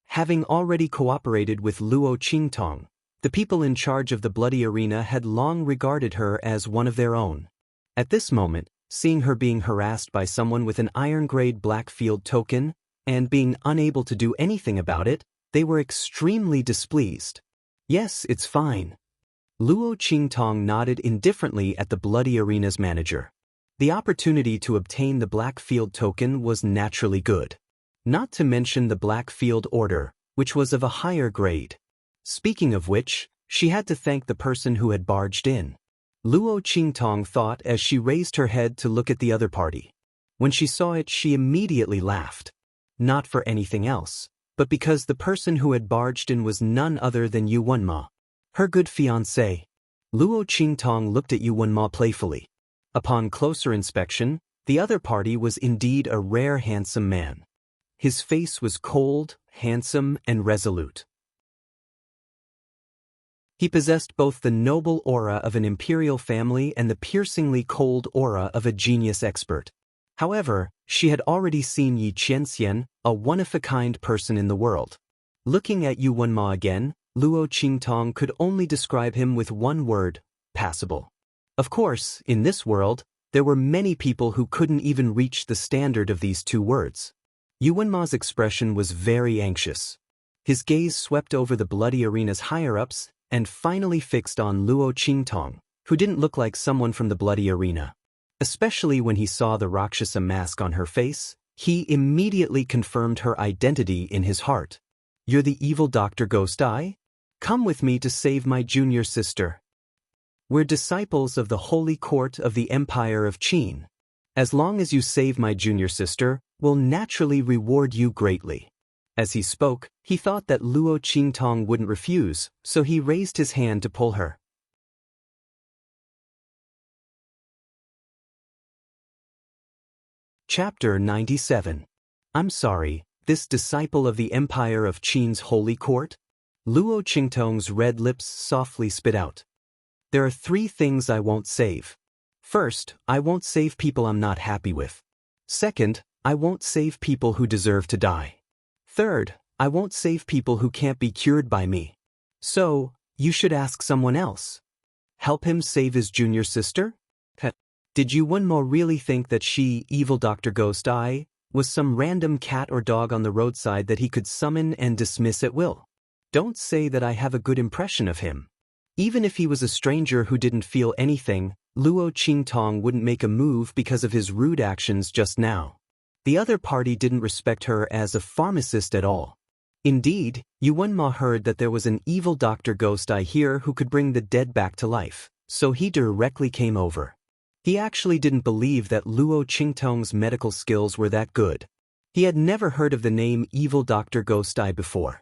Having already cooperated with Luo Qingtong, the people in charge of the bloody arena had long regarded her as one of their own. At this moment, seeing her being harassed by someone with an iron-grade black field token and being unable to do anything about it, they were extremely displeased. Yes, it's fine. Luo Qingtong nodded indifferently at the bloody arena's manager. The opportunity to obtain the black field token was naturally good. Not to mention the black field order, which was of a higher grade. Speaking of which, she had to thank the person who had barged in. Luo Qingtong thought as she raised her head to look at the other party. When she saw it, she immediately laughed. Not for anything else, but because the person who had barged in was none other than Yu Wenma, her good fiancé. Luo Qingtong looked at Yu Wenma playfully. Upon closer inspection, the other party was indeed a rare handsome man. His face was cold, handsome, and resolute. He possessed both the noble aura of an imperial family and the piercingly cold aura of a genius expert. However, she had already seen Yi Qianxian, a one-of-a-kind person in the world. Looking at Yu Wenma again, Luo Qingtong could only describe him with one word: passable. Of course, in this world, there were many people who couldn't even reach the standard of these 2 words. Yu Wenma's expression was very anxious. His gaze swept over the bloody arena's higher-ups and finally fixed on Luo Qingtong, who didn't look like someone from the bloody arena. Especially when he saw the Rakshasa mask on her face, he immediately confirmed her identity in his heart. You're the Evil Dr. Ghost Eye? Come with me to save my junior sister. We're disciples of the holy court of the Empire of Qin. As long as you save my junior sister, we'll naturally reward you greatly. As he spoke, he thought that Luo Qingtong wouldn't refuse, so he raised his hand to pull her. Chapter 97. I'm sorry, this disciple of the Empire of Qin's holy court? Luo Qingtong's red lips softly spit out. There are 3 things I won't save. First, I won't save people I'm not happy with. Second, I won't save people who deserve to die. Third, I won't save people who can't be cured by me. So, you should ask someone else. Help him save his junior sister? Did Yu Wenmo really think that she, evil Dr. Ghost Eye, was some random cat or dog on the roadside that he could summon and dismiss at will? Don't say that I have a good impression of him. Even if he was a stranger who didn't feel anything, Luo Qingtong wouldn't make a move because of his rude actions just now. The other party didn't respect her as a pharmacist at all. Indeed, Yu Wenmo heard that there was an evil Dr. Ghost Eye here who could bring the dead back to life, so he directly came over. He actually didn't believe that Luo Qingtong's medical skills were that good. He had never heard of the name Evil Dr. Ghost Eye before.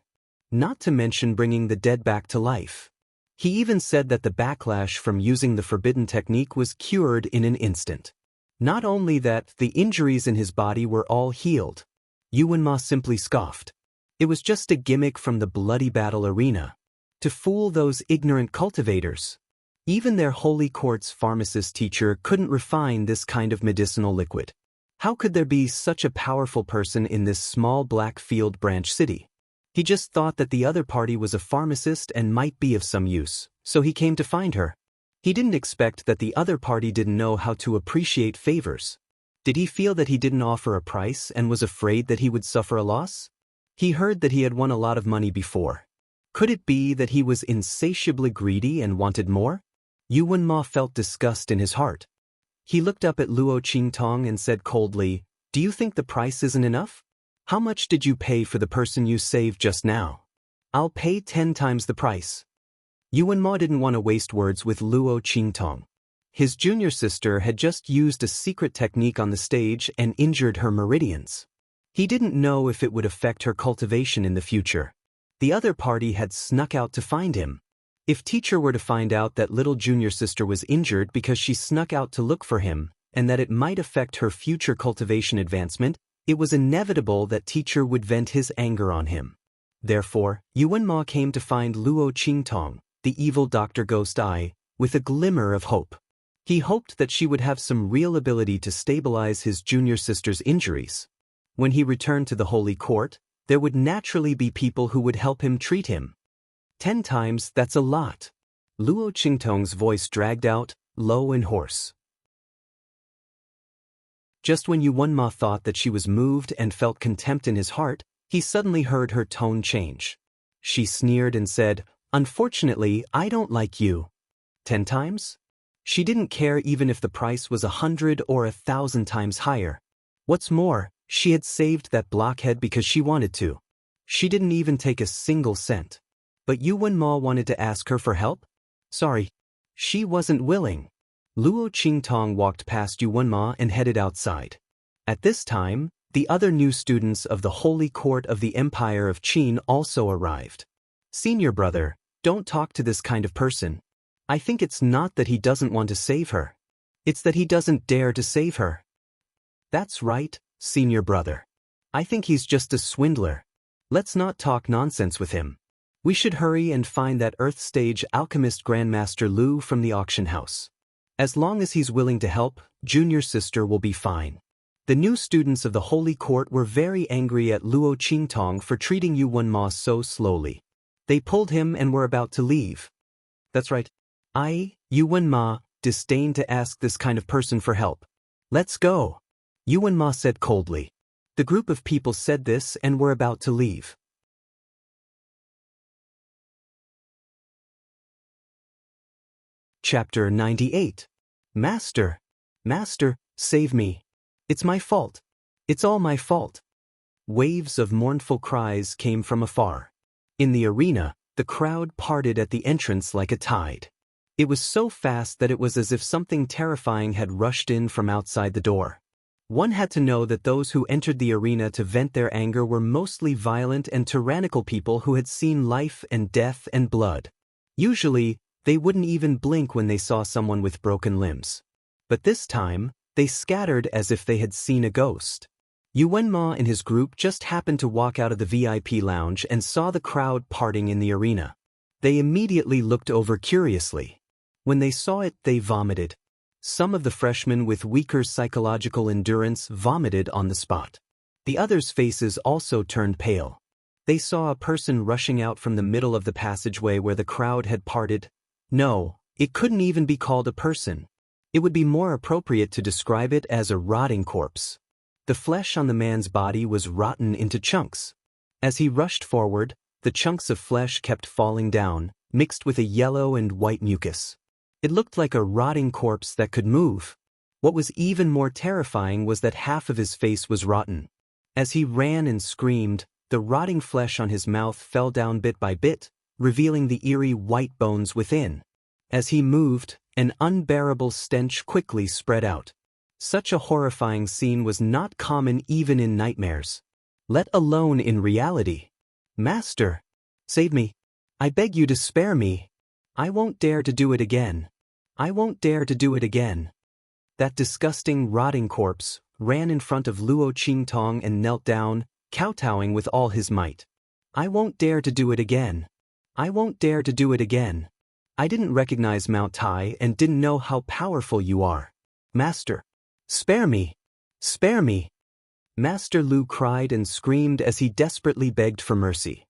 Not to mention bringing the dead back to life. He even said that the backlash from using the forbidden technique was cured in an instant. Not only that, the injuries in his body were all healed. Yu Wenmo simply scoffed. It was just a gimmick from the bloody battle arena. To fool those ignorant cultivators. Even their holy court's pharmacist teacher couldn't refine this kind of medicinal liquid. How could there be such a powerful person in this small black field branch city? He just thought that the other party was a pharmacist and might be of some use, so he came to find her. He didn't expect that the other party didn't know how to appreciate favors. Did he feel that he didn't offer a price and was afraid that he would suffer a loss? He heard that he had won a lot of money before. Could it be that he was insatiably greedy and wanted more? Yu Wenmo felt disgust in his heart. He looked up at Luo Qingtong and said coldly, "Do you think the price isn't enough? How much did you pay for the person you saved just now?" "I'll pay 10 times the price." Yu Wenmo didn't want to waste words with Luo Qingtong. His junior sister had just used a secret technique on the stage and injured her meridians. He didn't know if it would affect her cultivation in the future. The other party had snuck out to find him. If teacher were to find out that little junior sister was injured because she snuck out to look for him, and that it might affect her future cultivation advancement, it was inevitable that teacher would vent his anger on him. Therefore, Yu Wenmo came to find Luo Qingtong, the evil Dr. Ghost Eye, with a glimmer of hope. He hoped that she would have some real ability to stabilize his junior sister's injuries. When he returned to the holy court, there would naturally be people who would help him treat him. 10 times, that's a lot. Luo Qingtong's voice dragged out, low and hoarse. Just when Yu Wenmo thought that she was moved and felt contempt in his heart, he suddenly heard her tone change. She sneered and said, "Unfortunately, I don't like you." 10 times? She didn't care even if the price was 100 or 1,000 times higher. What's more, she had saved that blockhead because she wanted to. She didn't even take a single cent. But Yu Wenmo wanted to ask her for help? Sorry. She wasn't willing. Luo Qingtong walked past Yu Wenmo and headed outside. At this time, the other new students of the Holy Court of the Empire of Qin also arrived. "Senior brother, don't talk to this kind of person. I think it's not that he doesn't want to save her. It's that he doesn't dare to save her." "That's right, senior brother. I think he's just a swindler. Let's not talk nonsense with him. We should hurry and find that Earth Stage Alchemist Grandmaster Lu from the auction house. As long as he's willing to help, junior sister will be fine." The new students of the Holy Court were very angry at Luo Qingtong for treating Yu Wenmo so slowly. They pulled him and were about to leave. "That's right. Yu Wenmo, disdain to ask this kind of person for help. Let's go," Yu Wenmo said coldly. The group of people said this and were about to leave. Chapter 98. Master, save me. It's my fault. It's all my fault. Waves of mournful cries came from afar. In the arena, the crowd parted at the entrance like a tide. It was so fast that it was as if something terrifying had rushed in from outside the door. One had to know that those who entered the arena to vent their anger were mostly violent and tyrannical people who had seen life and death and blood. Usually, they wouldn't even blink when they saw someone with broken limbs. But this time, they scattered as if they had seen a ghost. Yuanma and his group just happened to walk out of the VIP lounge and saw the crowd parting in the arena. They immediately looked over curiously. When they saw it, they vomited. Some of the freshmen with weaker psychological endurance vomited on the spot. The others' faces also turned pale. They saw a person rushing out from the middle of the passageway where the crowd had parted. No, it couldn't even be called a person. It would be more appropriate to describe it as a rotting corpse. The flesh on the man's body was rotten into chunks. As he rushed forward, the chunks of flesh kept falling down, mixed with a yellow and white mucus. It looked like a rotting corpse that could move. What was even more terrifying was that half of his face was rotten. As he ran and screamed, the rotting flesh on his mouth fell down bit by bit, revealing the eerie white bones within. As he moved, an unbearable stench quickly spread out. Such a horrifying scene was not common even in nightmares, let alone in reality. "Master, save me. I beg you to spare me. I won't dare to do it again. I won't dare to do it again." That disgusting, rotting corpse ran in front of Luo Qingtong and knelt down, kowtowing with all his might. "I won't dare to do it again. I won't dare to do it again. I didn't recognize Mount Tai and didn't know how powerful you are. Master, spare me. Spare me." Master Lu cried and screamed as he desperately begged for mercy.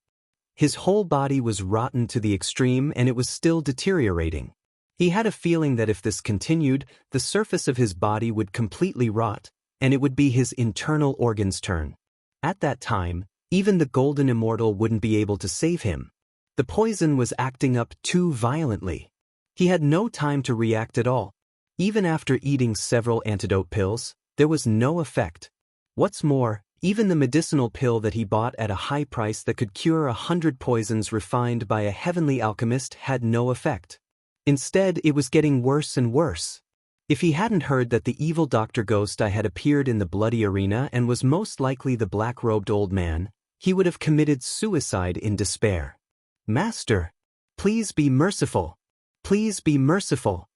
His whole body was rotten to the extreme and it was still deteriorating. He had a feeling that if this continued, the surface of his body would completely rot, and it would be his internal organs' turn. At that time, even the Golden Immortal wouldn't be able to save him. The poison was acting up too violently. He had no time to react at all. Even after eating several antidote pills, there was no effect. What's more, even the medicinal pill that he bought at a high price that could cure 100 poisons refined by a heavenly alchemist had no effect. Instead, it was getting worse and worse. If he hadn't heard that the evil Dr. Ghost I had appeared in the bloody arena and was most likely the black-robed old man, he would have committed suicide in despair. "Master, please be merciful. Please be merciful."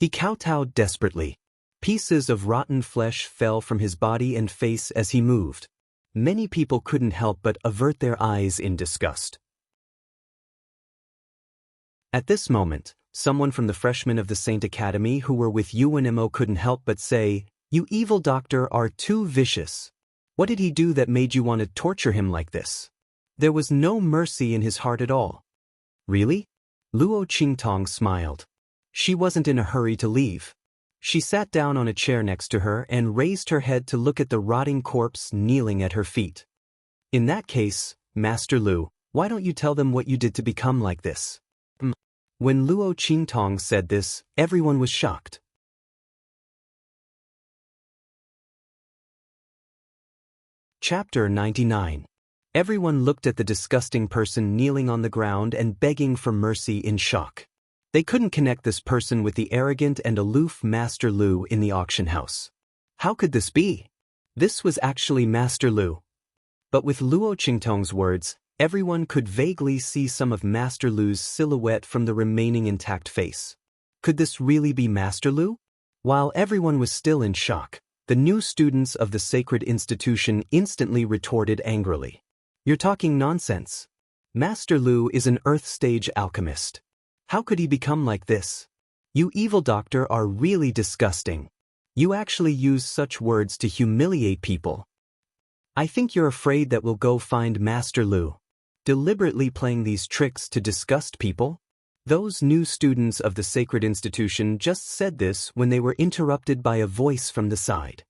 He kowtowed desperately. Pieces of rotten flesh fell from his body and face as he moved. Many people couldn't help but avert their eyes in disgust. At this moment, someone from the freshmen of the Saint Academy who were with UNMO couldn't help but say, "You evil doctor are too vicious. What did he do that made you want to torture him like this?" There was no mercy in his heart at all. "Really?" Luo Qingtong smiled. She wasn't in a hurry to leave. She sat down on a chair next to her and raised her head to look at the rotting corpse kneeling at her feet. "In that case, Master Lu, why don't you tell them what you did to become like this?" When Luo Qingtong said this, everyone was shocked. Chapter 99. Everyone looked at the disgusting person kneeling on the ground and begging for mercy in shock. They couldn't connect this person with the arrogant and aloof Master Lu in the auction house. How could this be? This was actually Master Lu. But with Luo Qingtong's words, everyone could vaguely see some of Master Lu's silhouette from the remaining intact face. Could this really be Master Lu? While everyone was still in shock, the new students of the sacred institution instantly retorted angrily. "You're talking nonsense. Master Lu is an Earth-stage alchemist. How could he become like this? You evil doctor are really disgusting. You actually use such words to humiliate people. I think you're afraid that we'll go find Master Lu. Deliberately playing these tricks to disgust people?" Those new students of the sacred institution just said this when they were interrupted by a voice from the side.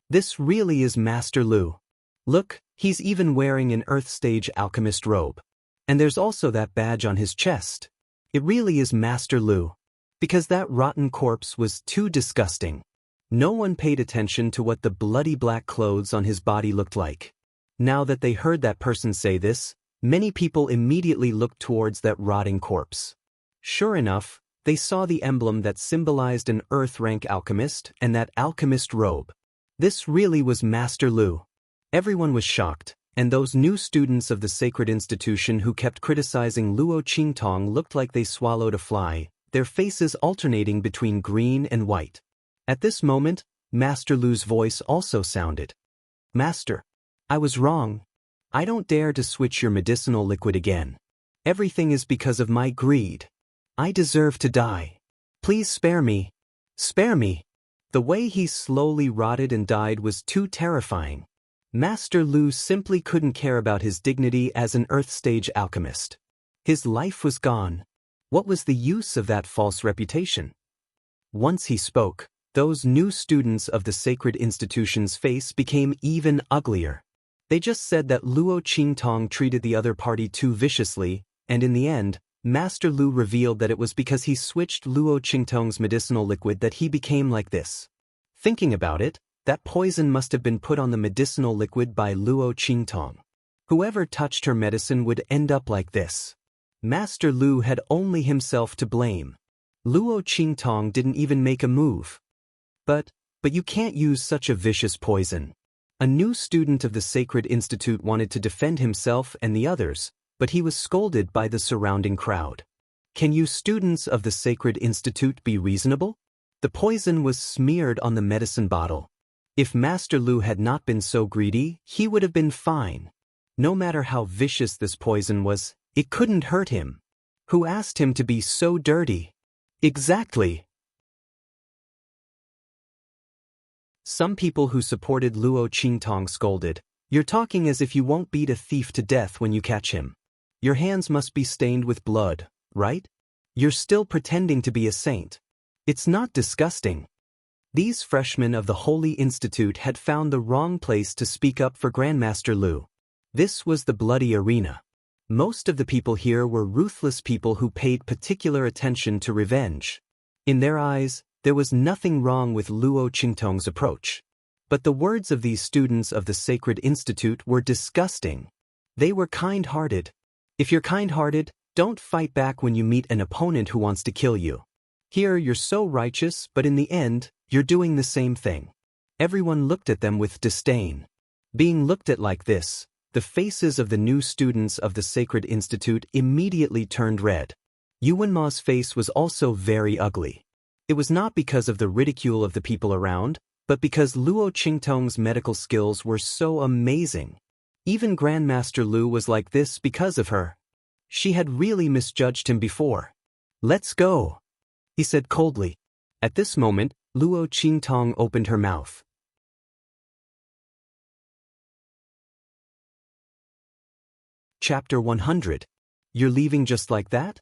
"This really is Master Lu. Look, he's even wearing an Earth-stage alchemist robe. And there's also that badge on his chest. It really is Master Lu." Because that rotten corpse was too disgusting. No one paid attention to what the bloody black clothes on his body looked like. Now that they heard that person say this, Many people immediately looked towards that rotting corpse. Sure enough, they saw the emblem that symbolized an Earth-rank alchemist and that alchemist robe. This really was Master Lu. Everyone was shocked, and those new students of the sacred institution who kept criticizing Luo Qingtong looked like they swallowed a fly, their faces alternating between green and white. At this moment, Master Lu's voice also sounded. Master, I was wrong. I don't dare to switch your medicinal liquid again. Everything is because of my greed. I deserve to die. Please spare me. Spare me. The way he slowly rotted and died was too terrifying. Master Lu simply couldn't care about his dignity as an Earth-stage alchemist. His life was gone. What was the use of that false reputation? Once he spoke, those new students of the sacred institution's face became even uglier. They just said that Luo Qingtong treated the other party too viciously, and in the end, Master Lu revealed that it was because he switched Luo Qingtong's medicinal liquid that he became like this. Thinking about it, that poison must have been put on the medicinal liquid by Luo Qingtong. Whoever touched her medicine would end up like this. Master Lu had only himself to blame. Luo Qingtong didn't even make a move. But you can't use such a vicious poison. A new student of the Sacred Institute wanted to defend himself and the others, but he was scolded by the surrounding crowd. Can you students of the Sacred Institute be reasonable? The poison was smeared on the medicine bottle. If Master Lu had not been so greedy, he would have been fine. No matter how vicious this poison was, it couldn't hurt him. Who asked him to be so dirty? Exactly. Some people who supported Luo Qingtong scolded, "You're talking as if you won't beat a thief to death when you catch him. Your hands must be stained with blood, right? You're still pretending to be a saint. It's not disgusting." These freshmen of the Holy Institute had found the wrong place to speak up for Grandmaster Lu. This was the bloody arena. Most of the people here were ruthless people who paid particular attention to revenge. In their eyes, there was nothing wrong with Luo Qingtong's approach. But the words of these students of the Sacred Institute were disgusting. They were kind-hearted. If you're kind-hearted, don't fight back when you meet an opponent who wants to kill you. Here you're so righteous, but in the end, you're doing the same thing. Everyone looked at them with disdain. Being looked at like this, the faces of the new students of the Sacred Institute immediately turned red. Yuanma's face was also very ugly. It was not because of the ridicule of the people around, but because Luo Qingtong's medical skills were so amazing. Even Grandmaster Lu was like this because of her. She had really misjudged him before. "Let's go," he said coldly. At this moment, Luo Qingtong opened her mouth. Chapter 100. You're leaving just like that?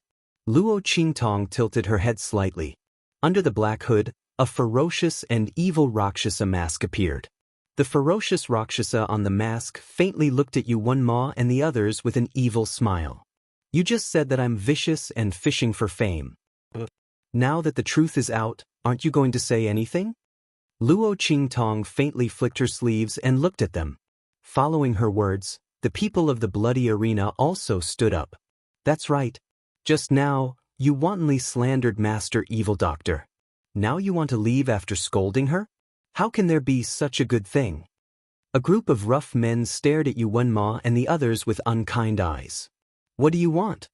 Luo Qingtong tilted her head slightly. Under the black hood, a ferocious and evil Rakshasa mask appeared. The ferocious Rakshasa on the mask faintly looked at Yuanma and the others with an evil smile. "You just said that I'm vicious and fishing for fame. Now that the truth is out, aren't you going to say anything?" Luo Qingtong faintly flicked her sleeves and looked at them. Following her words, the people of the bloody arena also stood up. "That's right. Just now, you wantonly slandered Master Evil Doctor. Now you want to leave after scolding her? How can there be such a good thing?" A group of rough men stared at Yuanma and the others with unkind eyes. "What do you want?"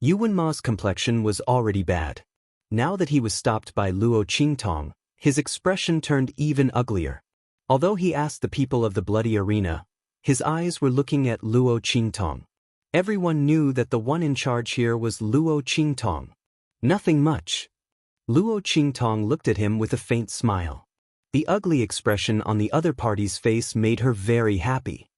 Yuanma's complexion was already bad. Now that he was stopped by Luo Qingtong, his expression turned even uglier. Although he asked the people of the bloody arena, his eyes were looking at Luo Qingtong. Everyone knew that the one in charge here was Luo Qingtong. Nothing much. Luo Qingtong looked at him with a faint smile. The ugly expression on the other party's face made her very happy.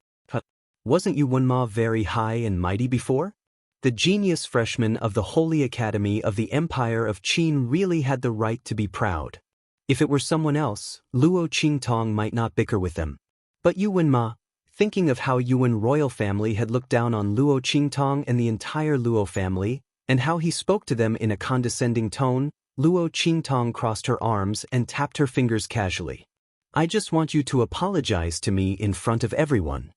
Wasn't Yuanma very high and mighty before? The genius freshman of the Holy Academy of the Empire of Qin really had the right to be proud. If it were someone else, Luo Qingtong might not bicker with them. But Yuanma, thinking of how Yuan royal family had looked down on Luo Qingtong and the entire Luo family, and how he spoke to them in a condescending tone, Luo Qingtong crossed her arms and tapped her fingers casually. "I just want you to apologize to me in front of everyone."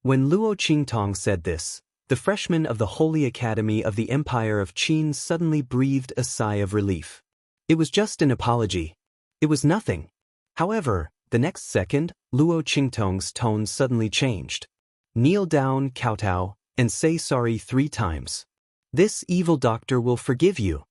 When Luo Qingtong said this, The freshmen of the Holy Academy of the Empire of Qin suddenly breathed a sigh of relief. It was just an apology. It was nothing. However, the next second, Luo Qingtong's tone suddenly changed. Kneel down, kowtow, and say sorry 3 times. This evil doctor will forgive you.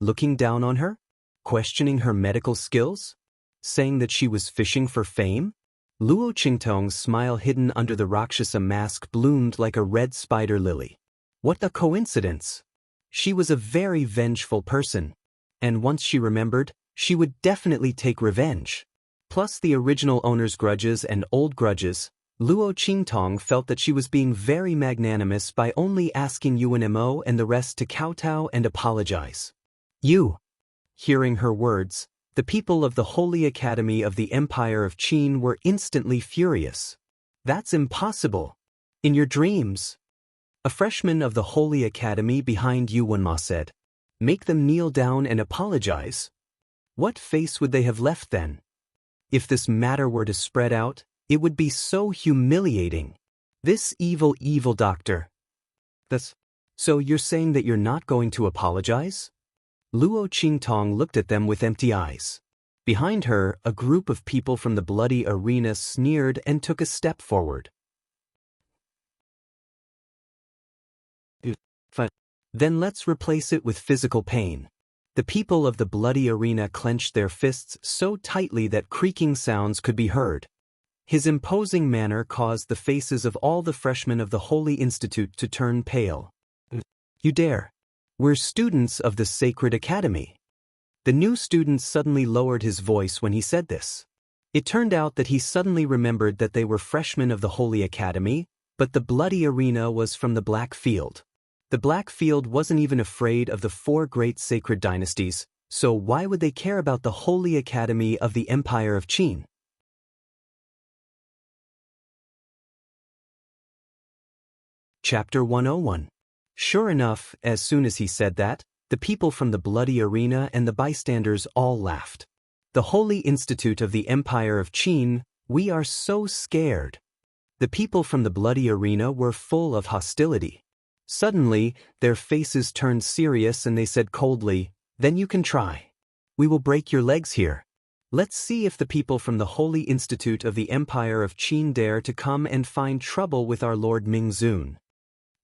Looking down on her? Questioning her medical skills? Saying that she was fishing for fame? Luo Qingtong's smile hidden under the Rakshasa mask bloomed like a red spider lily. What a coincidence! She was a very vengeful person. And once she remembered, she would definitely take revenge. Plus the original owner's grudges and old grudges, Luo Qingtong felt that she was being very magnanimous by only asking Yuan Mo and the rest to kowtow and apologize. You. Hearing her words, the people of the Holy Academy of the Empire of Qin were instantly furious. That's impossible. In your dreams. A freshman of the Holy Academy behind Yuan Ma said. Make them kneel down and apologize. What face would they have left then? If this matter were to spread out, it would be so humiliating. This evil doctor. So you're saying that you're not going to apologize? Luo Qingtong looked at them with empty eyes. Behind her, a group of people from the bloody arena sneered and took a step forward. Then let's replace it with physical pain. The people of the bloody arena clenched their fists so tightly that creaking sounds could be heard. His imposing manner caused the faces of all the freshmen of the Holy Institute to turn pale. You dare. We're students of the Sacred Academy. The new student suddenly lowered his voice when he said this. It turned out that he suddenly remembered that they were freshmen of the Holy Academy, but the bloody arena was from the Black Field. The Black Field wasn't even afraid of the 4 great sacred dynasties, so why would they care about the Holy Academy of the Empire of Qin? Chapter 101. Sure enough, as soon as he said that, the people from the bloody arena and the bystanders all laughed. The Holy Institute of the Empire of Qin, we are so scared. The people from the bloody arena were full of hostility. Suddenly, their faces turned serious and they said coldly, then you can try. We will break your legs here. Let's see if the people from the Holy Institute of the Empire of Qin dare to come and find trouble with our Lord Mingzun.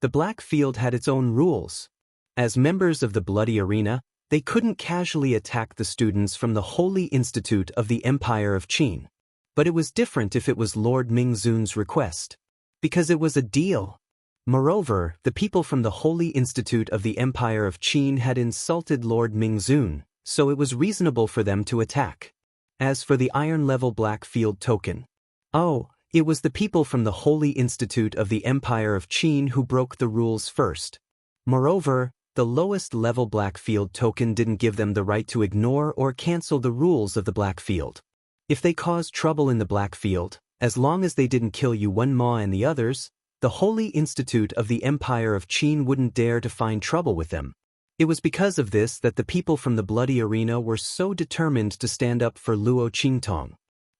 The Black Field had its own rules. As members of the bloody arena, they couldn't casually attack the students from the Holy Institute of the Empire of Qin. But it was different if it was Lord Mingzun's request. Because it was a deal. Moreover, the people from the Holy Institute of the Empire of Qin had insulted Lord Mingzun, so it was reasonable for them to attack. As for the iron-level Black Field token, it was the people from the Holy Institute of the Empire of Qin who broke the rules first. Moreover, the lowest level Black Field token didn't give them the right to ignore or cancel the rules of the Black Field. If they caused trouble in the Black Field, as long as they didn't kill Yuan Ma and the others, the Holy Institute of the Empire of Qin wouldn't dare to find trouble with them. It was because of this that the people from the bloody arena were so determined to stand up for Luo Qingtong.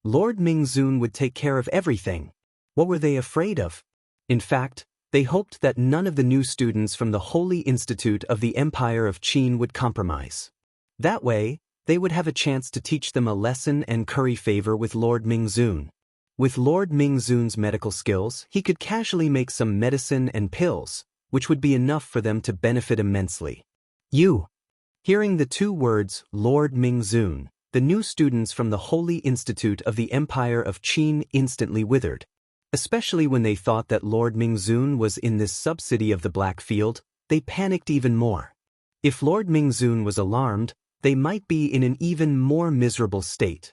Lord Mingzun would take care of everything. What were they afraid of? In fact, they hoped that none of the new students from the Holy Institute of the Empire of Qin would compromise. That way, they would have a chance to teach them a lesson and curry favor with Lord Mingzun. With Lord Mingzun's medical skills, he could casually make some medicine and pills, which would be enough for them to benefit immensely. Hearing the 2 words, Lord Mingzun, the new students from the Holy Institute of the Empire of Qin instantly withered. Especially when they thought that Lord Mingzun was in this subsidy of the Black Field, they panicked even more. If Lord Mingzun was alarmed, they might be in an even more miserable state.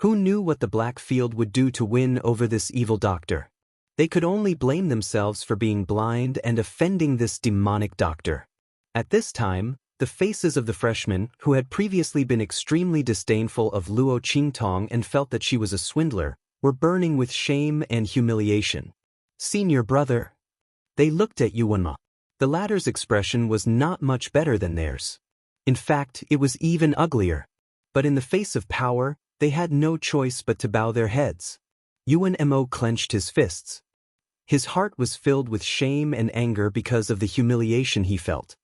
Who knew what the Black Field would do to win over this evil doctor? They could only blame themselves for being blind and offending this demonic doctor. At this time, the faces of the freshmen, who had previously been extremely disdainful of Luo Qingtong and felt that she was a swindler, were burning with shame and humiliation. Senior brother. They looked at Yuan Ma. The latter's expression was not much better than theirs. In fact, it was even uglier. But in the face of power, they had no choice but to bow their heads. Yuan Mo clenched his fists. His heart was filled with shame and anger because of the humiliation he felt.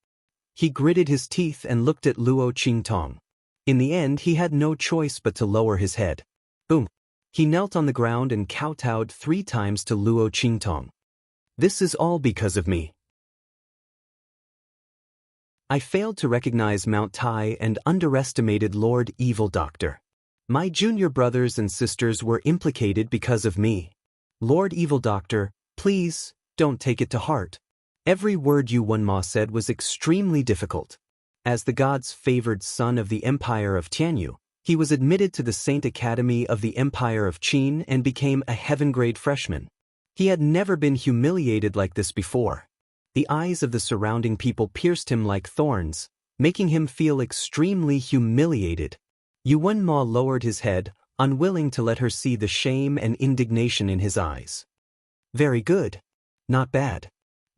He gritted his teeth and looked at Luo Qingtong. In the end, he had no choice but to lower his head. Boom! He knelt on the ground and kowtowed 3 times to Luo Qingtong. This is all because of me. I failed to recognize Mount Tai and underestimated Lord Evil Doctor. My junior brothers and sisters were implicated because of me. Lord Evil Doctor, please, don't take it to heart. Every word Yu Wenma said was extremely difficult. As the god's favored son of the Empire of Tianyu, he was admitted to the Saint Academy of the Empire of Qin and became a heaven-grade freshman. He had never been humiliated like this before. The eyes of the surrounding people pierced him like thorns, making him feel extremely humiliated. Yu Wenma lowered his head, unwilling to let her see the shame and indignation in his eyes. Very good. Not bad.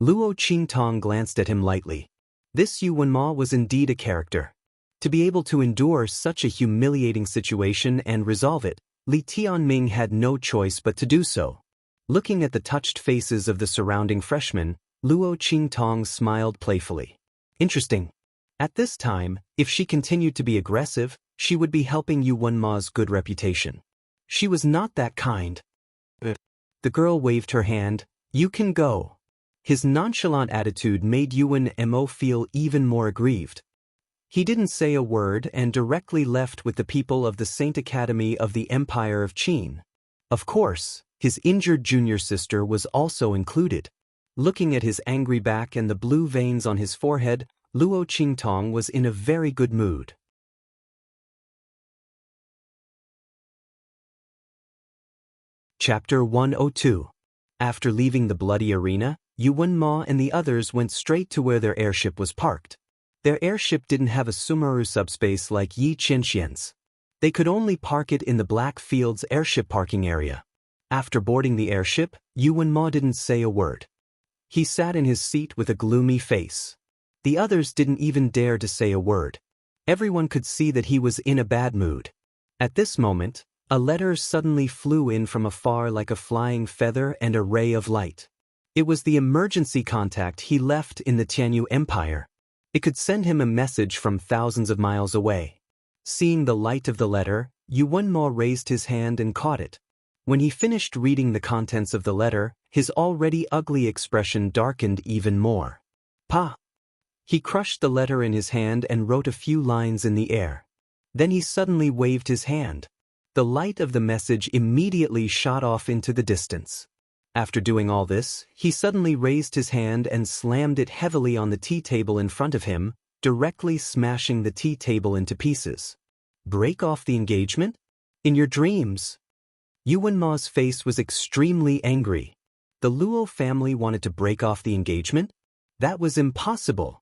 Luo Qingtong glanced at him lightly. This Yu Wenma was indeed a character. To be able to endure such a humiliating situation and resolve it, Li Tianming had no choice but to do so. Looking at the touched faces of the surrounding freshmen, Luo Qingtong smiled playfully. Interesting. At this time, if she continued to be aggressive, she would be helping Yu Wenma's good reputation. She was not that kind. The girl waved her hand. You can go. His nonchalant attitude made Yu Wenmo feel even more aggrieved. He didn't say a word and directly left with the people of the Saint Academy of the Empire of Qin. Of course, his injured junior sister was also included. Looking at his angry back and the blue veins on his forehead, Luo Qingtong was in a very good mood. Chapter 102. After leaving the bloody arena, Yu Wenma and the others went straight to where their airship was parked. Their airship didn't have a Sumeru subspace like Yi Qianxian's. They could only park it in the Black Fields airship parking area. After boarding the airship, Yu Wenma didn't say a word. He sat in his seat with a gloomy face. The others didn't even dare to say a word. Everyone could see that he was in a bad mood. At this moment, a letter suddenly flew in from afar like a flying feather and a ray of light. It was the emergency contact he left in the Tianyu Empire. It could send him a message from thousands of miles away. Seeing the light of the letter, Yu Wenma raised his hand and caught it. When he finished reading the contents of the letter, his already ugly expression darkened even more. Pa! He crushed the letter in his hand and wrote a few lines in the air. Then he suddenly waved his hand. The light of the message immediately shot off into the distance. After doing all this, he suddenly raised his hand and slammed it heavily on the tea table in front of him, directly smashing the tea table into pieces. Break off the engagement? In your dreams? Yu Wenma's face was extremely angry. The Luo family wanted to break off the engagement? That was impossible.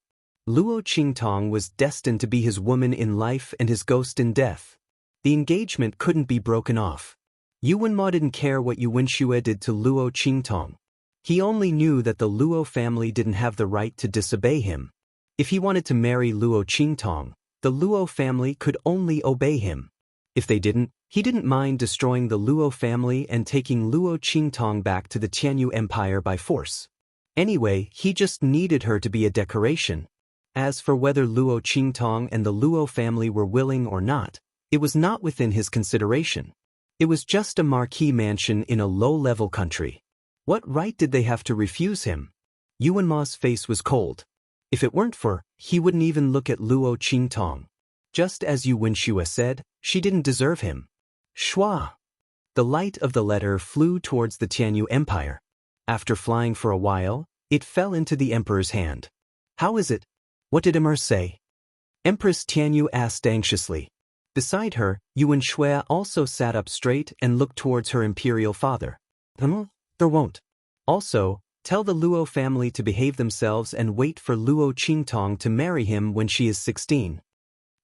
Luo Qingtong was destined to be his woman in life and his ghost in death. The engagement couldn't be broken off. Yu Wenma didn't care what Yu Wenxue did to Luo Qingtong. He only knew that the Luo family didn't have the right to disobey him. If he wanted to marry Luo Qingtong, the Luo family could only obey him. If they didn't, he didn't mind destroying the Luo family and taking Luo Qingtong back to the Tianyu Empire by force. Anyway, he just needed her to be a decoration. As for whether Luo Qingtong and the Luo family were willing or not, it was not within his consideration. It was just a marquee mansion in a low-level country. What right did they have to refuse him? Yu Wenma's face was cold. If it weren't for, he wouldn't even look at Luo Qingtong. Just as Yu Wenxue said, she didn't deserve him. Shua! The light of the letter flew towards the Tianyu Empire. After flying for a while, it fell into the emperor's hand. How is it? What did Immerse say? Empress Tianyu asked anxiously. Beside her, Yu Wenxue also sat up straight and looked towards her imperial father. There won't. Also, tell the Luo family to behave themselves and wait for Luo Qingtong to marry him when she is 16.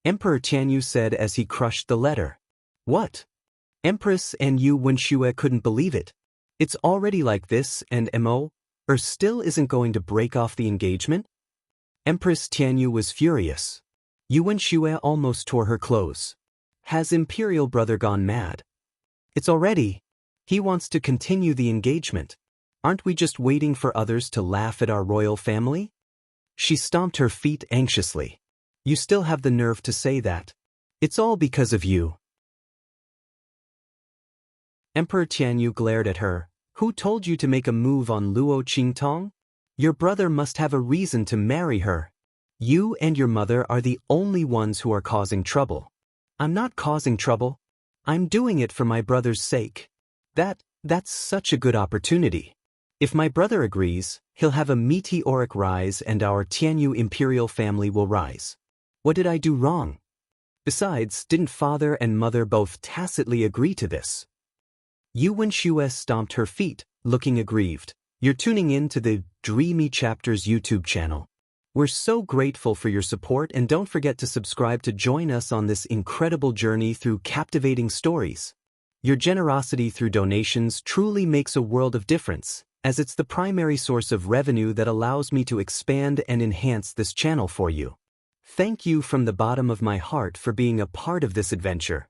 Emperor Tianyu said as he crushed the letter. What? Empress and Yu Wenxue couldn't believe it. It's already like this and still isn't going to break off the engagement? Empress Tianyu was furious. Yu Wenxue almost tore her clothes. Has imperial brother gone mad? It's already. He wants to continue the engagement. Aren't we just waiting for others to laugh at our royal family? She stomped her feet anxiously. You still have the nerve to say that. It's all because of you. Emperor Tianyu glared at her. Who told you to make a move on Luo Qingtong? Your brother must have a reason to marry her. You and your mother are the only ones who are causing trouble. I'm not causing trouble. I'm doing it for my brother's sake. That's such a good opportunity. If my brother agrees, he'll have a meteoric rise and our Tianyu imperial family will rise. What did I do wrong? Besides, didn't father and mother both tacitly agree to this? Yu Wenxue stomped her feet, looking aggrieved. You're tuning in to the Dreamy Chapters YouTube channel. We're so grateful for your support, and don't forget to subscribe to join us on this incredible journey through captivating stories. Your generosity through donations truly makes a world of difference, as it's the primary source of revenue that allows me to expand and enhance this channel for you. Thank you from the bottom of my heart for being a part of this adventure.